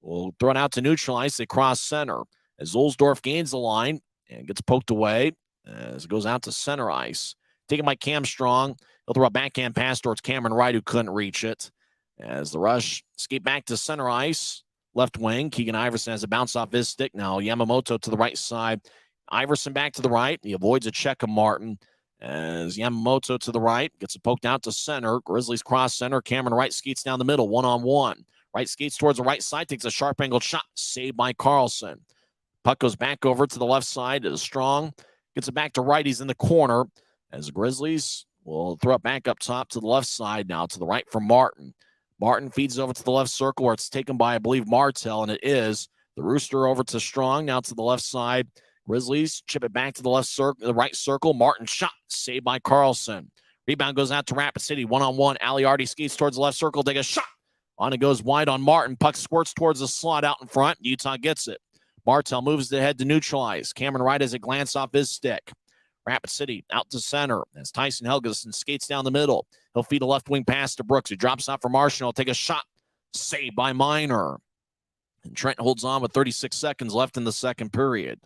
will throw it out to neutral ice. They cross center. As Zulsdorf gains the line and gets poked away. As it goes out to center ice. Taken by Cam Strong. He'll throw a backhand pass towards Cameron Wright, who couldn't reach it. As the Rush skate back to center ice. Left wing, Keegan Iverson has a bounce off his stick. Now Yamamoto to the right side. Iverson back to the right. He avoids a check of Martin. As Yamamoto to the right, gets it poked out to center. Grizzlies cross center. Cameron Wright skates down the middle, one-on-one. Wright skates towards the right side, takes a sharp angled shot, saved by Carlson. Puck goes back over to the left side. It is Strong. Gets it back to Wright. He's in the corner. As the Grizzlies will throw it back up top to the left side now, to the right for Martin. Martin feeds it over to the left circle where it's taken by, I believe, Martell, and it is. The Rooster over to Strong, now to the left side. Grizzlies chip it back to the left circle, the right circle. Martin shot, saved by Carlson. Rebound goes out to Rapid City. One-on-one. Aliardi skates towards the left circle. Take a shot. On it goes wide on Martin. Puck squirts towards the slot out in front. Utah gets it. Martel moves ahead to neutralize. Cameron Wright has a glance off his stick. Rapid City out to center as Tyson Helgeson skates down the middle. He'll feed a left wing pass to Brooks, who drops off for Marshall. Take a shot. Saved by Minor. And Trent holds on with 36 seconds left in the second period.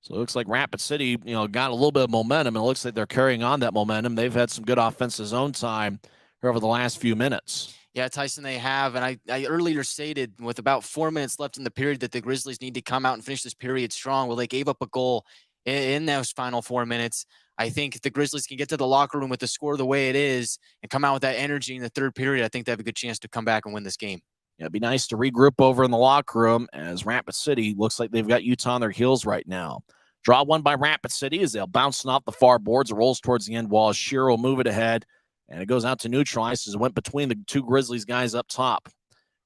So it looks like Rapid City, got a little bit of momentum, and it looks like they're carrying on that momentum. They've had some good offensive zone time over the last few minutes. Yeah, Tyson, they have. And I earlier stated with about 4 minutes left in the period that the Grizzlies need to come out and finish this period strong. Well, they gave up a goal in those final 4 minutes. I think if the Grizzlies can get to the locker room with the score the way it is and come out with that energy in the third period, I think they have a good chance to come back and win this game. Yeah, it'd be nice to regroup over in the locker room as Rapid City looks like they've got Utah on their heels right now. Draw one by Rapid City as they'll bounce off the far boards. It rolls towards the end wall. Shearer will move it ahead. And it goes out to neutralize as it went between the two Grizzlies guys up top.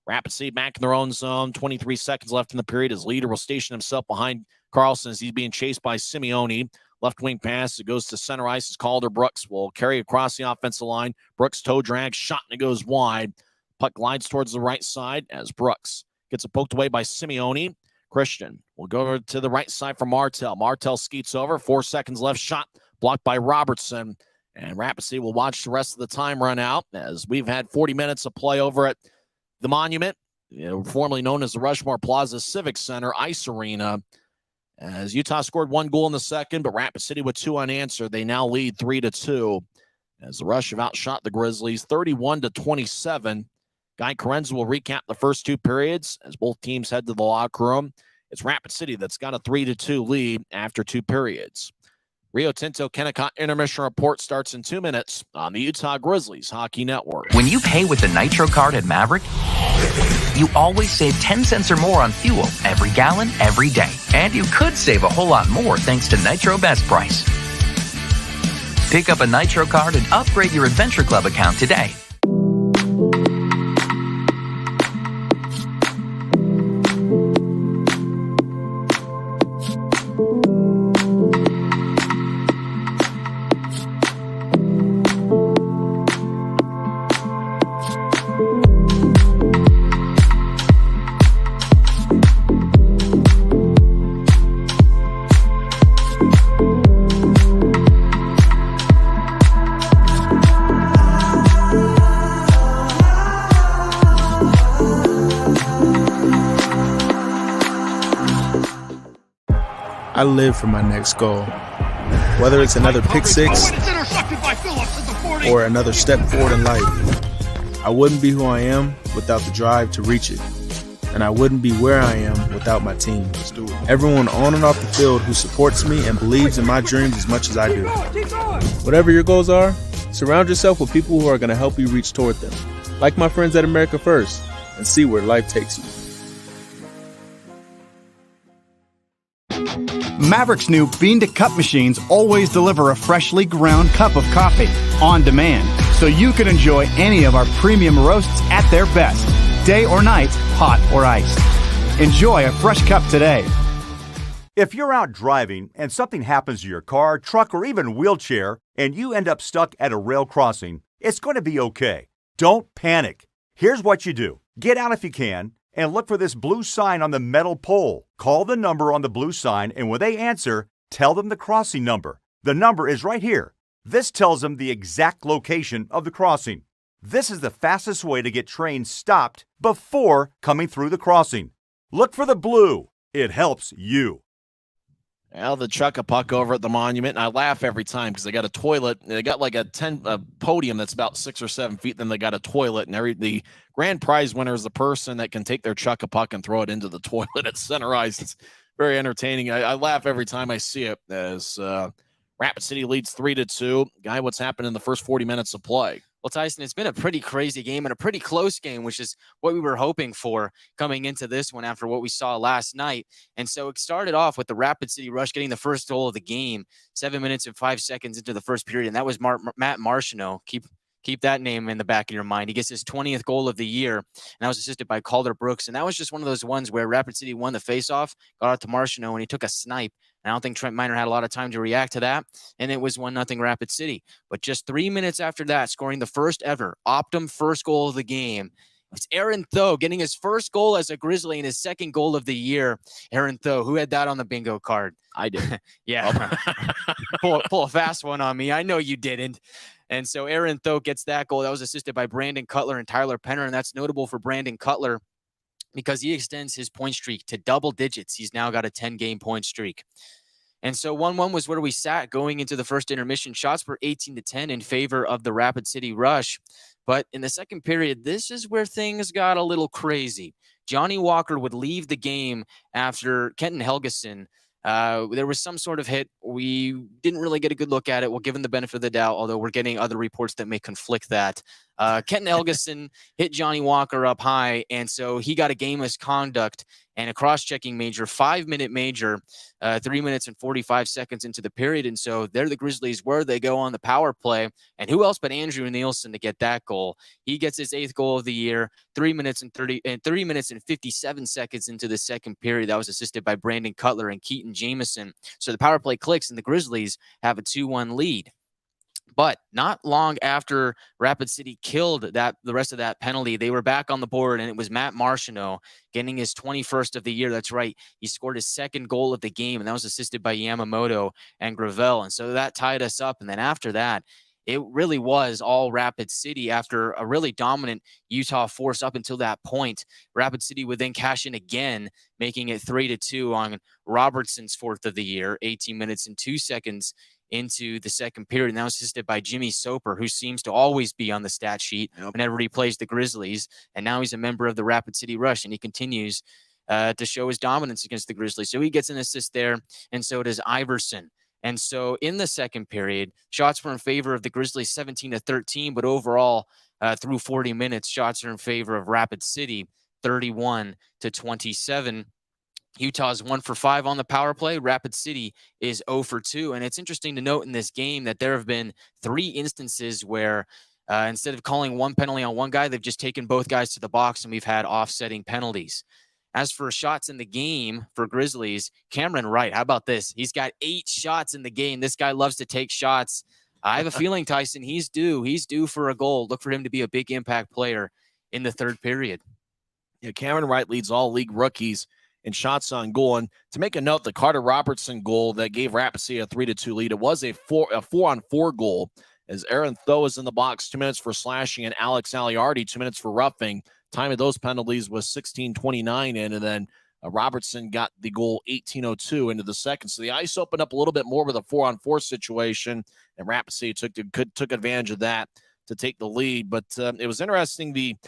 Rapid City back in their own zone. 23 seconds left in the period. His leader will station himself behind Carlson as he's being chased by Simeone. Left wing pass. It goes to center ice as Calder. Brooks will carry across the offensive line. Brooks toe drag. Shot and it goes wide. Puck glides towards the right side as Brooks gets it poked away by Simeone. Christian will go over to the right side for Martel. Martel skeets over. 4 seconds left. Shot blocked by Robertson. And Rapid City will watch the rest of the time run out as we've had 40 minutes of play over at the Monument, formerly known as the Rushmore Plaza Civic Center Ice Arena. As Utah scored 1 goal in the second, but Rapid City with 2 unanswered. They now lead 3-2 as the Rush have outshot the Grizzlies 31-27. Guy Chiarenza will recap the first 2 periods as both teams head to the locker room. It's Rapid City that's got a 3-2 lead after 2 periods. Rio Tinto Kennecott Intermission Report starts in 2 minutes on the Utah Grizzlies Hockey Network. When you pay with the Nitro card at Maverick, you always save 10 cents or more on fuel every gallon, every day. And you could save a whole lot more thanks to Nitro Best Price. Pick up a Nitro card and upgrade your Adventure Club account today. I live for my next goal. Whether it's another pick six or another step forward in life, I wouldn't be who I am without the drive to reach it. And I wouldn't be where I am without my team. Everyone on and off the field who supports me and believes in my dreams as much as I do. Whatever your goals are, surround yourself with people who are going to help you reach toward them. Like my friends at America First, and see where life takes you. Maverick's new bean-to-cup machines always deliver a freshly ground cup of coffee on demand, so you can enjoy any of our premium roasts at their best, day or night, hot or iced. Enjoy a fresh cup today. If you're out driving and something happens to your car, truck, or even wheelchair, and you end up stuck at a rail crossing, it's going to be okay. Don't panic. Here's what you do. Get out if you can, and look for this blue sign on the metal pole. Call the number on the blue sign, and when they answer, tell them the crossing number. The number is right here. This tells them the exact location of the crossing. This is the fastest way to get trains stopped before coming through the crossing. Look for the blue. It helps you. Well, the chuck-a-puck over at the Monument, and I laugh every time because they got a toilet. They got like a podium that's about 6 or 7 feet. Then they got a toilet, and the grand prize winner is the person that can take their chuck-a-puck and throw it into the toilet at center ice. It's very entertaining. I laugh every time I see it as Rapid City leads 3-2. Guy, what's happened in the first 40 minutes of play? Well, Tyson, it's been a pretty crazy game and a pretty close game, which is what we were hoping for coming into this one after what we saw last night. And so it started off with the Rapid City Rush getting the first goal of the game, 7 minutes and 5 seconds into the first period. And that was Matt Marchino. Keep Keep that name in the back of your mind. He gets his 20th goal of the year, and that was assisted by Calder Brooks. And that was just one of those ones where Rapid City won the faceoff, got out to Martineau, and he took a snipe. And I don't think Trent Miner had a lot of time to react to that, and it was 1-0 Rapid City. But just 3 minutes after that, scoring the first ever Optum first goal of the game, it's Aaron Tho getting his first goal as a Grizzly and his second goal of the year. Aaron Tho, who had that on the bingo card? I did. Yeah. pull a fast one on me. I know you didn't. And so Aaron Tho gets that goal. That was assisted by Brandon Cutler and Tyler Penner. And that's notable for Brandon Cutler because he extends his point streak to double digits. He's now got a 10-game point streak. And so 1-1 was where we sat going into the first intermission. Shots were 18-10 in favor of the Rapid City Rush. But in the second period, this is where things got a little crazy. Johnny Walker would leave the game after Kenton Helgeson. There was some sort of hit. We didn't really get a good look at it. We'll give him the benefit of the doubt, although we're getting other reports that may conflict that. Kenton Helgeson hit Johnny Walker up high, and so he got a game misconduct and a cross-checking major, 5-minute major, 3 minutes and 45 seconds into the period. And so there the Grizzlies were. They go on the power play. And who else but Andrew Nielsen to get that goal? He gets his 8th goal of the year, 3 minutes and 57 seconds into the second period. That was assisted by Brandon Cutler and Keaton Jameson. So the power play clicks, and the Grizzlies have a 2-1 lead. But not long after Rapid City killed the rest of that penalty, they were back on the board, and it was Matt Martineau getting his 21st of the year. That's right. He scored his second goal of the game, and that was assisted by Yamamoto and Gravel. And so that tied us up. And then after that, it really was all Rapid City after a really dominant Utah force up until that point. Rapid City would then cash in again, making it 3-2 on Robertson's 4th of the year, 18 minutes and 2 seconds into the second period. And that was assisted by Jimmy Soper, who seems to always be on the stat sheet whenever he plays the Grizzlies. And now he's a member of the Rapid City Rush, and he continues to show his dominance against the Grizzlies. So he gets an assist there, and so does Iverson. And so in the second period, shots were in favor of the Grizzlies 17-13, but overall, through 40 minutes, shots are in favor of Rapid City 31-27. Utah's 1 for 5 on the power play. Rapid City is 0 for 2. And it's interesting to note in this game that there have been 3 instances where instead of calling one penalty on one guy, they've just taken both guys to the box, and we've had offsetting penalties. As for shots in the game for Grizzlies, Cameron Wright, how about this? He's got 8 shots in the game. This guy loves to take shots. I have a feeling, Tyson, he's due. He's due for a goal. Look for him to be a big impact player in the third period. Yeah, Cameron Wright leads all league rookies in shots on goal. And to make a note, the Carter Robertson goal that gave Rapid City a 3-2 lead, it was a 4-on-4 goal, as Aaron Tho is in the box, 2 minutes for slashing, and Alex Aliardi, 2 minutes for roughing. Time of those penalties was 16:29 in, and then Robertson got the goal 18:02 into the second. So the ice opened up a little bit more with a 4-on-4 situation, and Rapid City took advantage of that to take the lead. But it was interesting, the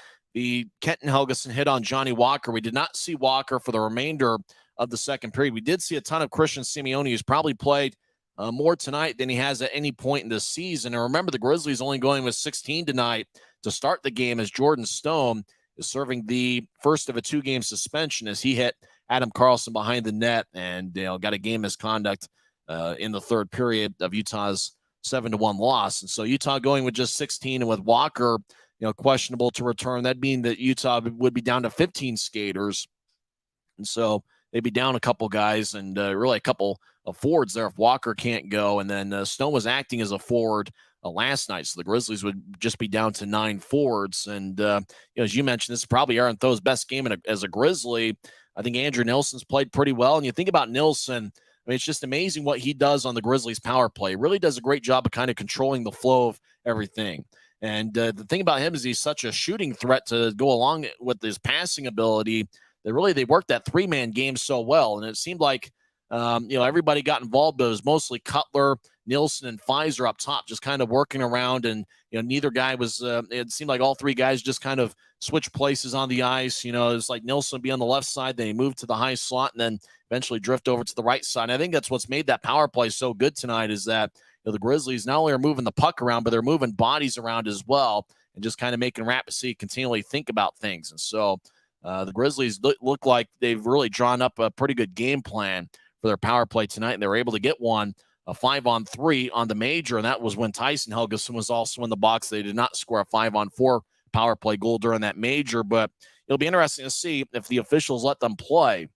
Kenton Helgeson hit on Johnny Walker. We did not see Walker for the remainder of the second period. We did see a ton of Christian Simeone, who's probably played more tonight than he has at any point in this season. And remember, the Grizzlies only going with 16 tonight to start the game, as Jordan Stone is serving the first of a 2-game suspension as he hit Adam Carlson behind the net and got a game misconduct in the third period of Utah's 7-1 loss. And so Utah going with just 16, and with Walker questionable to return, that'd mean that Utah would be down to 15 skaters. And so they'd be down a couple guys and really a couple of forwards there if Walker can't go. And then Stone was acting as a forward last night, so the Grizzlies would just be down to 9 forwards. And as you mentioned, this is probably Aaron Tho's best game as a Grizzly. I think Andrew Nilsson's played pretty well. And you think about Nilsson, I mean, it's just amazing what he does on the Grizzlies power play. He really does a great job of kind of controlling the flow of everything. And the thing about him is he's such a shooting threat to go along with his passing ability that really they worked that 3-man game so well. And it seemed like, everybody got involved, but it was mostly Cutler, Nilsson, and Pfizer up top, just kind of working around. And, neither guy was, it seemed like all 3 guys just kind of switched places on the ice. It's like Nilsson be on the left side, then he moved to the high slot, and then eventually drift over to the right side. And I think that's what's made that power play so good tonight, is that the Grizzlies not only are moving the puck around, but they're moving bodies around as well, and just kind of making Rapid City continually think about things. And so the Grizzlies look like they've really drawn up a pretty good game plan for their power play tonight, and they were able to get one a 5-on-3 on the major, and that was when Tyson Helgeson was also in the box. They did not score a 5-on-4 power play goal during that major, but it'll be interesting to see if the officials let them play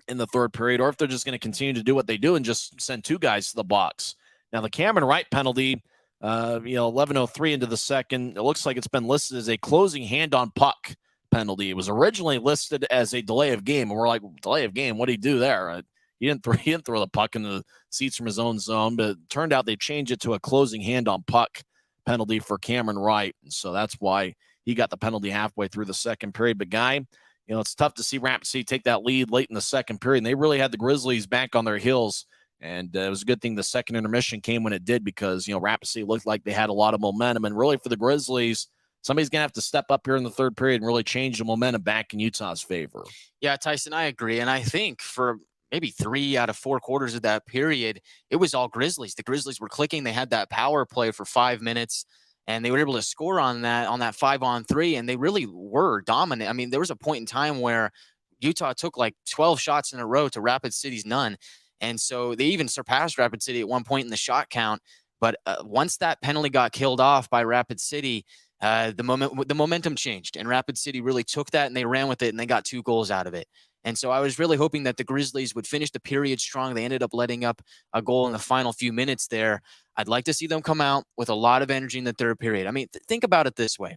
in the third period or if they're just going to continue to do what they do and just send two guys to the box. Now, the Cameron Wright penalty, 11:03 into the second, it looks like it's been listed as a closing hand on puck penalty. It was originally listed as a delay of game, and we're like, delay of game? What did he do there? He didn't throw the puck in the seats from his own zone, but it turned out they changed it to a closing hand on puck penalty for Cameron Wright, and so that's why he got the penalty halfway through the second period. But, Guy, it's tough to see Rapid City take that lead late in the second period, and they really had the Grizzlies back on their heels. And it was a good thing the second intermission came when it did because, Rapid City looked like they had a lot of momentum. And really for the Grizzlies, somebody's going to have to step up here in the third period and really change the momentum back in Utah's favor. Yeah, Tyson, I agree. And I think for maybe 3 out of 4 quarters of that period, it was all Grizzlies. The Grizzlies were clicking. They had that power play for 5 minutes, and they were able to score on that 5-on-3, and they really were dominant. I mean, there was a point in time where Utah took like 12 shots in a row to Rapid City's none. And so they even surpassed Rapid City at one point in the shot count. But once that penalty got killed off by Rapid City, the momentum changed, and Rapid City really took that and they ran with it, and they got 2 goals out of it. And so I was really hoping that the Grizzlies would finish the period strong. They ended up letting up a goal in the final few minutes there. I'd like to see them come out with a lot of energy in the third period. I mean, think about it this way.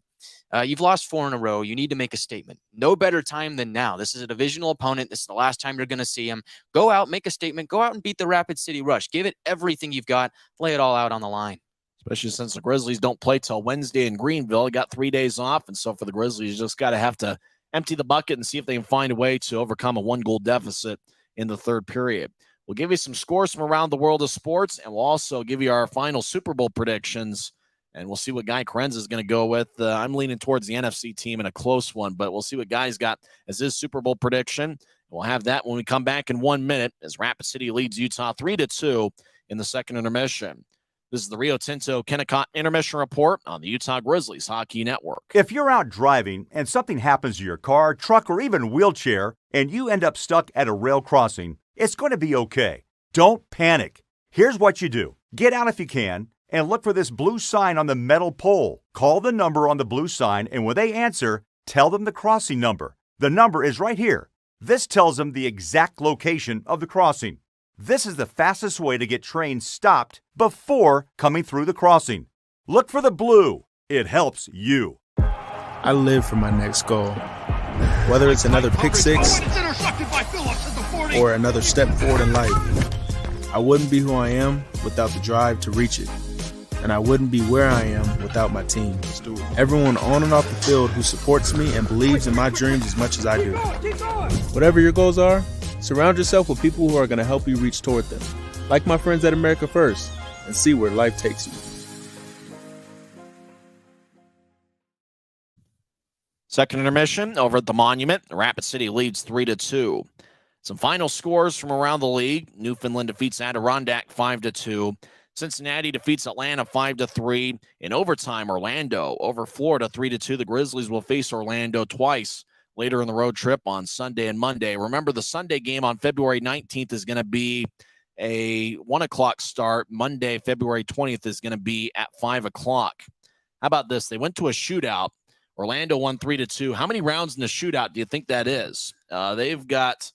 You've lost 4 in a row. You need to make a statement. No better time than now. This is a divisional opponent. This is the last time you're going to see them. Go out, make a statement. Go out and beat the Rapid City Rush. Give it everything you've got. Lay it all out on the line. Especially since the Grizzlies don't play till Wednesday in Greenville. They got 3 days off, and so for the Grizzlies, you just got to have to empty the bucket and see if they can find a way to overcome a 1-goal deficit in the third period. We'll give you some scores from around the world of sports, and we'll also give you our final Super Bowl predictions, and we'll see what Guy Chiarenza is going to go with. I'm leaning towards the NFC team in a close one, but we'll see what Guy's got as his Super Bowl prediction. We'll have that when we come back in 1 minute as Rapid City leads Utah 3-2 in the second intermission. This is the Rio Tinto Kennecott Intermission Report on the Utah Grizzlies Hockey Network. If you're out driving and something happens to your car, truck, or even wheelchair, and you end up stuck at a rail crossing, it's going to be okay. Don't panic. Here's what you do. Get out if you can and look for this blue sign on the metal pole. Call the number on the blue sign, and when they answer, tell them the crossing number. The number is right here. This tells them the exact location of the crossing. This is the fastest way to get trains stopped before coming through the crossing. Look for the blue. It helps you. I live for my next goal. Whether it's another pick six or another step forward in life, I wouldn't be who I am without the drive to reach it. And I wouldn't be where I am without my team. Everyone on and off the field who supports me and believes in my dreams as much as I do. Whatever your goals are, surround yourself with people who are going to help you reach toward them. Like my friends at America First, and see where life takes you. Second intermission over at the Monument. Rapid City leads 3-2. Some final scores from around the league. Newfoundland defeats Adirondack 5-2. Cincinnati defeats Atlanta 5-3. In overtime, Orlando over Florida 3-2. The Grizzlies will face Orlando twice later in the road trip on Sunday and Monday. Remember, the Sunday game on February 19th is going to be a 1 o'clock start. Monday, February 20th is going to be at 5 o'clock. How about this? They went to a shootout. Orlando won 3-2. How many rounds in the shootout do you think that is? They've got,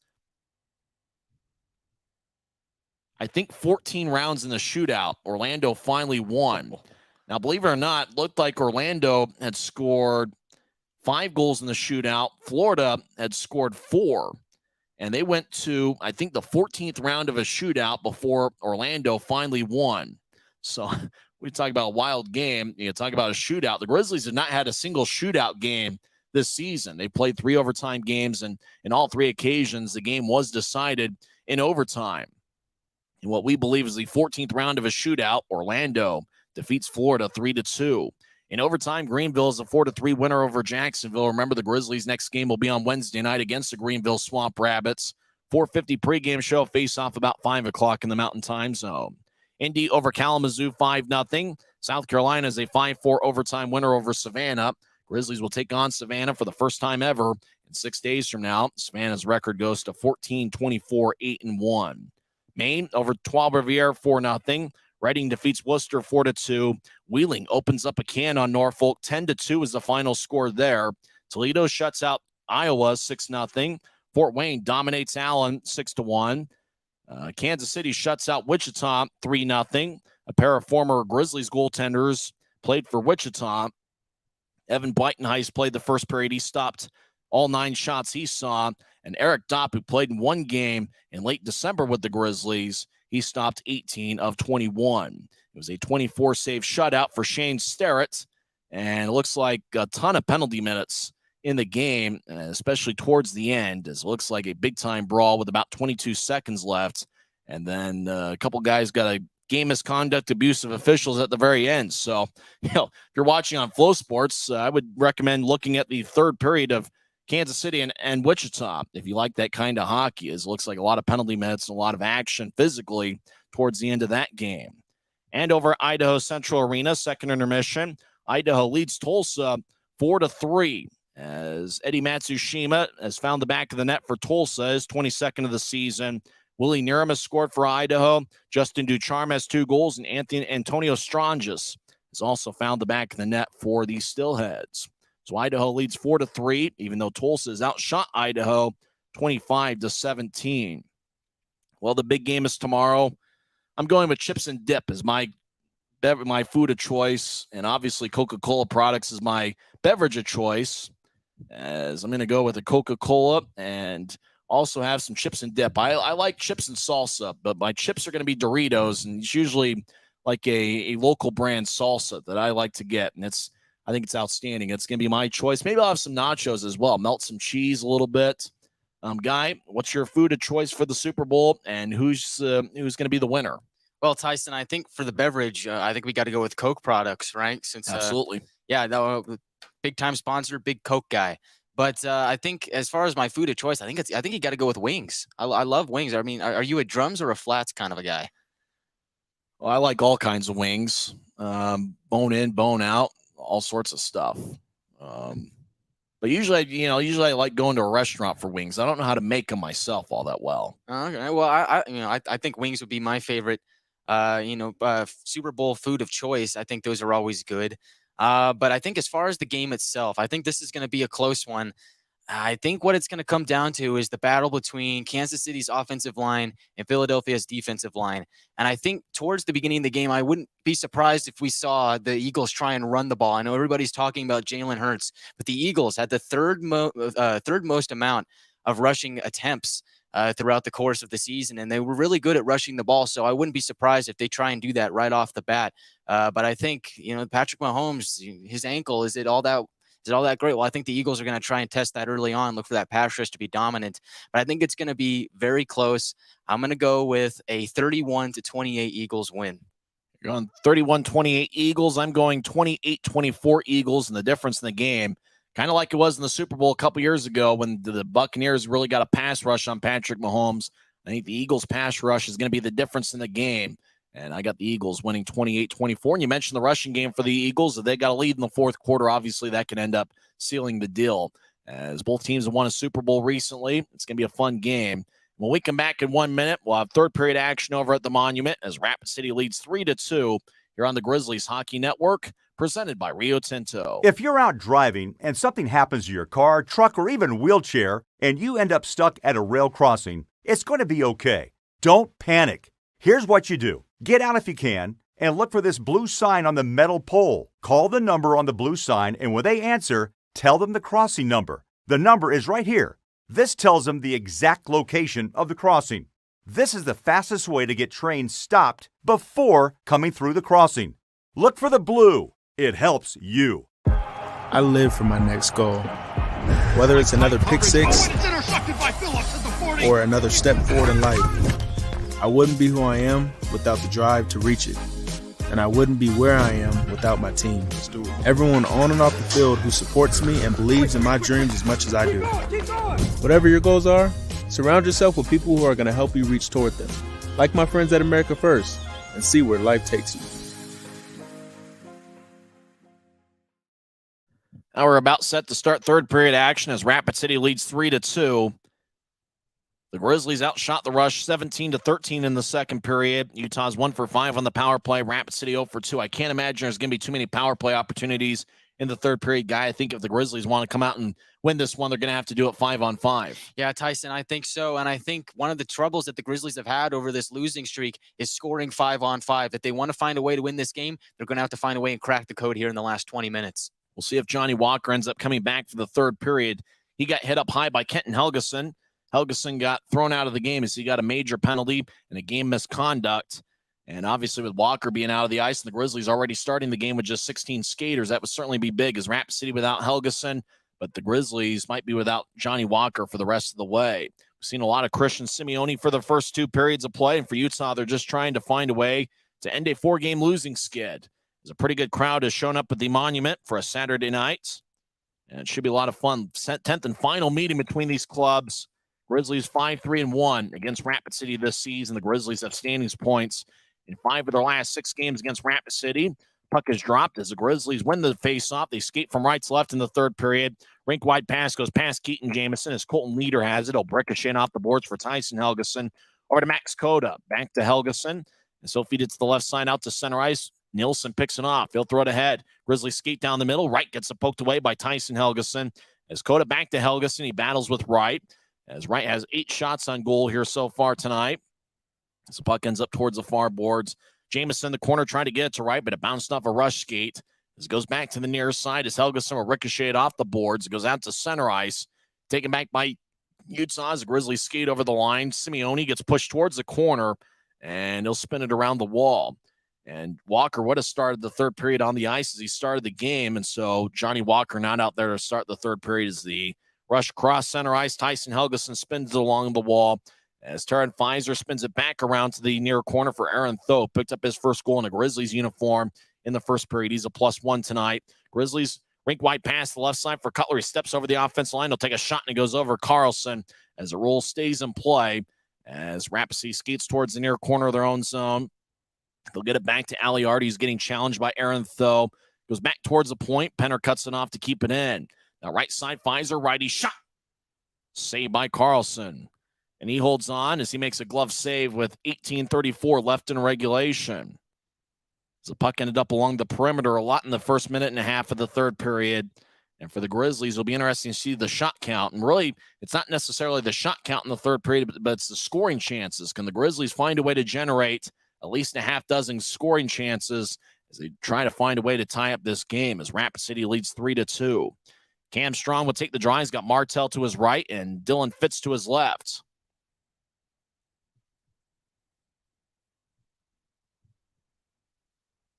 I think, 14 rounds in the shootout. Orlando finally won. Now, believe it or not, it looked like Orlando had scored 5 goals in the shootout. Florida had scored 4. And they went to, I think, the 14th round of a shootout before Orlando finally won. So we talk about a wild game. You talk about a shootout. The Grizzlies have not had a single shootout game this season. They played 3 overtime games, and in all 3 occasions, the game was decided in overtime. In what we believe is the 14th round of a shootout, Orlando defeats Florida 3-2. In overtime, Greenville is a 4-3 winner over Jacksonville. Remember, the Grizzlies' next game will be on Wednesday night against the Greenville Swamp Rabbits. 4:50 pregame show, face-off about 5 o'clock in the Mountain Time Zone. Indy over Kalamazoo 5-0. South Carolina is a 5-4 overtime winner over Savannah. Grizzlies will take on Savannah for the first time ever in 6 days from now. Savannah's record goes to 14-24, 8-1. Maine over Trois-Rivières 4-0. Reading defeats Worcester 4-2. Wheeling opens up a can on Norfolk. 10-2 is the final score there. Toledo shuts out Iowa 6-0. Fort Wayne dominates Allen 6-1. Kansas City shuts out Wichita 3-0. A pair of former Grizzlies goaltenders played for Wichita. Evan Bleitenheis played the first period. He stopped all 9 shots he saw. And Eric Dopp, who played in one game in late December with the Grizzlies, he stopped 18 of 21. It was a 24-save shutout for Shane Starrett, and it looks like a ton of penalty minutes in the game, especially towards the end, as it looks like a big-time brawl with about 22 seconds left. And then a couple guys got a game misconduct, abuse of officials at the very end. So, if you're watching on Flow Sports, I would recommend looking at the third period of Kansas City and Wichita, if you like that kind of hockey. It looks like a lot of penalty minutes and a lot of action physically towards the end of that game. And over at Idaho Central Arena, second intermission, Idaho leads Tulsa 4-3 as Eddie Matsushima has found the back of the net for Tulsa, his 22nd of the season. Willie Niram has scored for Idaho. Justin Ducharme has 2 goals, and Antonio Strangis has also found the back of the net for the Stillheads. So Idaho leads 4-3, even though Tulsa has outshot Idaho 25-17. Well, the big game is tomorrow. I'm going with chips and dip as my food of choice, and obviously Coca-Cola products is my beverage of choice, as I'm going to go with a Coca-Cola and also have some chips and dip. I like chips and salsa, but my chips are going to be Doritos, and it's usually like a local brand salsa that I like to get, and I think it's outstanding. It's going to be my choice. Maybe I'll have some nachos as well. Melt some cheese a little bit. Guy, what's your food of choice for the Super Bowl, and who's going to be the winner? Well, Tyson, I think for the beverage, I think we got to go with Coke products, right? Since Absolutely. Big time sponsor, big Coke guy. But I think as far as my food of choice, I think you got to go with wings. I love wings. I mean, are you a drums or a flats kind of a guy? Well, I like all kinds of wings, bone in, bone out, all sorts of stuff. But usually I like going to a restaurant for wings. I don't know how to make them myself all that well. Okay. Well, I think wings would be my favorite, Super Bowl food of choice. I think those are always good. But I think as far as the game itself, I think this is going to be a close one. I think what it's going to come down to is the battle between Kansas City's offensive line and Philadelphia's defensive line. And I think towards the beginning of the game, I wouldn't be surprised if we saw the Eagles try and run the ball. I know everybody's talking about Jalen Hurts, but the Eagles had the third most amount of rushing attempts throughout the course of the season, and they were really good at rushing the ball. So I wouldn't be surprised if they try and do that right off the bat. But I think, Patrick Mahomes, his ankle, is it all that great? Well, I think the Eagles are going to try and test that early on, look for that pass rush to be dominant. But I think it's going to be very close. I'm going to go with a 31-28 Eagles win. You're on 31-28 Eagles. I'm going 28-24 Eagles, and the difference in the game, kind of like it was in the Super Bowl a couple years ago when the Buccaneers really got a pass rush on Patrick Mahomes. I think the Eagles' pass rush is going to be the difference in the game. And I got the Eagles winning 28-24. And you mentioned the rushing game for the Eagles. They got a lead in the fourth quarter. Obviously, that can end up sealing the deal. As both teams have won a Super Bowl recently, it's going to be a fun game. When we come back in 1 minute, we'll have third period action over at the Monument as Rapid City leads 3-2 here on the Grizzlies Hockey Network, presented by Rio Tinto. If you're out driving and something happens to your car, truck, or even wheelchair, and you end up stuck at a rail crossing, it's going to be okay. Don't panic. Here's what you do. Get out if you can, and look for this blue sign on the metal pole. Call the number on the blue sign, and when they answer, tell them the crossing number. The number is right here. This tells them the exact location of the crossing. This is the fastest way to get trains stopped before coming through the crossing. Look for the blue. It helps you. I live for my next goal. Whether it's another pick six or another step forward in life, I wouldn't be who I am without the drive to reach it. And I wouldn't be where I am without my team. Everyone on and off the field who supports me and believes in my dreams as much as I do. Whatever your goals are, surround yourself with people who are going to help you reach toward them. Like my friends at America First, and see where life takes you. Now we're about set to start third period action as Rapid City leads 3-2. The Grizzlies outshot the Rush 17-13 in the second period. Utah's 1 for 5 on the power play. Rapid City 0 for 2. I can't imagine there's going to be too many power play opportunities in the third period, Guy. I think if the Grizzlies want to come out and win this one, they're going to have to do it 5-on-5. Yeah, Tyson, I think so. And I think one of the troubles that the Grizzlies have had over this losing streak is scoring 5-on-5. If they want to find a way to win this game, they're going to have to find a way and crack the code here in the last 20 minutes. We'll see if Johnny Walker ends up coming back for the third period. He got hit up high by Kenton Helgeson. Helgeson got thrown out of the game as he got a major penalty and a game misconduct. And obviously with Walker being out of the ice and the Grizzlies already starting the game with just 16 skaters, that would certainly be big as Rapid City without Helgeson, but the Grizzlies might be without Johnny Walker for the rest of the way. We've seen a lot of Christian Simeone for the first 2 periods of play, and for Utah, they're just trying to find a way to end a 4-game losing skid. There's a pretty good crowd has shown up at the Monument for a Saturday night, and it should be a lot of fun. 10th and final meeting between these clubs. Grizzlies 5-3-1 against Rapid City this season. The Grizzlies have standings points in 5 of their last 6 games against Rapid City. Puck is dropped as the Grizzlies win the face-off. They skate from right to left in the third period. Rink-wide pass goes past Keaton Jamison as Colton Leader has it. He'll ricochet off the boards for Tyson Helgeson. Over to Max Coda. Back to Helgeson. And so feed it to the left side out to center ice. Nielsen picks it off. He'll throw it ahead. Grizzlies skate down the middle. Wright gets it poked away by Tyson Helgeson. As Coda back to Helgeson, he battles with Wright. As Wright has 8 shots on goal here so far tonight. As the puck ends up towards the far boards. Jamison in the corner trying to get it to Wright, but it bounced off a rush skate. As it goes back to the near side as Helgeson will ricochet it off the boards. It goes out to center ice. Taken back by Utah as the Grizzlies skate over the line. Simeone gets pushed towards the corner, and he'll spin it around the wall. And Walker would have started the third period on the ice as he started the game, and so Johnny Walker not out there to start the third period as the rush across center ice. Tyson Helgeson spins it along the wall as Taran Pfizer spins it back around to the near corner for Aaron Thope. Picked up his first goal in a Grizzlies uniform in the first period. He's a +1 tonight. Grizzlies rink-wide pass to the left side for Cutler. He steps over the offensive line. He'll take a shot, and it goes over Carlson as the roll stays in play as Rapid City skates towards the near corner of their own zone. They'll get it back to Aliardi. He's getting challenged by Aaron Thope. Goes back towards the point. Penner cuts it off to keep it in. Now right side, Pfizer, righty shot. Saved by Carlson. And he holds on as he makes a glove save with 18:34 left in regulation. As the puck ended up along the perimeter a lot in the first minute and a half of the third period. And for the Grizzlies, it'll be interesting to see the shot count. And really, it's not necessarily the shot count in the third period, but it's the scoring chances. Can the Grizzlies find a way to generate at least a half dozen scoring chances as they try to find a way to tie up this game as Rapid City leads 3-2. Cam Strong will take the draw. He's got Martell to his right and Dylan Fitz to his left.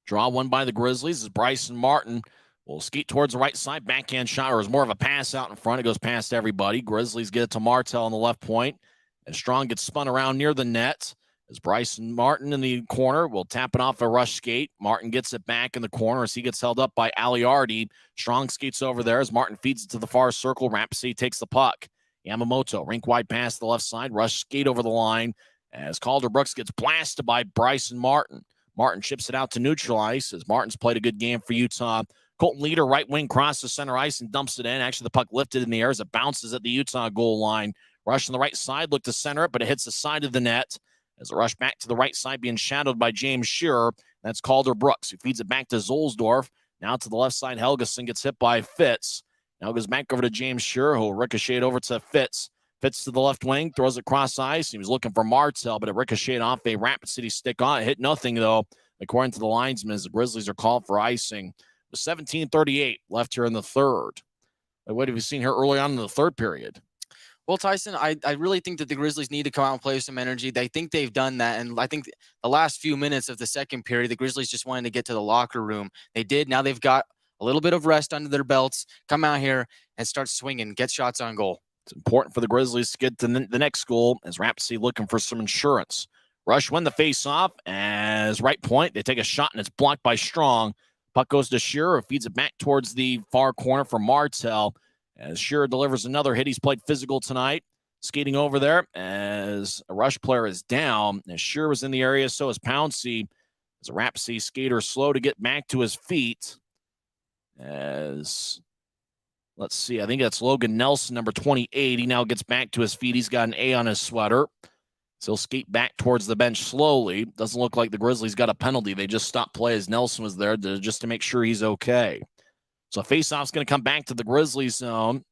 Draw won by the Grizzlies as Bryson Martin will skate towards the right side. Backhand shot, or is more of a pass out in front. It goes past everybody. Grizzlies get it to Martell on the left point. As Strong gets spun around near the net. As Bryson Martin in the corner will tap it off a rush skate. Martin gets it back in the corner as he gets held up by Aliardi. Strong skates over there as Martin feeds it to the far circle. Rapid City takes the puck. Yamamoto, rink wide pass to the left side. Rush skate over the line as Calder Brooks gets blasted by Bryson Martin. Martin chips it out to neutral ice as Martin's played a good game for Utah. Colton Leader, right wing, crosses center ice and dumps it in. Actually, the puck lifted in the air as it bounces at the Utah goal line. Rush on the right side, look to center it, but it hits the side of the net. As a rush back to the right side being shadowed by James Shearer. That's Calder Brooks, who feeds it back to Zolsdorf. Now to the left side, Helgeson gets hit by Fitz. Now goes back over to James Shearer, who will ricochet over to Fitz. Fitz to the left wing, throws it cross ice. He was looking for Martell, but it ricocheted off a Rapid City stick on. It hit nothing, though, according to the linesmen, as the Grizzlies are called for icing. With 17:38 left here in the third. What have you seen here early on in the third period? Well, Tyson, I really think that the Grizzlies need to come out and play with some energy. They think they've done that. And I think the last few minutes of the second period, the Grizzlies just wanted to get to the locker room. They did. Now they've got a little bit of rest under their belts. Come out here and start swinging. Get shots on goal. It's important for the Grizzlies to get to the next goal as Rapid City looking for some insurance. Rush win the face-off as right point. They take a shot, and it's blocked by Strong. Puck goes to Shearer, who feeds it back towards the far corner for Martell. As Shearer delivers another hit, he's played physical tonight. Skating over there as a Rush player is down. As Shearer was in the area, so is Pouncey. As a Rapid City skater slow to get back to his feet. As Let's see. I think that's Logan Nelson, number 28. He now gets back to his feet. He's got an A on his sweater. So he'll skate back towards the bench slowly. Doesn't look like the Grizzlies got a penalty. They just stopped play as Nelson was there just to make sure he's okay. So faceoff's going to come back to the Grizzlies zone.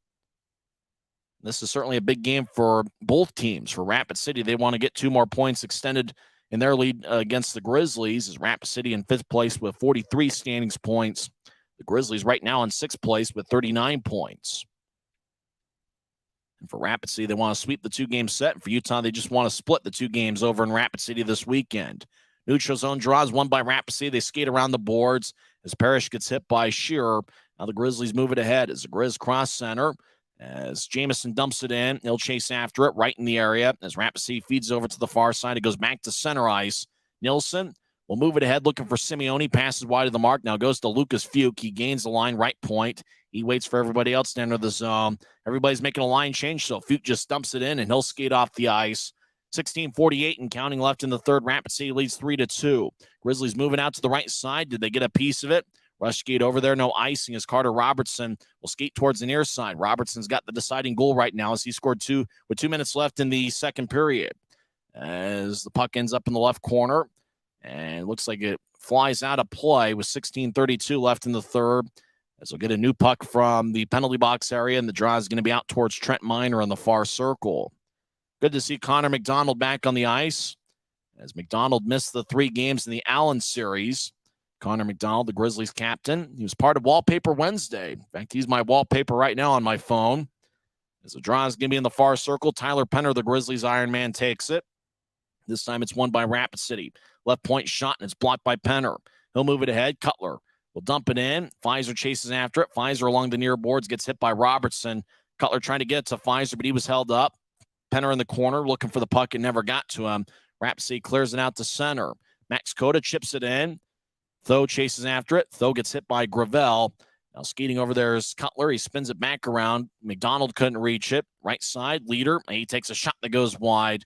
This is certainly a big game for both teams. For Rapid City, they want to get 2 more points extended in their lead against the Grizzlies, as Rapid City in 5th place with 43 standings points. The Grizzlies right now in 6th place with 39 points. And for Rapid City, they want to sweep the 2-game set. And for Utah, they just want to split the 2 games over in Rapid City this weekend. Neutral zone draws won by Rapid City. They skate around the boards as Parrish gets hit by Shearer. Now the Grizzlies move it ahead as the Grizz cross center. As Jamison dumps it in, he'll chase after it right in the area. As Rapid City feeds over to the far side, it goes back to center ice. Nilsson will move it ahead, looking for Simeone. Passes wide of the mark. Now goes to Lucas Fuke. He gains the line right point. He waits for everybody else to enter the zone. Everybody's making a line change, so Fuke just dumps it in, and he'll skate off the ice. 16:48 and counting left in the third. Rapid City leads 3-2. Grizzlies moving out to the right side. Did they get a piece of it? Rush skate over there. No icing as Carter Robertson will skate towards the near side. Robertson's got the deciding goal right now as he scored 2 with 2 minutes left in the second period. As the puck ends up in the left corner. And it looks like it flies out of play with 16:32 left in the third. As we'll get a new puck from the penalty box area, and the draw is going to be out towards Trent Miner on the far circle. Good to see Connor McDonald back on the ice, as McDonald missed the 3 games in the Allen series. Connor McDonald, the Grizzlies captain. He was part of Wallpaper Wednesday. In fact, he's my wallpaper right now on my phone. As the draw is going to be in the far circle, Tyler Penner, the Grizzlies Iron Man, takes it. This time it's won by Rapid City. Left point shot, and it's blocked by Penner. He'll move it ahead. Cutler will dump it in. Pfizer chases after it. Pfizer along the near boards gets hit by Robertson. Cutler trying to get it to Pfizer, but he was held up. Penner in the corner looking for the puck and never got to him. Rapid City clears it out to center. Max Cota chips it in. Tho chases after it. Tho gets hit by Gravel. Now skating over there is Cutler. He spins it back around. McDonald couldn't reach it. Right side, Leader. He takes a shot that goes wide.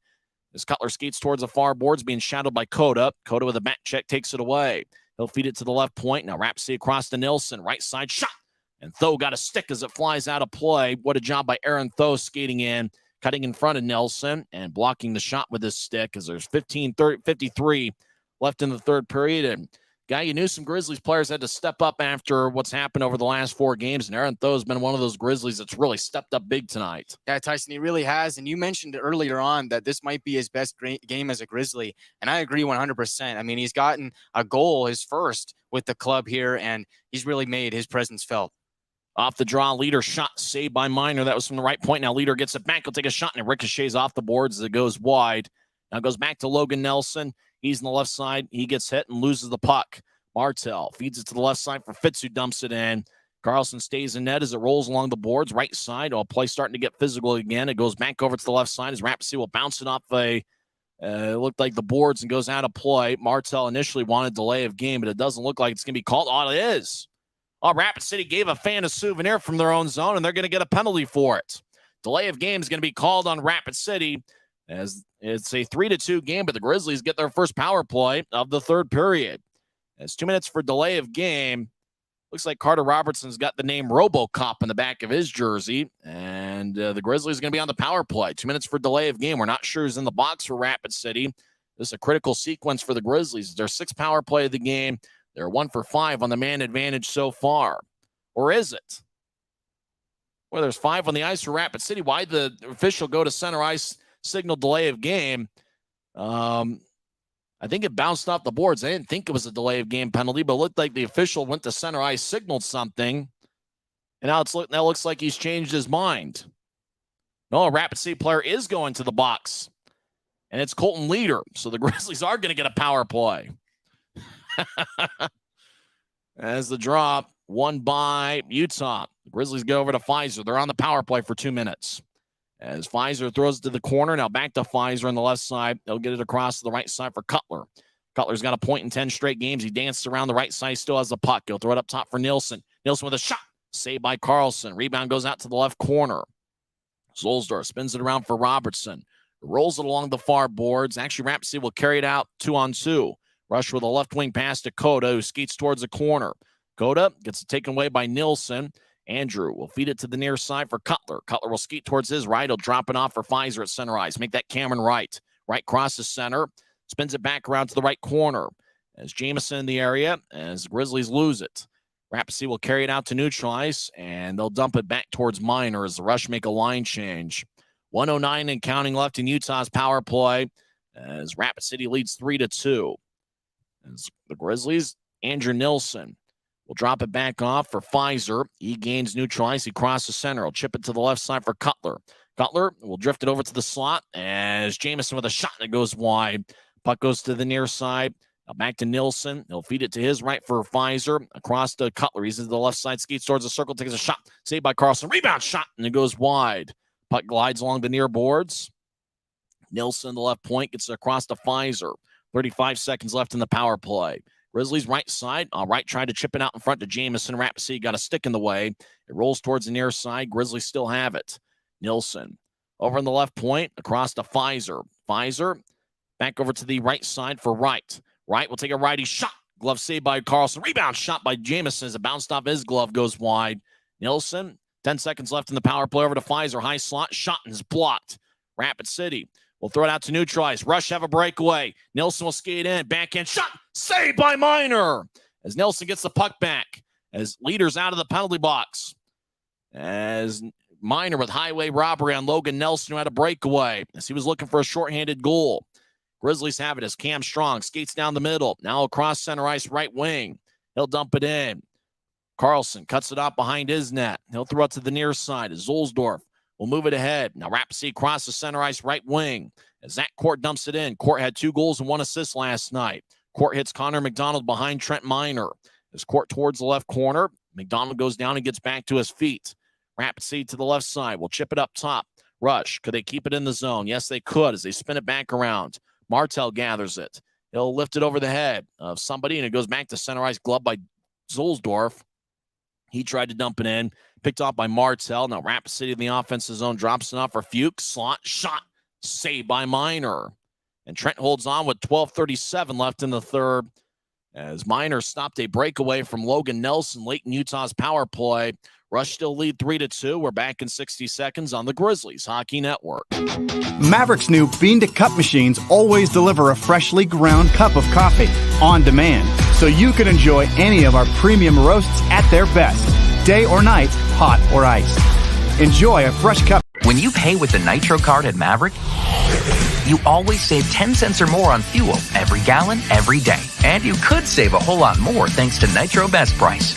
As Cutler skates towards the far boards, being shadowed by Cota. Cota with a back check takes it away. He'll feed it to the left point. Now Rapid City across to Nilsson. Right side shot. And Tho got a stick as it flies out of play. What a job by Aaron Tho skating in, cutting in front of Nelson and blocking the shot with his stick, as there's 53 left in the third period. And guy, you knew some Grizzlies players had to step up after what's happened over the last 4 games, and Aaron Tho has been one of those Grizzlies that's really stepped up big tonight. Yeah, Tyson, he really has. And you mentioned earlier on that this might be his best game as a Grizzly, and I agree 100%. I mean, he's gotten a goal, his first, with the club here, and he's really made his presence felt. Off the draw, Leader shot saved by Miner. That was from the right point. Now Leader gets it back. He'll take a shot, and it ricochets off the boards as it goes wide. Now it goes back to Logan Nelson. He's on the left side. He gets hit and loses the puck. Martel feeds it to the left side for Fitz, who dumps it in. Carlson stays in net as it rolls along the boards. Right side, play starting to get physical again. It goes back over to the left side as Rapid City will bounce it off it looked like the boards and goes out of play. Martel initially wanted delay of game, but it doesn't look like it's going to be called. Oh, it is. Oh, Rapid City gave a fan a souvenir from their own zone, and they're going to get a penalty for it. Delay of game is going to be called on Rapid City, as it's a 3-2 game, but the Grizzlies get their first power play of the third period. It's 2 minutes for delay of game. Looks like Carter Robertson's got the name RoboCop in the back of his jersey, and the Grizzlies are going to be on the power play. 2 minutes for delay of game. We're not sure who's in the box for Rapid City. This is a critical sequence for the Grizzlies. Their 6th power play of the game. They're 1 for 5 on the man advantage so far. Or is it? Well, there's 5 on the ice for Rapid City. Why the official go to center ice, signal delay of game? I think it bounced off the boards. I didn't think it was a delay of game penalty, but it looked like the official went to center ice, signaled something, and now looks like he's changed his mind. No, a Rapid City player is going to the box, and it's Colton Leader. So the Grizzlies are going to get a power play. As the drop won by Utah. The Grizzlies go over to Pfizer. They're on the power play for 2 minutes. As Pfizer throws it to the corner, now back to Pfizer on the left side. They'll get it across to the right side for Cutler. Cutler's got a point in 10 straight games. He dances around the right side, still has the puck. He'll throw it up top for Nilsson. Nilsson with a shot. Saved by Carlson. Rebound goes out to the left corner. Zolsdorf spins it around for Robertson. Rolls it along the far boards. Actually, Rapid City will carry it out 2-on-2. Rush with a left wing pass to Cota, who skates towards the corner. Cota gets it taken away by Nilsson. Andrew will feed it to the near side for Cutler. Cutler will skate towards his right. He'll drop it off for Pfizer at center ice. Make that Cameron right. Right crosses center. Spins it back around to the right corner. As Jamison in the area, as the Grizzlies lose it. Rapid City will carry it out to neutral ice, and they'll dump it back towards Minor as the Rush make a line change. 1:09 and counting left in Utah's power play as Rapid City leads 3-2. As the Grizzlies, Andrew Nilsson will drop it back off for Pfizer. He gains neutral ice. He crosses center. He'll chip it to the left side for Cutler. Cutler will drift it over to the slot as Jamison with a shot that goes wide. Puck goes to the near side. Now back to Nilsson. He'll feed it to his right for Pfizer. Across to Cutler. He's into the left side. Skates towards the circle. Takes a shot. Saved by Carlson. Rebound shot. And it goes wide. Puck glides along the near boards. Nilsson, the left point, gets across to Pfizer. 35 seconds left in the power play. Grizzlies right side. All right, tried to chip it out in front to Jamison. Rapid City got a stick in the way. It rolls towards the near side. Grizzlies still have it. Nilsson over on the left point. Across to Pfizer. Pfizer back over to the right side for Wright. Wright will take a righty shot. Glove saved by Carlson. Rebound shot by Jamison as it bounced off his glove. Goes wide. Nilsson, 10 seconds left in the power play over to Pfizer. High slot. Shot and is blocked. Rapid City will throw it out to neutral ice. Rush have a breakaway. Nilsson will skate in. Backhand shot. Saved by Minor. As Nilsson gets the puck back. As leaders out of the penalty box. As Minor with highway robbery on Logan Nelson, who had a breakaway. As he was looking for a shorthanded goal. Grizzlies have it as Cam Strong skates down the middle. Now across center ice, right wing. He'll dump it in. Carlson cuts it off behind his net. He'll throw it to the near side as Zulsdorf will move it ahead. Now Rapid City crosses center ice, right wing. As Zach Court dumps it in. Court had 2 goals and 1 assist last night. Court hits Connor McDonald behind Trent Minor. As Court towards the left corner. McDonald goes down and gets back to his feet. Rapid City to the left side. We'll chip it up top. Rush. Could they keep it in the zone? Yes, they could as they spin it back around. Martel gathers it. He'll lift it over the head of somebody, and it goes back to center ice, glove by Zulsdorf. He tried to dump it in, picked off by Martel. Now Rapid City in the offensive zone, drops it off for Fuchs. Slot shot, saved by Minor. And Trent holds on with 12:37 left in the third. As Minor stopped a breakaway from Logan Nelson late in Utah's power play. Rush still lead 3-2. We're back in 60 seconds on the Grizzlies Hockey Network. Maverick's new bean-to-cup machines always deliver a freshly ground cup of coffee on demand, so you can enjoy any of our premium roasts at their best, day or night, hot or iced. Enjoy a fresh cup. When you pay with the Nitro card at Maverick, you always save 10 cents or more on fuel every gallon, every day. And you could save a whole lot more thanks to Nitro Best Price.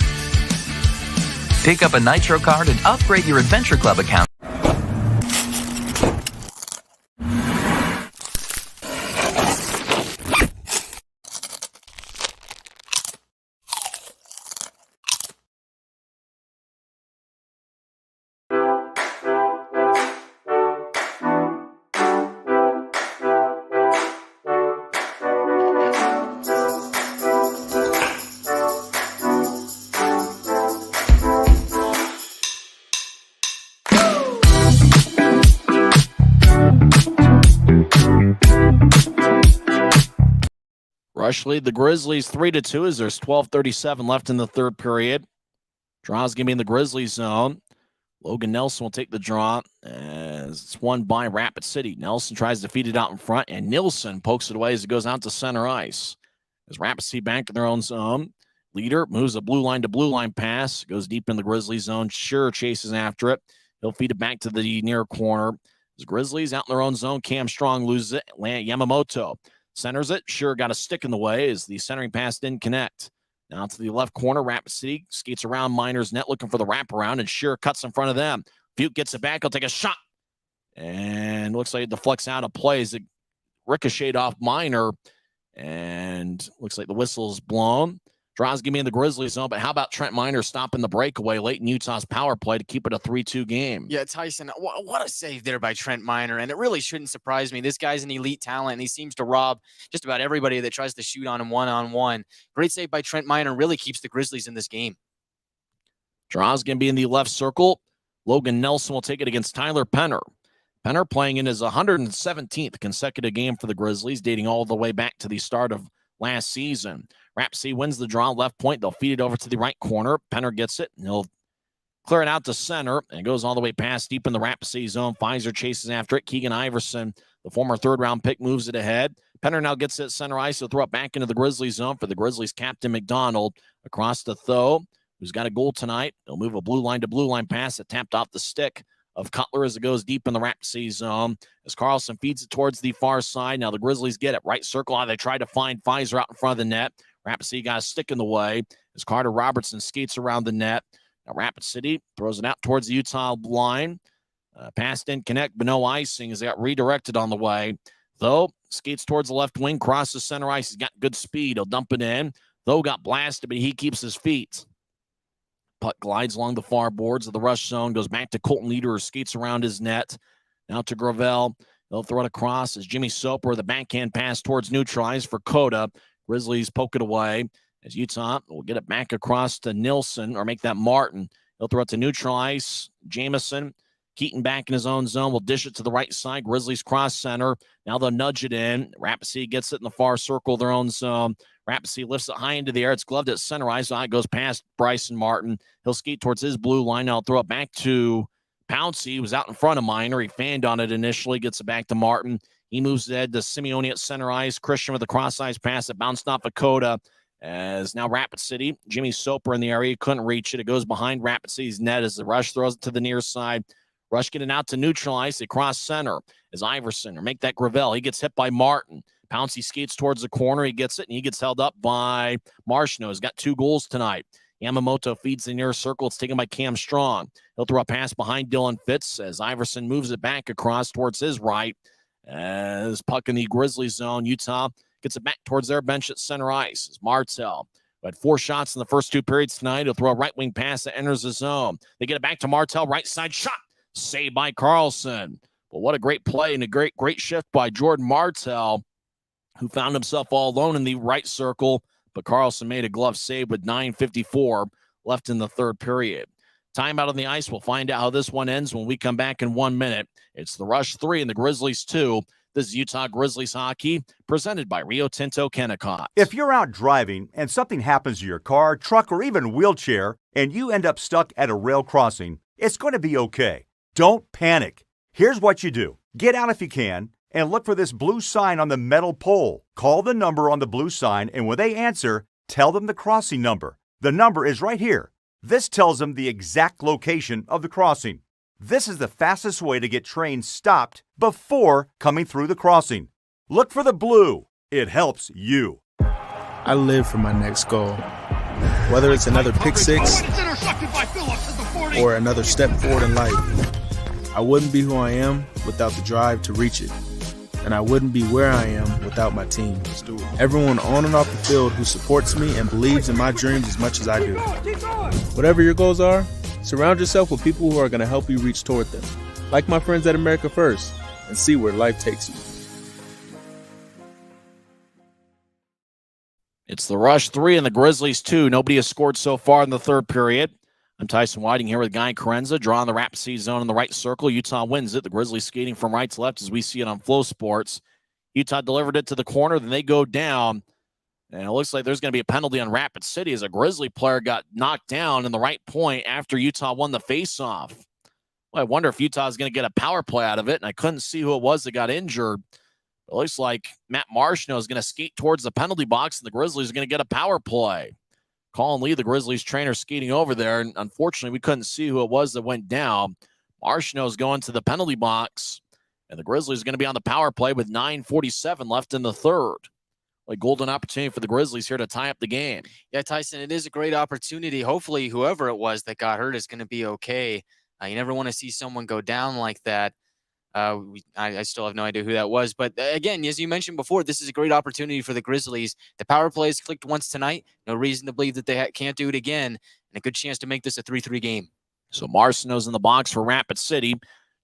Pick up a Nitro card and upgrade your Adventure Club account. Rush lead the Grizzlies 3-2 as there's 12:37 left in the third period. Draw's going to be in the Grizzlies zone. Logan Nelson will take the draw as it's won by Rapid City. Nelson tries to feed it out in front, and Nilsson pokes it away as it goes out to center ice. As Rapid City back in their own zone, leader moves a blue line to blue line pass, goes deep in the Grizzlies zone. Sure chases after it. He'll feed it back to the near corner. As Grizzlies out in their own zone, Cam Strong loses it. Yamamoto centers it. Sure got a stick in the way as the centering pass didn't connect. Now to the left corner, Rapid City skates around Minor's net looking for the wraparound, and Shearer cuts in front of them. Butte gets it back. He'll take a shot. And looks like it deflects out of play as it ricocheted off Minor. And looks like the whistle's blown. Draw's going to be in the Grizzlies zone, but how about Trent Minor stopping the breakaway late in Utah's power play to keep it a 3-2 game? Yeah, Tyson, what a save there by Trent Minor, and it really shouldn't surprise me. This guy's an elite talent, and he seems to rob just about everybody that tries to shoot on him one-on-one. Great save by Trent Minor, really keeps the Grizzlies in this game. Draw's going to be in the left circle. Logan Nelson will take it against Tyler Penner. Penner playing in his 117th consecutive game for the Grizzlies, dating all the way back to the start of last season. Rapid City wins the draw, left point. They'll feed it over to the right corner. Penner gets it, and he'll Clear it out to center and goes all the way past deep in the Rapid City zone. Pfizer chases after it. Keegan Iverson, the former third-round pick, moves it ahead. Penner now gets it at center ice. He'll throw it back into the Grizzlies zone for the Grizzlies captain McDonald. Across to Tho, who's got a goal tonight. He'll move a blue line to blue line pass that tapped off the stick of Cutler as it goes deep in the Rapid City zone. As Carlson feeds it towards the far side. Now the Grizzlies get it. Right circle. They try to find Pfizer out in front of the net. Rapid City got a stick in the way as Carter Robertson skates around the net. Now Rapid City throws it out towards the Utah line. Pass didn't connect, but no icing as they got redirected on the way. Though skates towards the left wing, crosses center ice. He's got good speed. He'll dump it in. Though got blasted, but he keeps his feet. Puck glides along the far boards of the rush zone, goes back to Colton Leader, who skates around his net. Now to Gravel. They'll throw it across as Jimmy Soper, the backhand pass towards neutralize for Coda. Grizzlies poke it away as Utah will get it back across to Nilsson, or make that Martin. He'll throw it to neutralize. Jamison. Keaton back in his own zone. Will dish it to the right side. Grizzlies cross center. Now they'll nudge it in. Rapid City gets it in the far circle of their own zone. Rapid City lifts it high into the air. It's gloved at center ice. So it goes past Bryson Martin. He'll skate towards his blue line. Now he'll throw it back to Pouncey, who was out in front of Miner. He fanned on it initially. Gets it back to Martin. He moves ahead to Simeone at center ice. Christian with a cross ice pass that bounced off of Coda. As now Rapid City, Jimmy Soper in the area. Couldn't reach it. It goes behind Rapid City's net as the Rush throws it to the near side. Rush getting out to neutralize. They cross center as Iverson, or make that Gravel. He gets hit by Martin. Pouncey skates towards the corner. He gets it, and he gets held up by Marshno. He's got 2 goals tonight. Yamamoto feeds the near circle. It's taken by Cam Strong. He'll throw a pass behind Dylan Fitz as Iverson moves it back across towards his right. As puck in the Grizzlies zone, Utah gets it back towards their bench at center ice. As Martel, who had 4 shots in the first 2 periods tonight, he'll throw a right wing pass that enters the zone. They get it back to Martel, right side shot. Saved by Carlson. But what a great play and a great shift by Jordan Martel, who found himself all alone in the right circle. But Carlson made a glove save with 9:54 left in the third period. Timeout on the ice. We'll find out how this one ends when we come back in 1 minute. It's the Rush 3 and the Grizzlies 2. This is Utah Grizzlies hockey, presented by Rio Tinto Kennecott. If you're out driving and something happens to your car, truck, or even wheelchair, and you end up stuck at a rail crossing, it's going to be okay. Don't panic. Here's what you do. Get out if you can and look for this blue sign on the metal pole. Call the number on the blue sign, and when they answer, tell them the crossing number. The number is right here. This tells them the exact location of the crossing. This is the fastest way to get trains stopped before coming through the crossing. Look for the blue. It helps you. I live for my next goal. Whether it's another pick six or another step forward in life, I wouldn't be who I am without the drive to reach it. And I wouldn't be where I am without my team. Everyone on and off the field who supports me and believes in my dreams as much as I do. Whatever your goals are, surround yourself with people who are going to help you reach toward them. Like my friends at America First, and see where life takes you. It's the Rush 3 and the Grizzlies 2. Nobody has scored so far in the third period. I'm Tyson Whiting here with Guy Chiarenza, drawing the Rapid City zone in the right circle. Utah wins it. The Grizzlies skating from right to left as we see it on Flow Sports. Utah delivered it to the corner, then they go down. And it looks like there's going to be a penalty on Rapid City as a Grizzly player got knocked down in the right point after Utah won the faceoff. Well, I wonder if Utah is going to get a power play out of it, and I couldn't see who it was that got injured. It looks like Matt Marshno is going to skate towards the penalty box, and the Grizzlies are going to get a power play. Colin Lee, the Grizzlies trainer, skating over there, and unfortunately we couldn't see who it was that went down. Marshno is going to the penalty box, and the Grizzlies are going to be on the power play with 9:47 left in the third. A golden opportunity for the Grizzlies here to tie up the game. Yeah, Tyson, it is a great opportunity. Hopefully whoever it was that got hurt is going to be okay. You never want to see someone go down like that. I still have no idea who that was. But again, as you mentioned before, this is a great opportunity for the Grizzlies. The power play has clicked once tonight. No reason to believe that they can't do it again. And a good chance to make this a 3-3 game. So Marshno's in the box for Rapid City.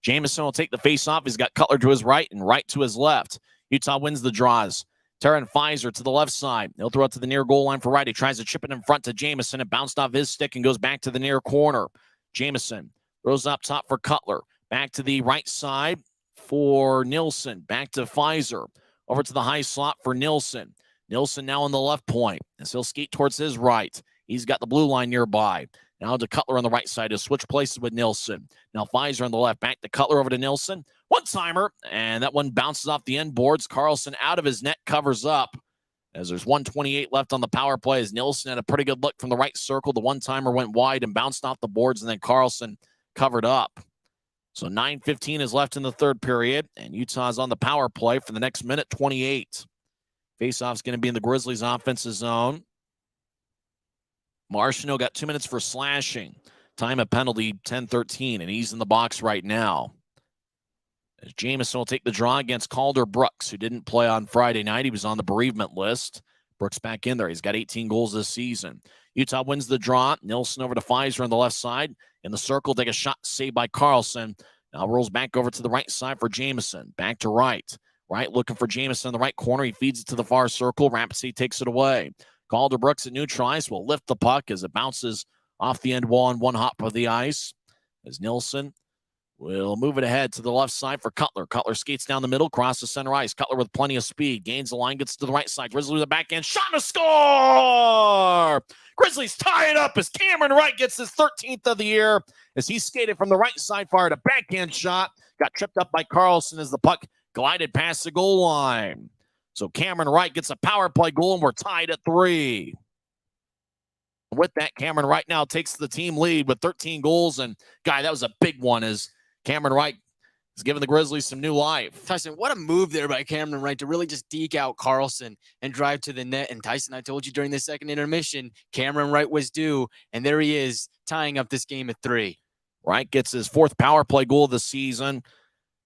Jamison will take the face-off. He's got Cutler to his right and right to his left. Utah wins the draws. Terran Pfizer to the left side. He'll throw it to the near goal line for right. He tries to chip it in front to Jamison. It bounced off his stick and goes back to the near corner. Jamison throws up top for Cutler. Back to the right side for Nilsson. Back to Pfizer. Over to the high slot for Nilsson. Nilsson now on the left point as he'll skate towards his right. He's got the blue line nearby. Now to Cutler on the right side to switch places with Nilsson. Now Pfizer on the left. Back to Cutler over to Nilsson. One-timer, and that one bounces off the end boards. Carlson out of his net, covers up. As there's 1:28 left on the power play, as Nilsson had a pretty good look from the right circle. The one-timer went wide and bounced off the boards, and then Carlson covered up. So 9:15 is left in the third period, and Utah's on the power play for the next minute 28. Faceoff's going to be in the Grizzlies' offensive zone. Marchino got 2 minutes for slashing. Time of penalty 10-13, and he's in the box right now. As Jamison will take the draw against Calder Brooks, who didn't play on Friday night. He was on the bereavement list. Brooks back in there. He's got 18 goals this season. Utah wins the draw. Nilsson over to Pfizer on the left side. In the circle, take a shot saved by Carlson. Now rolls back over to the right side for Jamison. Back to right. Right looking for Jamison in the right corner. He feeds it to the far circle. Rapacy takes it away. Calder Brooks at neutralized will lift the puck as it bounces off the end wall on one hop of the ice. As Nilsson will move it ahead to the left side for Cutler. Cutler skates down the middle, crosses center ice. Cutler with plenty of speed. Gains the line, gets to the right side. Grizzlies with the backhand. Shot and a score! Grizzlies tie it up as Cameron Wright gets his 13th of the year as he skated from the right side, fired a backhand shot. Got tripped up by Carlson as the puck glided past the goal line. So Cameron Wright gets a power play goal, and we're tied at 3. With that, Cameron Wright now takes the team lead with 13 goals. And, guy, that was a big one as Cameron Wright is giving the Grizzlies some new life. Tyson, what a move there by Cameron Wright to really just deke out Carlson and drive to the net. And Tyson, I told you during the second intermission, Cameron Wright was due, and there he is tying up this game at 3. Wright gets his 4th power play goal of the season.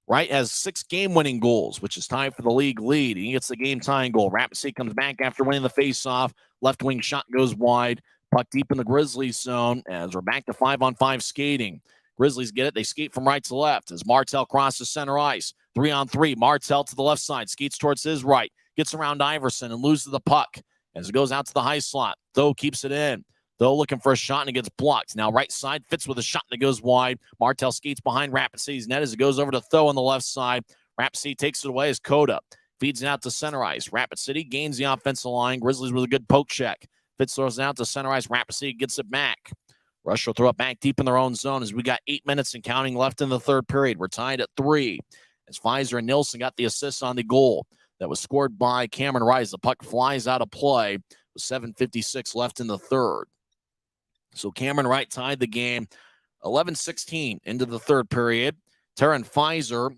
Wright has 6 game-winning goals, which is tied for the league lead. He gets the game-tying goal. Rapacy comes back after winning the face-off. Left wing shot goes wide. Puck deep in the Grizzlies zone as we're back to 5-on-5 skating. Grizzlies get it. They skate from right to left as Martell crosses center ice. 3-on-3. Martell to the left side. Skates towards his right. Gets around Iverson and loses the puck as it goes out to the high slot. Though keeps it in. Though looking for a shot and it gets blocked. Now right side fits with a shot and it goes wide. Martell skates behind Rapacy's net as it goes over to Though on the left side. Rapacy takes it away as Coda feeds it out to center ice. Rapid City gains the offensive line. Grizzlies with a good poke check. Fitz throws it out to center ice. Rapacy gets it back. Rush will throw it back deep in their own zone as we got 8 minutes and counting left in the third period. We're tied at 3 as Pfizer and Nilsson got the assists on the goal that was scored by Cameron Wright. The puck flies out of play with 7:56 left in the third. So Cameron Wright tied the game 11-16 into the third period. Terran Pfizer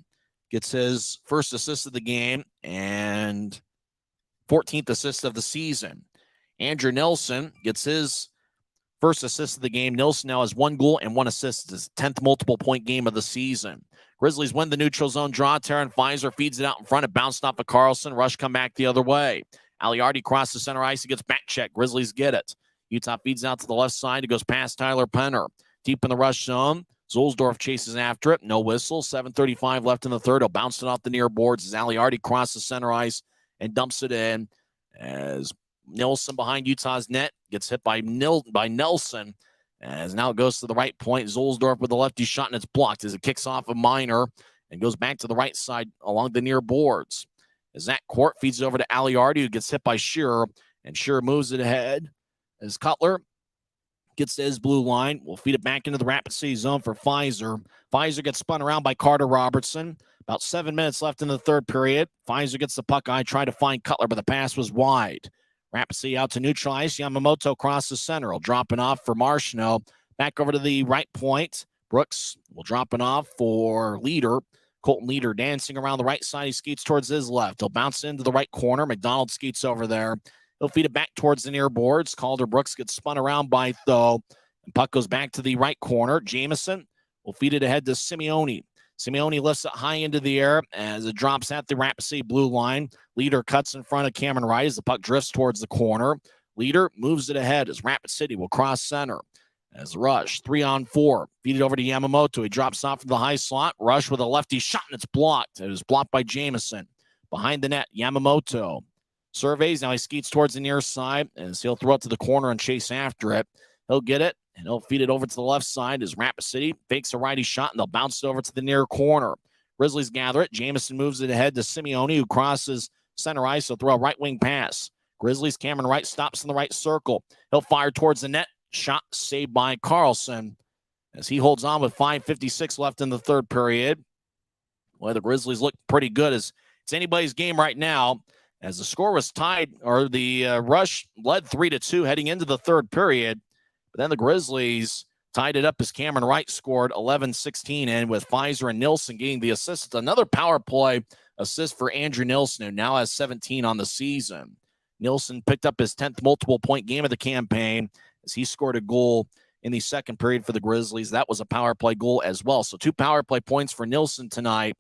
gets his first assist of the game and 14th assist of the season. Andrew Nilsson gets his first assist of the game. Nilsson now has 1 goal and 1 assist. It's his 10th multiple-point game of the season. Grizzlies win the neutral zone draw. Terran Pfizer feeds it out in front. It bounced off of Carlson. Rush come back the other way. Aliardi crosses center ice. He gets back check. Grizzlies get it. Utah feeds out to the left side. It goes past Tyler Penner. Deep in the rush zone. Zulsdorf chases after it. No whistle. 7:35 left in the third. He'll bounce it off the near boards as Aliardi crosses center ice and dumps it in as Nilsson behind Utah's net gets hit by Nelson as now it goes to the right point. Zulsdorf with the lefty shot and it's blocked as it kicks off a minor and goes back to the right side along the near boards. As Zach Court feeds it over to Aliardi who gets hit by Shearer and Shearer moves it ahead as Cutler gets to his blue line. We'll feed it back into the Rapid City zone for Pfizer. Pfizer gets spun around by Carter Robertson. About 7 minutes left in the third period. Pfizer gets the puck. I tried to find Cutler, but the pass was wide. Rapid City out to neutralize. Yamamoto crosses center. He'll drop it off for Marchino. Back over to the right point. Brooks will drop it off for Leader. Colton Leader dancing around the right side. He skates towards his left. He'll bounce into the right corner. McDonald skates over there. He'll feed it back towards the near boards. Calder Brooks gets spun around by Though. And puck goes back to the right corner. Jamison will feed it ahead to Simeone. Simeone lifts it high into the air as it drops at the Rapid City blue line. Leader cuts in front of Cameron Wright as the puck drifts towards the corner. Leader moves it ahead as Rapid City will cross center. As Rush, 3-on-4. Feed it over to Yamamoto. He drops off from the high slot. Rush with a lefty shot, and it's blocked. It was blocked by Jamison. Behind the net, Yamamoto surveys. Now he skates towards the near side as he'll throw it to the corner and chase after it. He'll get it, and he'll feed it over to the left side as Rapid City fakes a righty shot, and they'll bounce it over to the near corner. Grizzlies gather it. Jamison moves it ahead to Simeone, who crosses center ice. He'll throw a right wing pass. Grizzlies, Cameron Wright stops in the right circle. He'll fire towards the net. shot saved by Carlson as he holds on with 5:56 left in the third period. Well, the Grizzlies look pretty good as it's anybody's game right now as the score was tied, or the Rush led 3-2 heading into the third period. But then the Grizzlies tied it up as Cameron Wright scored 11-16, and with Pfizer and Nilsson getting the assist. It's another power play assist for Andrew Nilsson, who now has 17 on the season. Nilsson picked up his 10th multiple-point game of the campaign as he scored a goal in the second period for the Grizzlies. That was a power play goal as well. So 2 power play points for Nilsson tonight.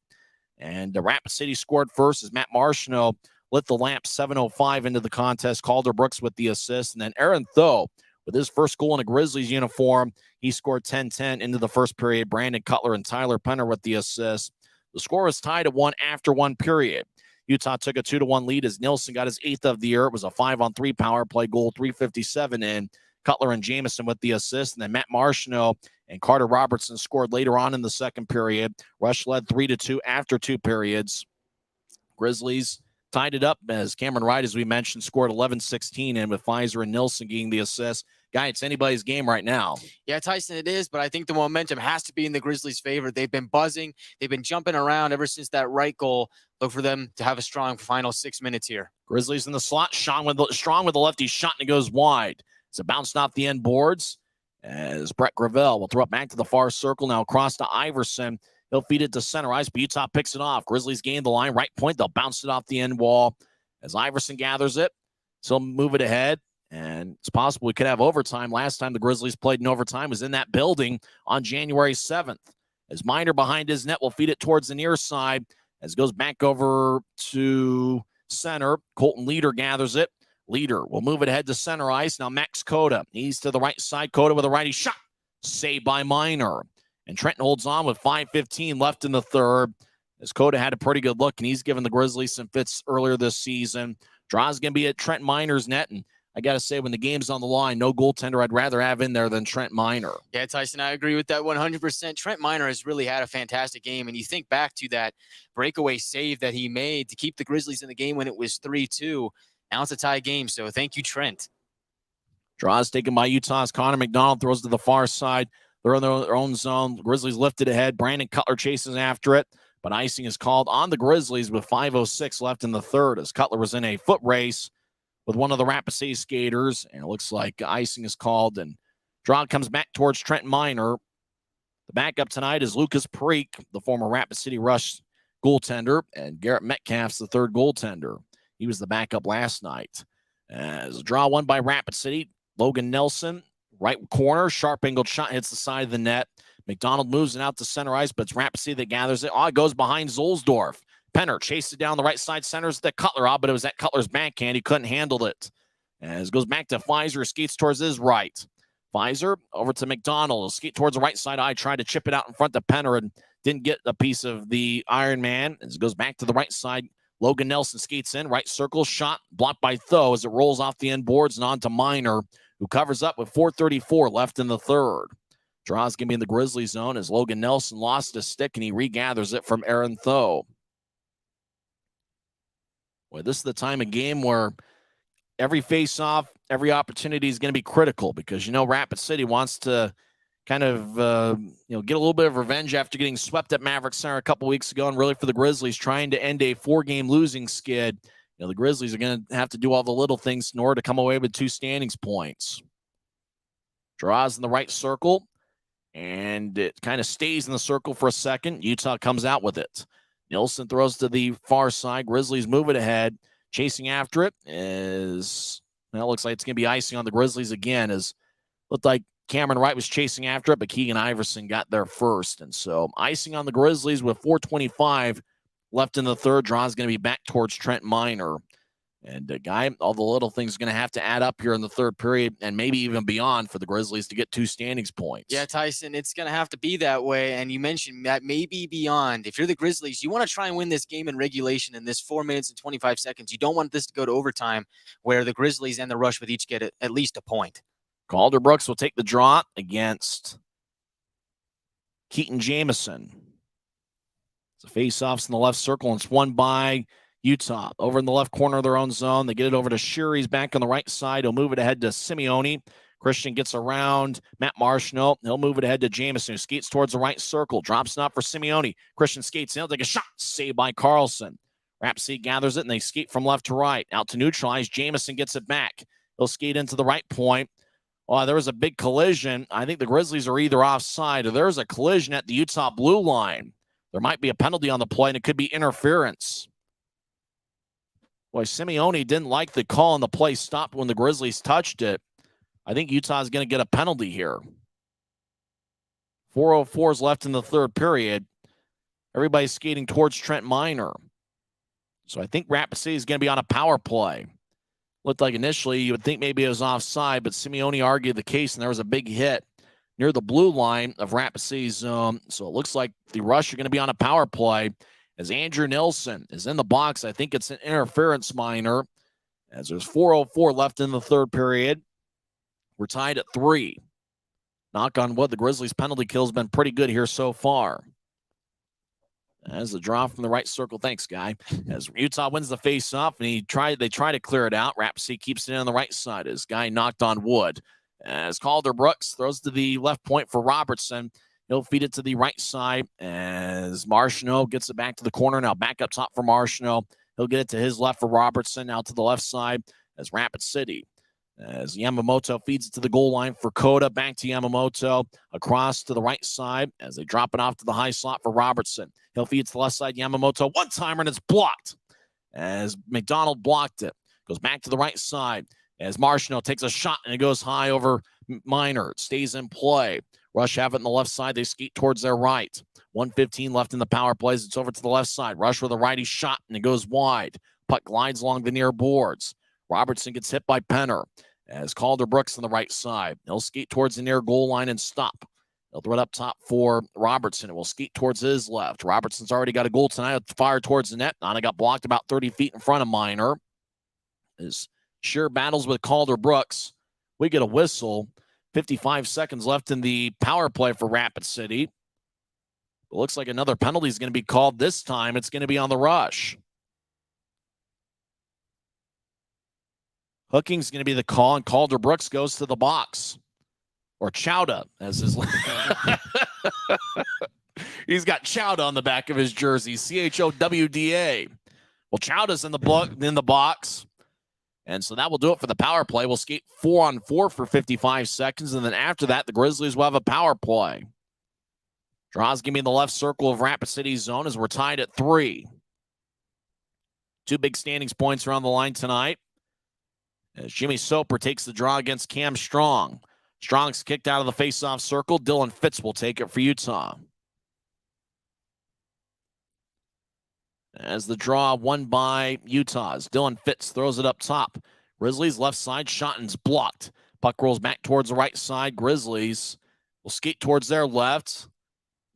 And Rapid City scored first as Matt Marchino lit the lamp 7:05 into the contest. Calder Brooks with the assist. And then Aaron Tho, with his first goal in a Grizzlies uniform, he scored 10-10 into the first period. Brandon Cutler and Tyler Penner with the assist. The score was tied at 1 after 1 period. Utah took a 2-1 lead as Nilsson got his 8th of the year. It was a 5-on-3 power play goal, 3:57 in. Cutler and Jamison with the assist. And then Matt Marchino and Carter Robertson scored later on in the second period. Rush led 3-2 after 2 periods. Grizzlies tied it up as Cameron Wright, as we mentioned, scored 11-16, and with Pfizer and Nilsson getting the assist. Guy, it's anybody's game right now. Yeah, Tyson, it is, but I think the momentum has to be in the Grizzlies' favor. They've been buzzing. They've been jumping around ever since that Wright goal. Look for them to have a strong final 6 minutes here. Grizzlies in the slot. Strong with the lefty shot, and it goes wide. It's a bounced off the end boards as Brett Gravel will throw it back to the far circle. Now across to Iverson. He'll feed it to center ice, but Utah picks it off. Grizzlies gain the line, right point. They'll bounce it off the end wall as Iverson gathers it. So move it ahead, and it's possible we could have overtime. Last time the Grizzlies played in overtime was in that building on January 7th. As Miner behind his net will feed it towards the near side as it goes back over to center. Colton Leader gathers it. Leader will move it ahead to center ice. Now Max Coda. He's to the right side. Coda with a righty shot. Saved by Miner. And Trenton holds on with 5:15 left in the third. As Coda had a pretty good look, and he's given the Grizzlies some fits earlier this season. Draw's going to be at Trent Miner's net, and I got to say, when the game's on the line, no goaltender I'd rather have in there than Trent Miner. Yeah, Tyson, I agree with that 100%. Trent Miner has really had a fantastic game, and you think back to that breakaway save that he made to keep the Grizzlies in the game when it was 3-2. Now it's a tie game, so thank you, Trent. Draws taken by Utah's Connor McDonald, throws to the far side. They're in their own zone. The Grizzlies lifted ahead. Brandon Cutler chases after it, but icing is called on the Grizzlies with 5:06 left in the third as Cutler was in a foot race with one of the Rapid City skaters, and it looks like icing is called, and draw comes back towards Trent Miner. The backup tonight is Lucas Preek, the former Rapid City Rush goaltender, and Garrett Metcalf's the third goaltender. He was the backup last night. As a draw won by Rapid City, Logan Nelson, right corner, sharp angled shot hits the side of the net. McDonald moves it out to center ice, but it's Rapid City that gathers it. Oh, it goes behind Zolsdorf. Penner chased it down the right side, centers the Cutler out, but it was at Cutler's backhand. He couldn't handle it. As it goes back to Pfizer, skates towards his right. Pfizer over to McDonald. Skate towards the right side. I tried to chip it out in front of Penner and didn't get a piece of the Iron Man. As it goes back to the right side, Logan Nelson skates in, right circle, shot blocked by Tho as it rolls off the end boards and on to Miner, who covers up with 4:34 left in the third. Draw's going to be in the Grizzly zone as Logan Nelson lost his stick and he regathers it from Aaron Tho. Well, this is the time of game where every face-off, every opportunity is going to be critical because, Rapid City wants to kind of, get a little bit of revenge after getting swept at Maverick Center a couple weeks ago, and really for the Grizzlies trying to end a 4-game losing skid. The Grizzlies are going to have to do all the little things in order to come away with 2 standings points. Draws in the right circle, and it kind of stays in the circle for a second. Utah comes out with it. Nilsson throws to the far side. Grizzlies move it ahead. Chasing after it is, looks like it's going to be icing on the Grizzlies again, as looked like Cameron Wright was chasing after it, but Keegan Iverson got there first. And so icing on the Grizzlies with 4:25 left in the third. Draw is going to be back towards Trent Miner. And all the little things are going to have to add up here in the third period and maybe even beyond for the Grizzlies to get 2 standings points. Yeah, Tyson, it's going to have to be that way. And you mentioned that maybe beyond. If you're the Grizzlies, you want to try and win this game in regulation in this 4 minutes and 25 seconds. You don't want this to go to overtime where the Grizzlies and the Rush would each get at least a point. Calder Brooks will take the draw against Keaton Jamison. It's a face-offs in the left circle, and it's won by Utah. Over in the left corner of their own zone, they get it over to Sherry's back on the right side. He'll move it ahead to Simeone. Christian gets around Matt Marshall. He'll move it ahead to Jamison, who skates towards the right circle. Drops it up for Simeone. Christian skates in. He'll take a shot. Saved by Carlson. Rapsy gathers it, and they skate from left to right. Out to neutralize. Jamison gets it back. He'll skate into the right point. Oh, there was a big collision. I think the Grizzlies are either offside or there's a collision at the Utah blue line. There might be a penalty on the play, and it could be interference. Boy, Simeone didn't like the call, and the play stopped when the Grizzlies touched it. I think Utah's going to get a penalty here. 4:04 is left in the third period. Everybody's skating towards Trent Minor. So I think Rapid City is going to be on a power play. Looked like initially you would think maybe it was offside, but Simeone argued the case, and there was a big hit near the blue line of Rapid City's zone. So it looks like the Rush are going to be on a power play as Andrew Nilsson is in the box. I think it's an interference minor as there's 4:04 left in the third period. We're tied at 3. Knock on wood, the Grizzlies' penalty kill has been pretty good here so far. As the draw from the right circle, thanks, Guy. As Utah wins the face-off, and they try to clear it out. Rapsy keeps it in on the right side as Guy knocked on wood. As Calder Brooks throws to the left point for Robertson. He'll feed it to the right side as Marshall gets it back to the corner. Now back up top for Marshall. He'll get it to his left for Robertson. Out to the left side as Rapid City. As Yamamoto feeds it to the goal line for Coda. Back to Yamamoto. Across to the right side as they drop it off to the high slot for Robertson. He'll feed it to the left side. Yamamoto, one-timer, and it's blocked. As McDonald blocked it. Goes back to the right side. As Marshall takes a shot, and it goes high over Minor. It stays in play. Rush have it on the left side. They skate towards their right. 1:15 left in the power plays. It's over to the left side. Rush with a righty shot, and it goes wide. Puck glides along the near boards. Robertson gets hit by Penner as Calder Brooks on the right side. He'll skate towards the near goal line and stop. He'll throw it up top for Robertson. It will skate towards his left. Robertson's already got a goal tonight. Fire towards the net. Nana got blocked about 30 feet in front of Minor. As Sheer battles with Calder Brooks. We get a whistle. 55 seconds left in the power play for Rapid City. It looks like another penalty is going to be called. This time it's going to be on the Rush. Hooking's going to be the call, and Calder Brooks goes to the box. Or Chowda, as his... He's got Chowda on the back of his jersey, Chowda. Well, Chowda's in the box. And so that will do it for the power play. We'll skate 4-on-4 for 55 seconds, and then after that, the Grizzlies will have a power play. Draws give me the left circle of Rapid City's zone as we're tied at 3. 2 big standings points are on the line tonight. As Jimmy Soper takes the draw against Cam Strong. Strong's kicked out of the face-off circle. Dylan Fitz will take it for Utah. As the draw won by Utah's. Dylan Fitz throws it up top. Grizzlies left side. Shotton's blocked. Puck rolls back towards the right side. Grizzlies will skate towards their left.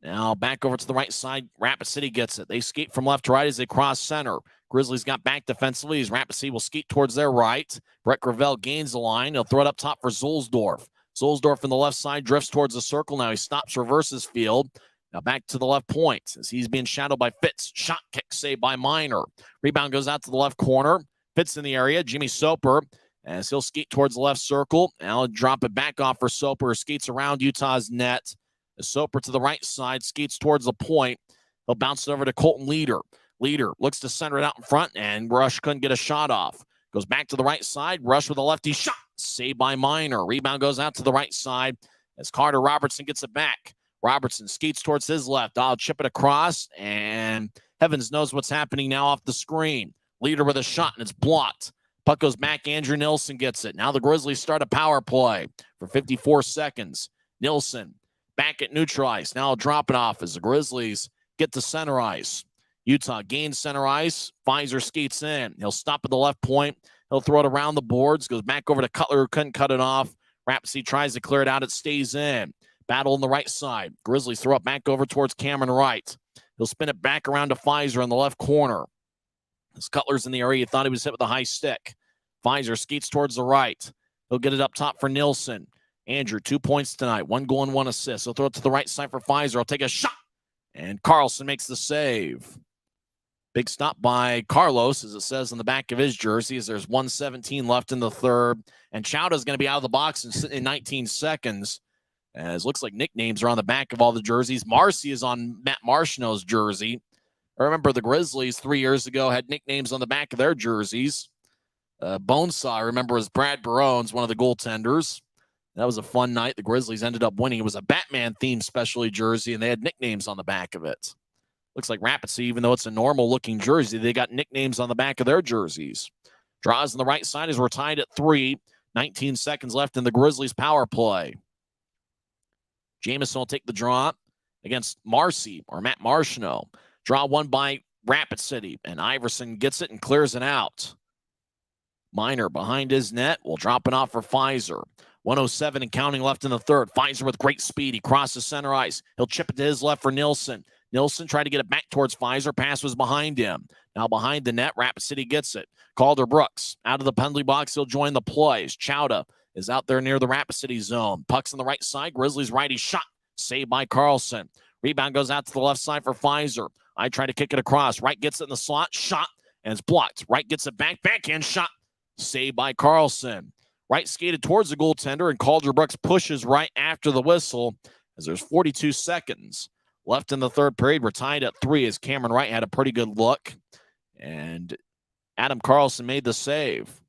Now back over to the right side. Rapid City gets it. They skate from left to right as they cross center. Grizzlies got back defensively as Rapid City will skate towards their right. Brett Gravel gains the line. He'll throw it up top for Zulsdorf. Zulsdorf on the left side drifts towards the circle. Now he stops, reverses field. Now back to the left point as he's being shadowed by Fitz. Shot kick saved by Minor. Rebound goes out to the left corner. Fitz in the area. Jimmy Soper as he'll skate towards the left circle. Now he'll drop it back off for Soper. Skates around Utah's net. As Soper to the right side skates towards the point. He'll bounce it over to Colton Leader. Leader looks to center it out in front, and Rush couldn't get a shot off. Goes back to the right side. Rush with a lefty shot. Saved by Minor. Rebound goes out to the right side as Carter Robertson gets it back. Robertson skates towards his left. I'll chip it across, and heavens knows what's happening now off the screen. Leader with a shot, and it's blocked. Puck goes back. Andrew Nilsson gets it. Now the Grizzlies start a power play for 54 seconds. Nilsson back at neutral ice. Now I'll drop it off as the Grizzlies get to center ice. Utah gains center ice. Pfizer skates in. He'll stop at the left point. He'll throw it around the boards. Goes back over to Cutler, who couldn't cut it off. Rapsy tries to clear it out. It stays in. Battle on the right side. Grizzlies throw it back over towards Cameron Wright. He'll spin it back around to Pfizer in the left corner. As Cutler's in the area, he thought he was hit with a high stick. Pfizer skates towards the right. He'll get it up top for Nilsson. Andrew, 2 points tonight. 1 goal and 1 assist. He'll throw it to the right side for Pfizer. He'll take a shot. And Carlson makes the save. Big stop by Carlos, as it says on the back of his jersey, as there's 1:17 left in the third. And Chowda's going to be out of the box in 19 seconds. As looks like nicknames are on the back of all the jerseys. Marcy is on Matt Marchionneau's jersey. I remember the Grizzlies 3 years ago had nicknames on the back of their jerseys. Bonesaw, I remember, was Brad Barone's, one of the goaltenders. That was a fun night. The Grizzlies ended up winning. It was a Batman-themed specialty jersey, and they had nicknames on the back of it. Looks like Rapid City, even though it's a normal-looking jersey, they got nicknames on the back of their jerseys. Draws on the right side as we're tied at 3. 19 seconds left in the Grizzlies' power play. Jamison will take the draw against Marcy, or Matt Marchionneau. Draw won by Rapid City, and Iverson gets it and clears it out. Minor behind his net will drop it off for Pfizer. 1:07 and counting left in the third. Pfizer with great speed. He crosses center ice. He'll chip it to his left for Nilsson. Nilsson tried to get it back towards Pfizer. Pass was behind him. Now behind the net, Rapid City gets it. Calder Brooks out of the penalty box. He'll join the plays. Chowda is out there near the Rapid City zone. Puck's on the right side. Grizzlies righty shot. Saved by Carlson. Rebound goes out to the left side for Pfizer. I try to kick it across. Wright gets it in the slot. Shot. And it's blocked. Wright gets it back. Backhand shot. Saved by Carlson. Wright skated towards the goaltender, and Calder Brooks pushes right after the whistle as there's 42 seconds left in the third period. We're tied at 3 as Cameron Wright had a pretty good look, and Adam Carlson made the save.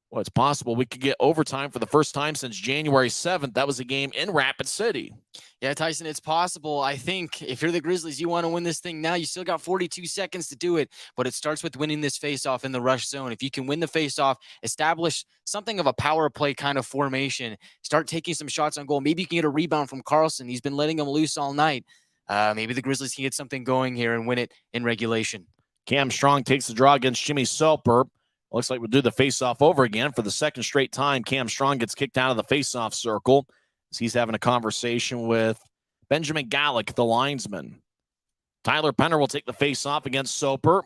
Well, it's possible we could get overtime for the first time since January 7th. That was a game in Rapid City. Yeah, Tyson, it's possible. I think if you're the Grizzlies, you want to win this thing now. You still got 42 seconds to do it, but it starts with winning this faceoff in the rush zone. If you can win the faceoff, establish something of a power play kind of formation, start taking some shots on goal. Maybe you can get a rebound from Carlson. He's been letting him loose all night. Maybe the Grizzlies can get something going here and win it in regulation. Cam Strong takes the draw against Jimmy Soper. Looks like we'll do the faceoff over again for the second straight time. Cam Strong gets kicked out of the faceoff circle as he's having a conversation with Benjamin Gallick, the linesman. Tyler Penner will take the faceoff against Soper.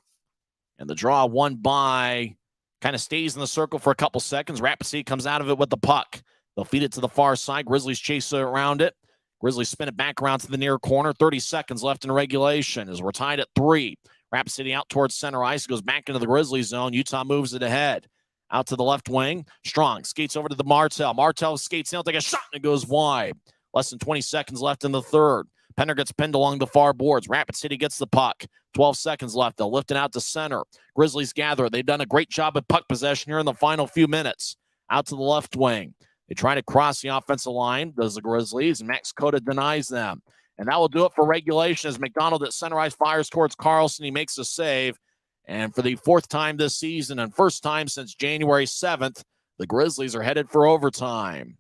And the draw won by, kind of stays in the circle for a couple seconds. Rapid City comes out of it with the puck. They'll feed it to the far side. Grizzlies chase around it. Grizzlies spin it back around to the near corner. 30 seconds left in regulation as we're tied at 3. Rapid City out towards center ice. Goes back into the Grizzlies zone. Utah moves it ahead. Out to the left wing. Strong skates over to the Martel. Martel skates in. He'll take a shot, and it goes wide. Less than 20 seconds left in the third. Penner gets pinned along the far boards. Rapid City gets the puck. 12 seconds left. They'll lift it out to center. Grizzlies gather. They've done a great job at puck possession here in the final few minutes. Out to the left wing. They try to cross the offensive line. Does the Grizzlies. Max Cota denies them. And that will do it for regulation as McDonald at center ice fires towards Carlson. He makes a save. And for the fourth time this season and first time since January 7th, the Grizzlies are headed for overtime.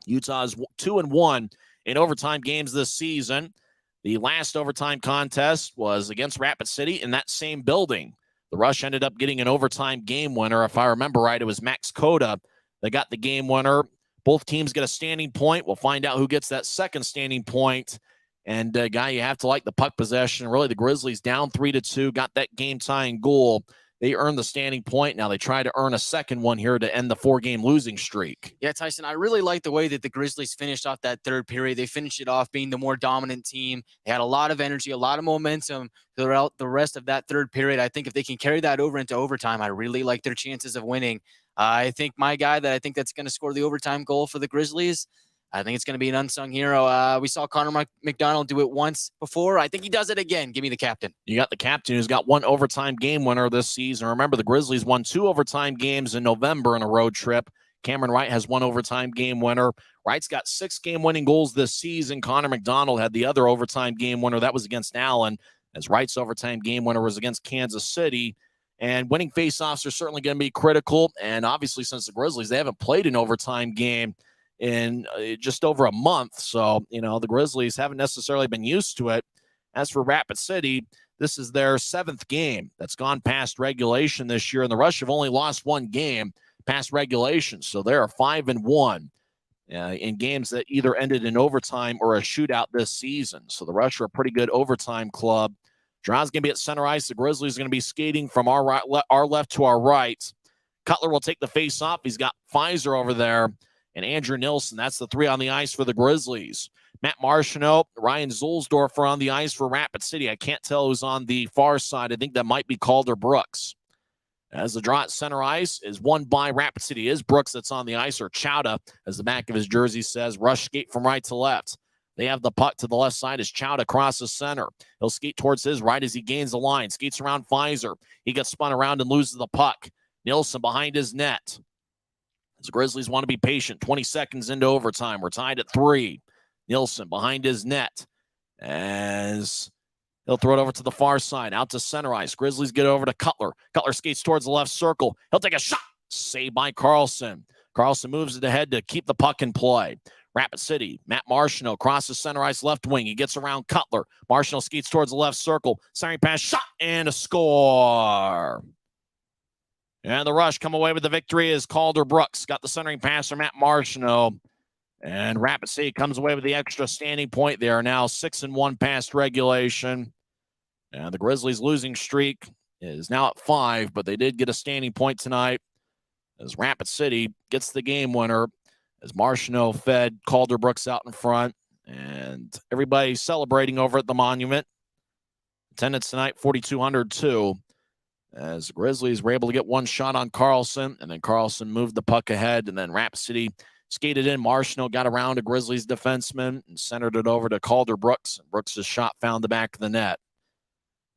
Utah's 2-1 in overtime games this season. The last overtime contest was against Rapid City in that same building. The Rush ended up getting an overtime game winner. If I remember right, it was Max Cota that got the game winner. Both teams get a standing point. We'll find out who gets that second standing point. And, Guy, you have to like the puck possession. Really, the Grizzlies down 3-2, got that game-tying goal. They earned the standing point. Now they try to earn a second one here to end the 4-game losing streak. Yeah, Tyson, I really like the way that the Grizzlies finished off that third period. They finished it off being the more dominant team. They had a lot of energy, a lot of momentum throughout the rest of that third period. I think if they can carry that over into overtime, I really like their chances of winning. I think my guy that I think that's going to score the overtime goal for the Grizzlies, I think it's going to be an unsung hero. We saw Connor McDonald do it once before. I think he does it again. Give me the captain. You got the captain who's got one overtime game winner this season. Remember, the Grizzlies won 2 overtime games in November in a road trip. Cameron Wright has 1 overtime game winner. Wright's got 6 game-winning goals this season. Connor McDonald had the other overtime game winner. That was against Allen, as Wright's overtime game winner was against Kansas City. And winning faceoffs are certainly going to be critical. And obviously, since the Grizzlies, they haven't played an overtime game in just over a month. So, the Grizzlies haven't necessarily been used to it. As for Rapid City, this is their 7th game that's gone past regulation this year. And the Rush have only lost 1 game past regulation. So they are 5-1 in games that either ended in overtime or a shootout this season. So the Rush are a pretty good overtime club. Draw's going to be at center ice. The Grizzlies are going to be skating from our left to our right. Cutler will take the face off. He's got Pfizer over there and Andrew Nilsson. That's the 3 on the ice for the Grizzlies. Matt Marchino, Ryan Zulsdorfer on the ice for Rapid City. I can't tell who's on the far side. I think that might be Calder Brooks. As the draw at center ice is won by Rapid City. Is Brooks that's on the ice, or Chowda, as the back of his jersey says. Rush skate from right to left. They have the puck to the left side as Chowda crosses center. He'll skate towards his right as he gains the line. Skates around Pfizer. He gets spun around and loses the puck. Nielsen behind his net. As the Grizzlies want to be patient. 20 seconds into overtime. We're tied at 3. Nielsen behind his net as he'll throw it over to the far side, out to center ice. Grizzlies get over to Cutler. Cutler skates towards the left circle. He'll take a shot. Saved by Carlson. Carlson moves it ahead to keep the puck in play. Rapid City, Matt Marchino crosses center ice left wing. He gets around Cutler. Marchino skates towards the left circle. Centering pass, shot, and a score. And the Rush come away with the victory as Calder Brooks got the centering pass from Matt Marchino. And Rapid City comes away with the extra standing point. They are now 6-1 past regulation. And the Grizzlies' losing streak is now at 5, but they did get a standing point tonight as Rapid City gets the game winner as Marchino fed Calder Brooks out in front. And everybody celebrating over at the Monument. Attendance tonight, 4,202. As the Grizzlies were able to get one shot on Carlson, and then Carlson moved the puck ahead, and then Rapid City skated in. Marchino got around a Grizzlies defenseman and centered it over to Calder Brooks. Brooks' shot found the back of the net.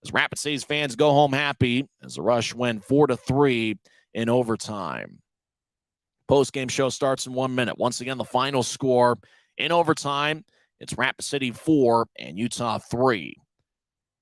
As Rapid City's fans go home happy as the Rush win 4-3 in overtime. Post-game show starts in 1 minute. Once again, the final score in overtime, it's Rapid City 4 and Utah 3.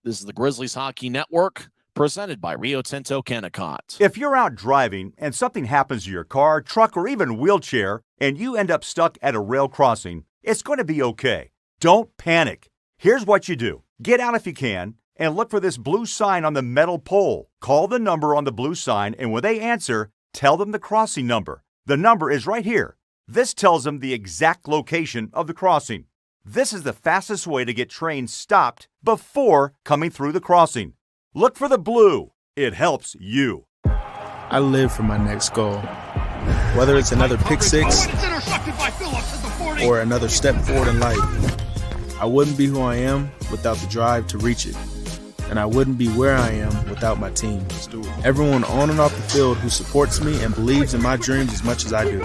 This is the Grizzlies Hockey Network, presented by Rio Tinto Kennecott. If you're out driving and something happens to your car, truck, or even wheelchair, and you end up stuck at a rail crossing, it's going to be okay. Don't panic. Here's what you do. Get out if you can and look for this blue sign on the metal pole. Call the number on the blue sign, and when they answer, tell them the crossing number. The number is right here. This tells them the exact location of the crossing. This is the fastest way to get trains stopped before coming through the crossing. Look for the blue. It helps you. I live for my next goal. Whether it's another pick six or another step forward in life, I wouldn't be who I am without the drive to reach it. And I wouldn't be where I am without my team. Everyone on and off the field who supports me and believes in my dreams as much as I do.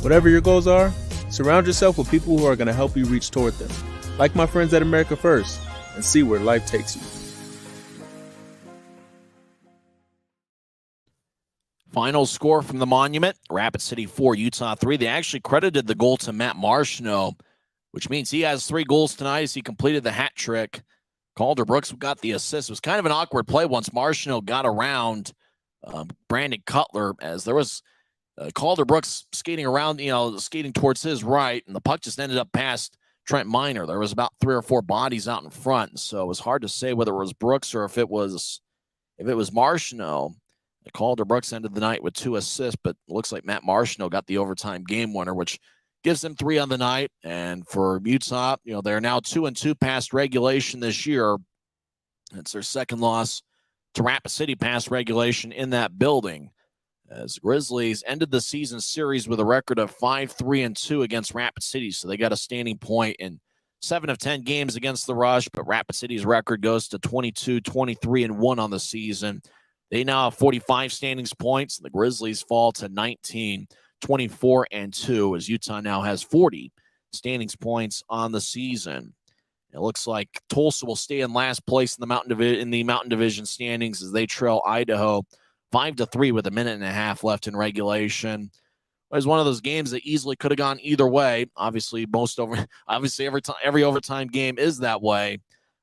Whatever your goals are, surround yourself with people who are going to help you reach toward them. Like my friends at America First, and see where life takes you. Final score from the Monument, Rapid City 4, Utah 3. They actually credited the goal to Matt Marchino, which means he has 3 goals tonight as he completed the hat trick. Calder Brooks got the assist. It was kind of an awkward play once Marchino got around Brandon Cutler, as there was Calder Brooks skating around, skating towards his right, and the puck just ended up past Trent Miner. There was about 3 or 4 bodies out in front, so it was hard to say whether it was Brooks or if it was Marchino. Calder Brooks ended the night with 2 assists, but it looks like Matt Marchino got the overtime game winner, which gives them 3 on the night. And for Utah, they're now 2-2 past regulation this year. It's their second loss to Rapid City past regulation in that building. As the Grizzlies ended the season series with a record of 5-3-2 against Rapid City. So they got a standing point in 7 of 10 games against the Rush, but Rapid City's record goes to 22-23-1 on the season. They now have 45 standings points. The Grizzlies fall to 19-24-2 as Utah now has 40 standings points on the season. It looks like Tulsa will stay in last place in the Mountain Division standings as they trail Idaho 5-3 with a minute and a half left in regulation. It was one of those games that easily could have gone either way. Obviously, every overtime game is that way.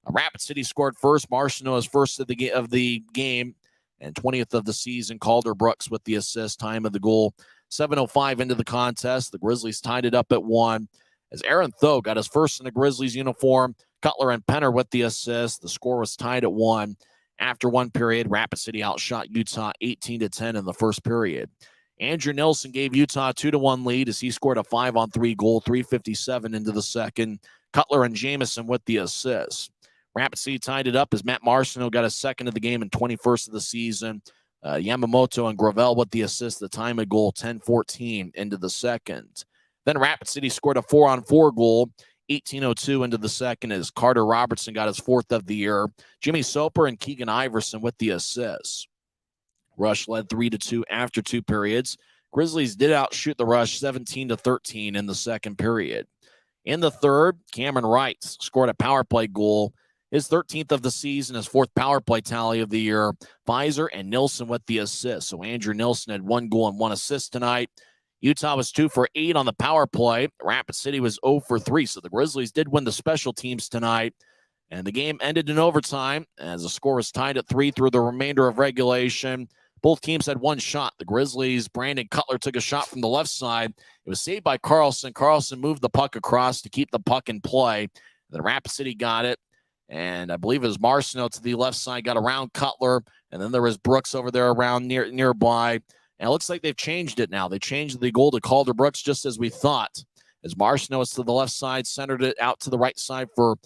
Rapid City scored first. Marchino is first of the game. And 20th of the season, Calder Brooks with the assist, time of the goal. 7:05 into the contest. The Grizzlies tied it up at 1. As Aaron Tho got his first in the Grizzlies uniform, Cutler and Penner with the assist. The score was tied at 1. After 1 period, Rapid City outshot Utah 18-10 in the first period. Andrew Nilsson gave Utah a 2-1 lead as he scored a 5-on-3 goal, 3:57 into the second. Cutler and Jamison with the assists. Rapid City tied it up as Matt Marchino got a second of the game and 21st of the season. Yamamoto and Gravel with the assist, the time of goal, 10-14 into the second. Then Rapid City scored a 4-on-4 goal, 18:02 into the second as Carter Robertson got his 4th of the year. Jimmy Soper and Keegan Iverson with the assists. Rush led 3-2 after 2 periods. Grizzlies did outshoot the Rush 17-13 in the second period. In the third, Cameron Wright scored a power play goal, his 13th of the season, his 4th power play tally of the year. Pfizer and Nilsson with the assist. So Andrew Nilsson had 1 goal and 1 assist tonight. Utah was 2 for 8 on the power play. Rapid City was 0 for 3. So the Grizzlies did win the special teams tonight. And the game ended in overtime as the score was tied at 3 through the remainder of regulation. Both teams had 1 shot. The Grizzlies, Brandon Cutler took a shot from the left side. It was saved by Carlson. Carlson moved the puck across to keep the puck in play. Then Rapid City got it. And I believe it was Marcineau to the left side, got around Cutler. And then there was Brooks over there around nearby. And it looks like they've changed it now. They changed the goal to Calder Brooks just as we thought. As Marcineau was to the left side, centered it out to the right side for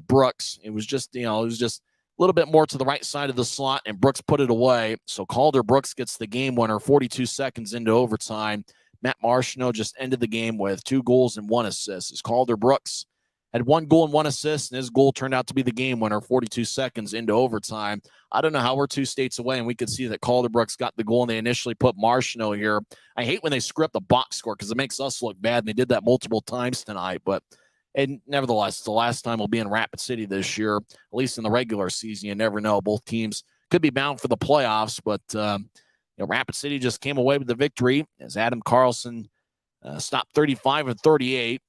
Brooks. It was just, a little bit more to the right side of the slot, and Brooks put it away. So Calder Brooks gets the game winner 42 seconds into overtime. Matt Marcineau just ended the game with 2 goals and 1 assist. As Calder Brooks had 1 goal and 1 assist, and his goal turned out to be the game winner 42 seconds into overtime. I don't know how we're 2 states away, and we could see that Calder Brooks got the goal, and they initially put Marcineau here. I hate when they script the box score because it makes us look bad, and they did that multiple times tonight, and nevertheless, it's the last time we'll be in Rapid City this year, at least in the regular season. You never know. Both teams could be bound for the playoffs, but Rapid City just came away with the victory as Adam Carlson stopped 35 of 38.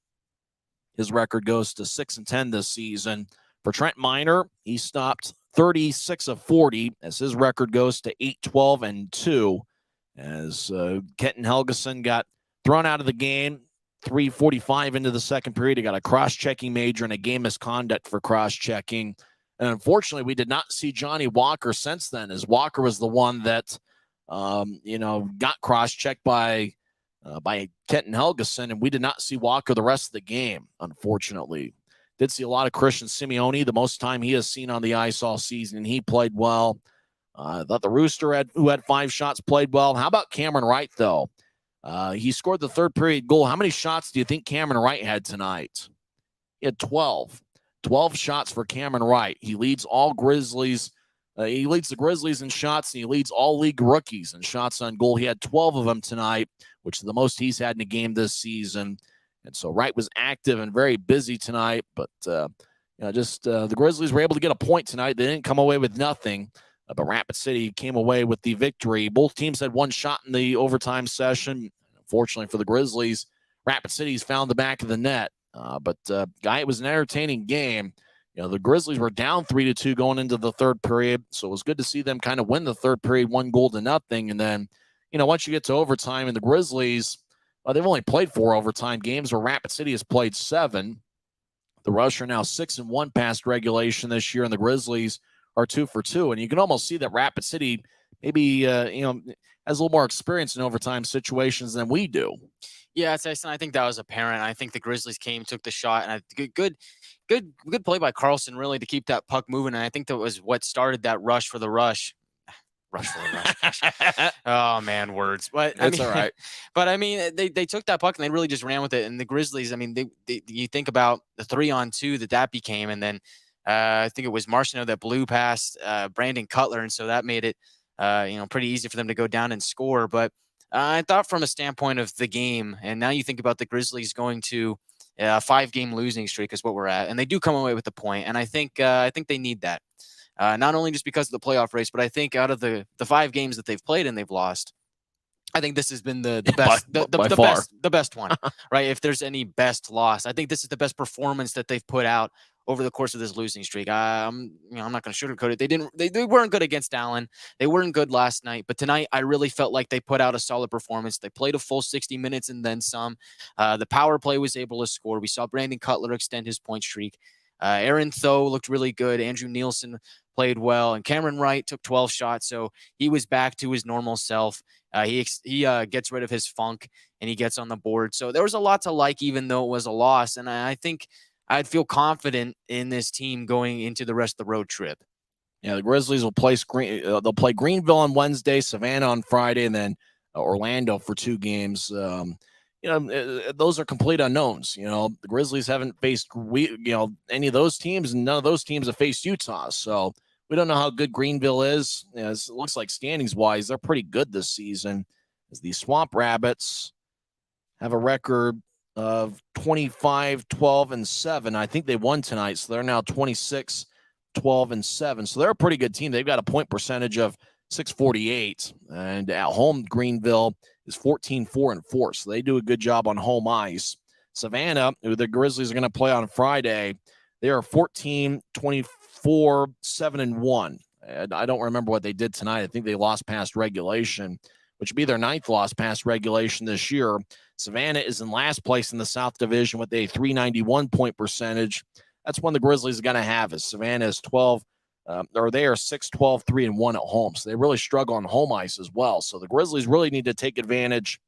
His record goes to 6-10 this season. For Trent Miner, he stopped 36 of 40 as his record goes to 8-12-2. As Kenton Helgeson got thrown out of the game 3:45 into the second period. He got a cross-checking major and a game misconduct for cross-checking. And unfortunately, we did not see Johnny Walker since then, as Walker was the one that, got cross-checked by Kenton Helgeson, and we did not see Walker the rest of the game, unfortunately. Did see a lot of Christian Simeone, the most time he has seen on the ice all season, and he played well. I thought the Rooster, who had 5 shots, played well. How about Cameron Wright, though? He scored the third period goal. How many shots do you think Cameron Wright had tonight? He had 12. 12 shots for Cameron Wright. He leads all Grizzlies. He leads the Grizzlies in shots, and he leads all league rookies in shots on goal. He had 12 of them tonight, which is the most he's had in a game this season. And so Wright was active and very busy tonight. But, the Grizzlies were able to get a point tonight. They didn't come away with nothing. But Rapid City came away with the victory. Both teams had 1 shot in the overtime session. Unfortunately for the Grizzlies, Rapid City's found the back of the net. It was an entertaining game. The Grizzlies were down 3-2 going into the third period, so it was good to see them kind of win the third period 1-0. And then, once you get to overtime, and the Grizzlies, they've only played 4 overtime games, where Rapid City has played 7. The Rush are now 6-1 past regulation this year, and the Grizzlies are 2 for 2. And you can almost see that Rapid City maybe, has a little more experience in overtime situations than we do. Yeah, Tyson, I think that was apparent. I think the Grizzlies came, took the shot, and good play by Carlson, really, to keep that puck moving. And I think that was what started that rush for the Rush. Rush for the Rush. Oh, man, words. But That's all right. But, they took that puck, and they really just ran with it. And the Grizzlies, you think about the 3-on-2 that became, and then I think it was Marcineau that blew past Brandon Cutler, and so that made it pretty easy for them to go down and score. But I thought from a standpoint of the game, and now you think about the Grizzlies going to a 5-game losing streak is what we're at, and they do come away with the point. And I think they need that, not only just because of the playoff race, but I think out of the 5 games that they've played and they've lost, I think this has been the best, the best one, right? If there's any best loss, I think this is the best performance that they've put out over the course of this losing streak. I'm not going to sugarcoat it. They weren't good against Allen. They weren't good last night, but tonight I really felt like they put out a solid performance. They played a full 60 minutes and then some. The power play was able to score. We saw Brandon Cutler extend his point streak. Aaron Tho looked really good. Andrew Nilsson played well, and Cameron Wright took 12 shots, so he was back to his normal self. He gets rid of his funk, and he gets on the board. So there was a lot to like, even though it was a loss, and I think I'd feel confident in this team going into the rest of the road trip. Yeah, the Grizzlies will play they'll play Greenville on Wednesday, Savannah on Friday, and then Orlando for 2 games. those are complete unknowns. The Grizzlies haven't faced any of those teams, and none of those teams have faced Utah. So we don't know how good Greenville is. It looks like standings wise, they're pretty good this season. As the Swamp Rabbits have a record of 25, 12, and 7. I think they won tonight, so they're now 26, 12, and 7. So they're a pretty good team. They've got a point percentage of 648, and at home, Greenville is 14, 4, and 4. So they do a good job on home ice. Savannah, who the Grizzlies are going to play on Friday, they are 14, 24, 7, and 1. And I don't remember what they did tonight. I think they lost past regulation, which would be their 9th loss past regulation this year. Savannah is in last place in the South Division with a 391 point percentage. That's one the Grizzlies are going to have. Is Savannah is 12, or they are 6, 12, 3, and 1 at home. So they really struggle on home ice as well. So the Grizzlies really need to take advantage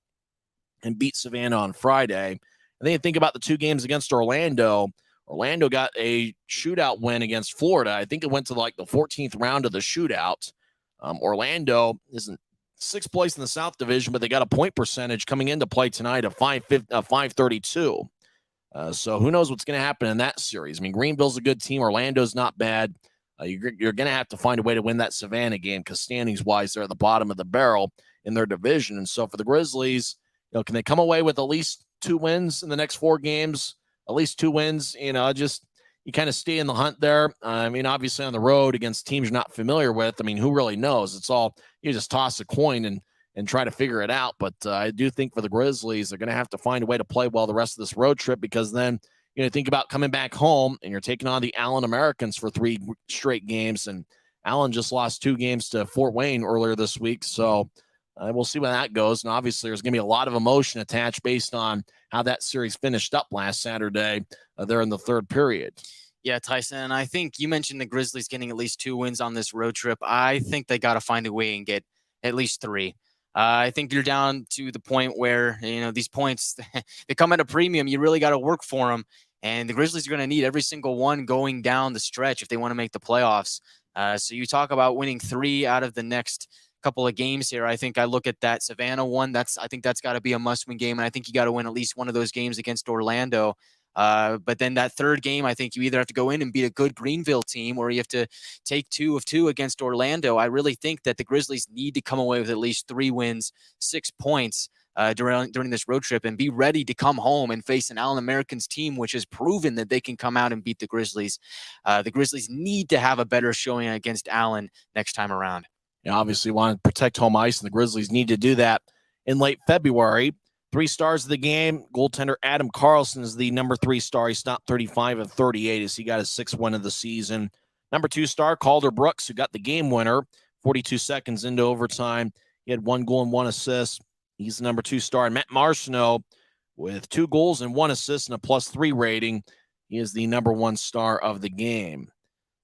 and beat Savannah on Friday. And then you think about the 2 games against Orlando. Orlando got a shootout win against Florida. I think it went to like the 14th round of the shootout. Orlando isn't 6th place in the South Division, but they got a point percentage coming into play tonight of 532. So who knows what's going to happen in that series? I mean, Greenville's a good team. Orlando's not bad. You're going to have to find a way to win that Savannah game because standings-wise, they're at the bottom of the barrel in their division. And so for the Grizzlies, can they come away with at least 2 wins in the next 4 games? At least 2 wins, you kind of stay in the hunt there. I mean, obviously on the road against teams you're not familiar with. I mean, who really knows? It's all, you just toss a coin and try to figure it out. But I do think for the Grizzlies, they're going to have to find a way to play well the rest of this road trip because then, think about coming back home and you're taking on the Allen Americans for 3 straight games. And Allen just lost 2 games to Fort Wayne earlier this week. So we'll see where that goes. And obviously there's going to be a lot of emotion attached based on how that series finished up last Saturday there in the 3rd period. Yeah, Tyson, I think you mentioned the Grizzlies getting at least 2 wins on this road trip. I think they got to find a way and get at least 3. I think you're down to the point where, these points, they come at a premium. You really got to work for them. And the Grizzlies are going to need every single one going down the stretch if they want to make the playoffs. So you talk about winning 3 out of the next couple of games here. I think I look at that Savannah one. I think that's got to be a must-win game. And I think you got to win at least one of those games against Orlando. But then that 3rd game, I think you either have to go in and beat a good Greenville team or you have to take 2 of 2 against Orlando. I really think that the Grizzlies need to come away with at least 3 wins, 6 points during this road trip and be ready to come home and face an Allen Americans team, which has proven that they can come out and beat the Grizzlies. The Grizzlies need to have a better showing against Allen next time around. Obviously want to protect home ice, and the Grizzlies need to do that in late February. 3 stars of the game, goaltender Adam Carlson is the number 3 star. He stopped 35 of 38 as he got his 6th win of the season. Number 2 star, Calder Brooks, who got the game winner 42 seconds into overtime. He had 1 goal and 1 assist. He's the number 2 star. And Matt Marcineau with 2 goals and 1 assist and a +3 rating. He is the number 1 star of the game.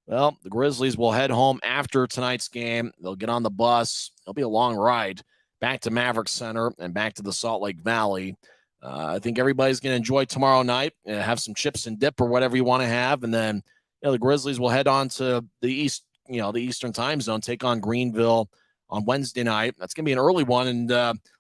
Well, the Grizzlies will head home after tonight's game. They'll get on the bus. It'll be a long ride back to Maverick Center and back to the Salt Lake Valley. I think everybody's going to enjoy tomorrow night and have some chips and dip or whatever you want to have. And then, the Grizzlies will head on to the East, the Eastern time zone, take on Greenville on Wednesday night. That's going to be an early one. And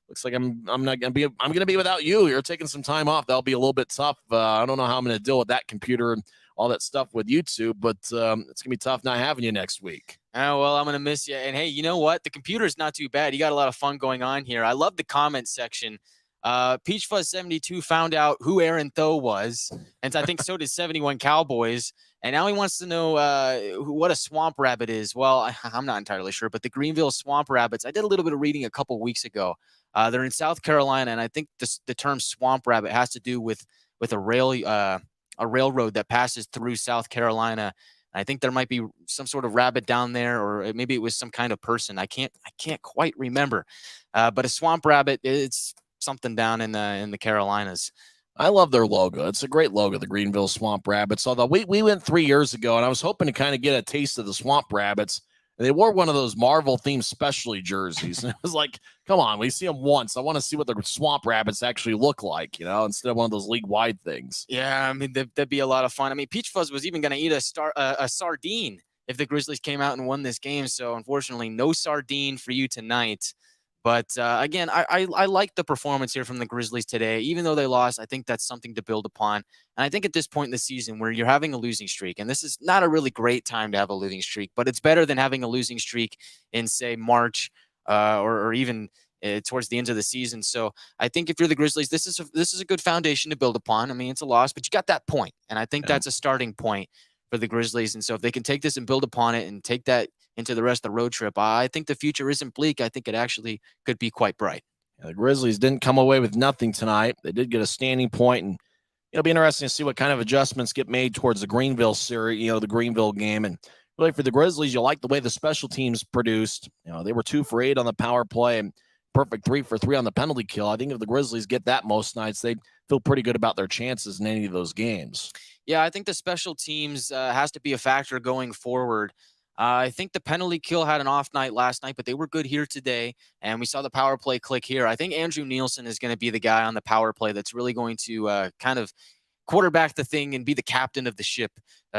looks like I'm going to be without you. You're taking some time off. That'll be a little bit tough. I don't know how I'm going to deal with that computer and all that stuff with YouTube, but it's going to be tough not having you next week. Oh, well, I'm going to miss you. And hey, you know what? The computer's not too bad. You got a lot of fun going on here. I love the comment section. Peach Fuzz 72 found out who Aaron Tho was. And I think so did 71 Cowboys. And now he wants to know what a swamp rabbit is. Well, I'm not entirely sure, but the Greenville Swamp Rabbits, I did a little bit of reading a couple weeks ago. They're in South Carolina, and I think the term swamp rabbit has to do with a railroad that passes through South Carolina. I think there might be some sort of rabbit down there, or maybe it was some kind of person. I can't quite remember. But a swamp rabbit, it's something down in the Carolinas. I love their logo. It's a great logo, the Greenville Swamp Rabbits. Although we went 3 years ago, and I was hoping to kind of get a taste of the Swamp Rabbits. And they wore one of those Marvel-themed specialty jerseys. And it was like, come on, we see them once. I want to see what the Swamp Rabbits actually look like, instead of one of those league-wide things. Yeah, I mean, that'd be a lot of fun. I mean, Peach Fuzz was even going to eat a sardine if the Grizzlies came out and won this game. So, unfortunately, no sardine for you tonight. But again, I like the performance here from the Grizzlies today. Even though they lost, I think that's something to build upon. And I think at this point in the season where you're having a losing streak, and this is not a really great time to have a losing streak, but it's better than having a losing streak in, say, March or even towards the end of the season. So I think if you're the Grizzlies, this is a good foundation to build upon. I mean, it's a loss, but you got that point, and I think that's a starting point for the Grizzlies. And so if they can take this and build upon it and take that into the rest of the road trip, I think the future isn't bleak. I think it actually could be quite bright. Yeah, the Grizzlies didn't come away with nothing tonight. They did get a standing point, and it'll be interesting to see what kind of adjustments get made towards the Greenville series, the Greenville game. And really for the Grizzlies, you like the way the special teams produced. They were 2 for 8 on the power play and perfect 3 for 3 on the penalty kill. I think if the Grizzlies get that most nights, they feel pretty good about their chances in any of those games. Yeah, I think the special teams has to be a factor going forward. I think the penalty kill had an off night last night, but they were good here today. And we saw the power play click here. I think Andrew Nielsen is going to be the guy on the power play that's really going to kind of quarterback the thing and be the captain of the ship,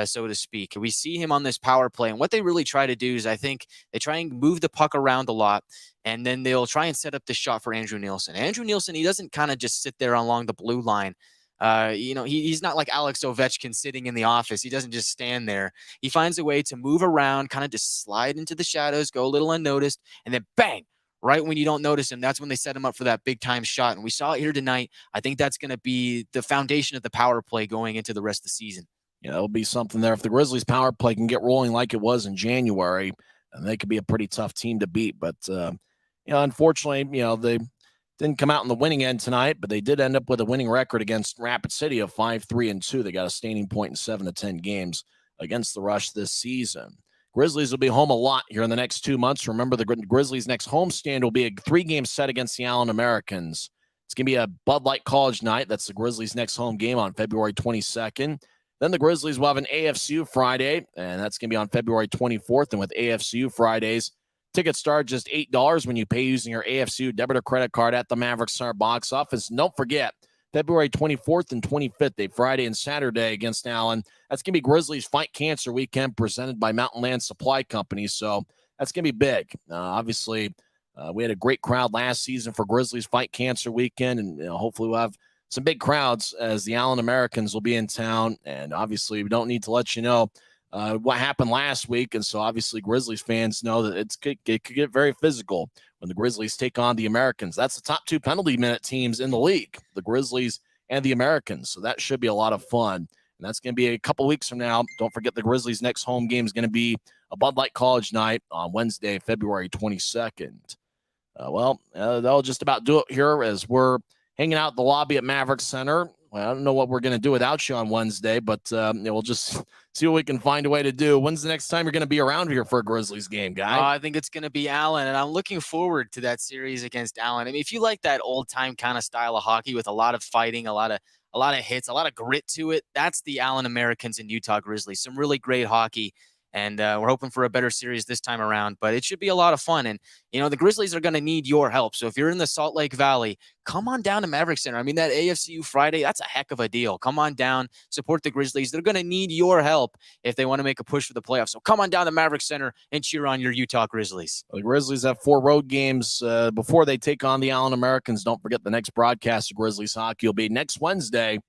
so to speak. We see him on this power play. And what they really try to do is I think they try and move the puck around a lot. And then they'll try and set up the shot for Andrew Nielsen. Andrew Nielsen, he doesn't kind of just sit there along the blue line. He's not like Alex Ovechkin sitting in the office. He doesn't just stand there. He finds a way to move around, kind of just slide into the shadows, go a little unnoticed, and then bang, right when you don't notice him, that's when they set him up for that big time shot. And we saw it here tonight. I think that's going to be the foundation of the power play going into the rest of the season. It'll be something there. If the Grizzlies power play can get rolling like it was in January, and they could be a pretty tough team to beat. But, unfortunately, they didn't come out in the winning end tonight, but they did end up with a winning record against Rapid City of 5-3-2. They got a standing point in 7 of 10 games against the Rush this season. Grizzlies will be home a lot here in the next 2 months. Remember, the Grizzlies' next homestand will be a 3-game set against the Allen Americans. It's going to be a Bud Light College night. That's the Grizzlies' next home game on February 22nd. Then the Grizzlies will have an AFCU Friday, and that's going to be on February 24th. And with AFCU Fridays, tickets start just $8 when you pay using your AFCU debit or credit card at the Maverick Center box office. And don't forget, February 24th and 25th, a Friday and Saturday against Allen. That's going to be Grizzlies Fight Cancer Weekend presented by Mountain Land Supply Company. So that's going to be big. Obviously, we had a great crowd last season for Grizzlies Fight Cancer Weekend, and hopefully we'll have some big crowds as the Allen Americans will be in town. And obviously, we don't need to let you know what happened last week. And so obviously Grizzlies fans know that it could get very physical when the Grizzlies take on the Americans. That's the top 2 penalty minute teams in the league, the Grizzlies and the Americans. So that should be a lot of fun. And that's going to be a couple weeks from now. Don't forget the Grizzlies' next home game is going to be a Bud Light College night on Wednesday, February 22nd. That'll just about do it here as we're hanging out in the lobby at Maverick Center. Well, I don't know what we're going to do without you on Wednesday, but we'll just see what we can find a way to do. When's the next time you're going to be around here for a Grizzlies game, guy? I think it's going to be Allen, and I'm looking forward to that series against Allen. I mean, if you like that old-time kind of style of hockey with a lot of fighting, a lot of hits, a lot of grit to it, that's the Allen Americans and Utah Grizzlies. Some really great hockey. And we're hoping for a better series this time around, but it should be a lot of fun. And, the Grizzlies are going to need your help. So if you're in the Salt Lake Valley, come on down to Maverick Center. I mean, that AFCU Friday, that's a heck of a deal. Come on down, support the Grizzlies. They're going to need your help if they want to make a push for the playoffs. So come on down to Maverick Center and cheer on your Utah Grizzlies. The Grizzlies have 4 road games before they take on the Allen Americans. Don't forget the next broadcast of Grizzlies hockey will be next Wednesday.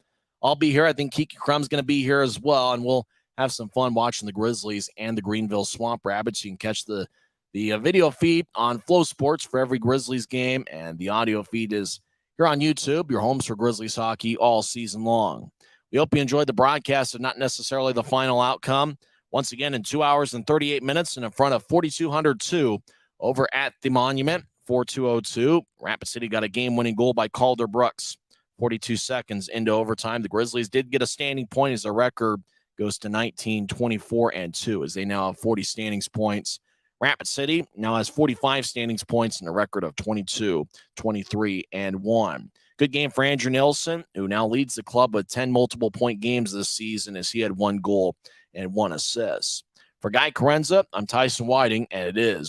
I'll be here. I think Kiki Crum's going to be here as well, and we'll have some fun watching the Grizzlies and the Greenville Swamp Rabbits. You can catch the video feed on Flow Sports for every Grizzlies game, and the audio feed is here on YouTube, your homes for Grizzlies hockey all season long. We hope you enjoyed the broadcast of not necessarily the final outcome. Once again, in 2 hours and 38 minutes and in front of 4,202 over at the Monument, 4-2-0-2. Rapid City got a game-winning goal by Calder Brooks. 42 seconds into overtime. The Grizzlies did get a standing point as their record goes to 19, 24-2 as they now have 40 standings points. Rapid City now has 45 standings points and a record of 22, 23-1. Good game for Andrew Nielsen, who now leads the club with 10 multiple-point games this season as he had 1 goal and 1 assist. For Guy Chiarenza, I'm Tyson Whiting, and it is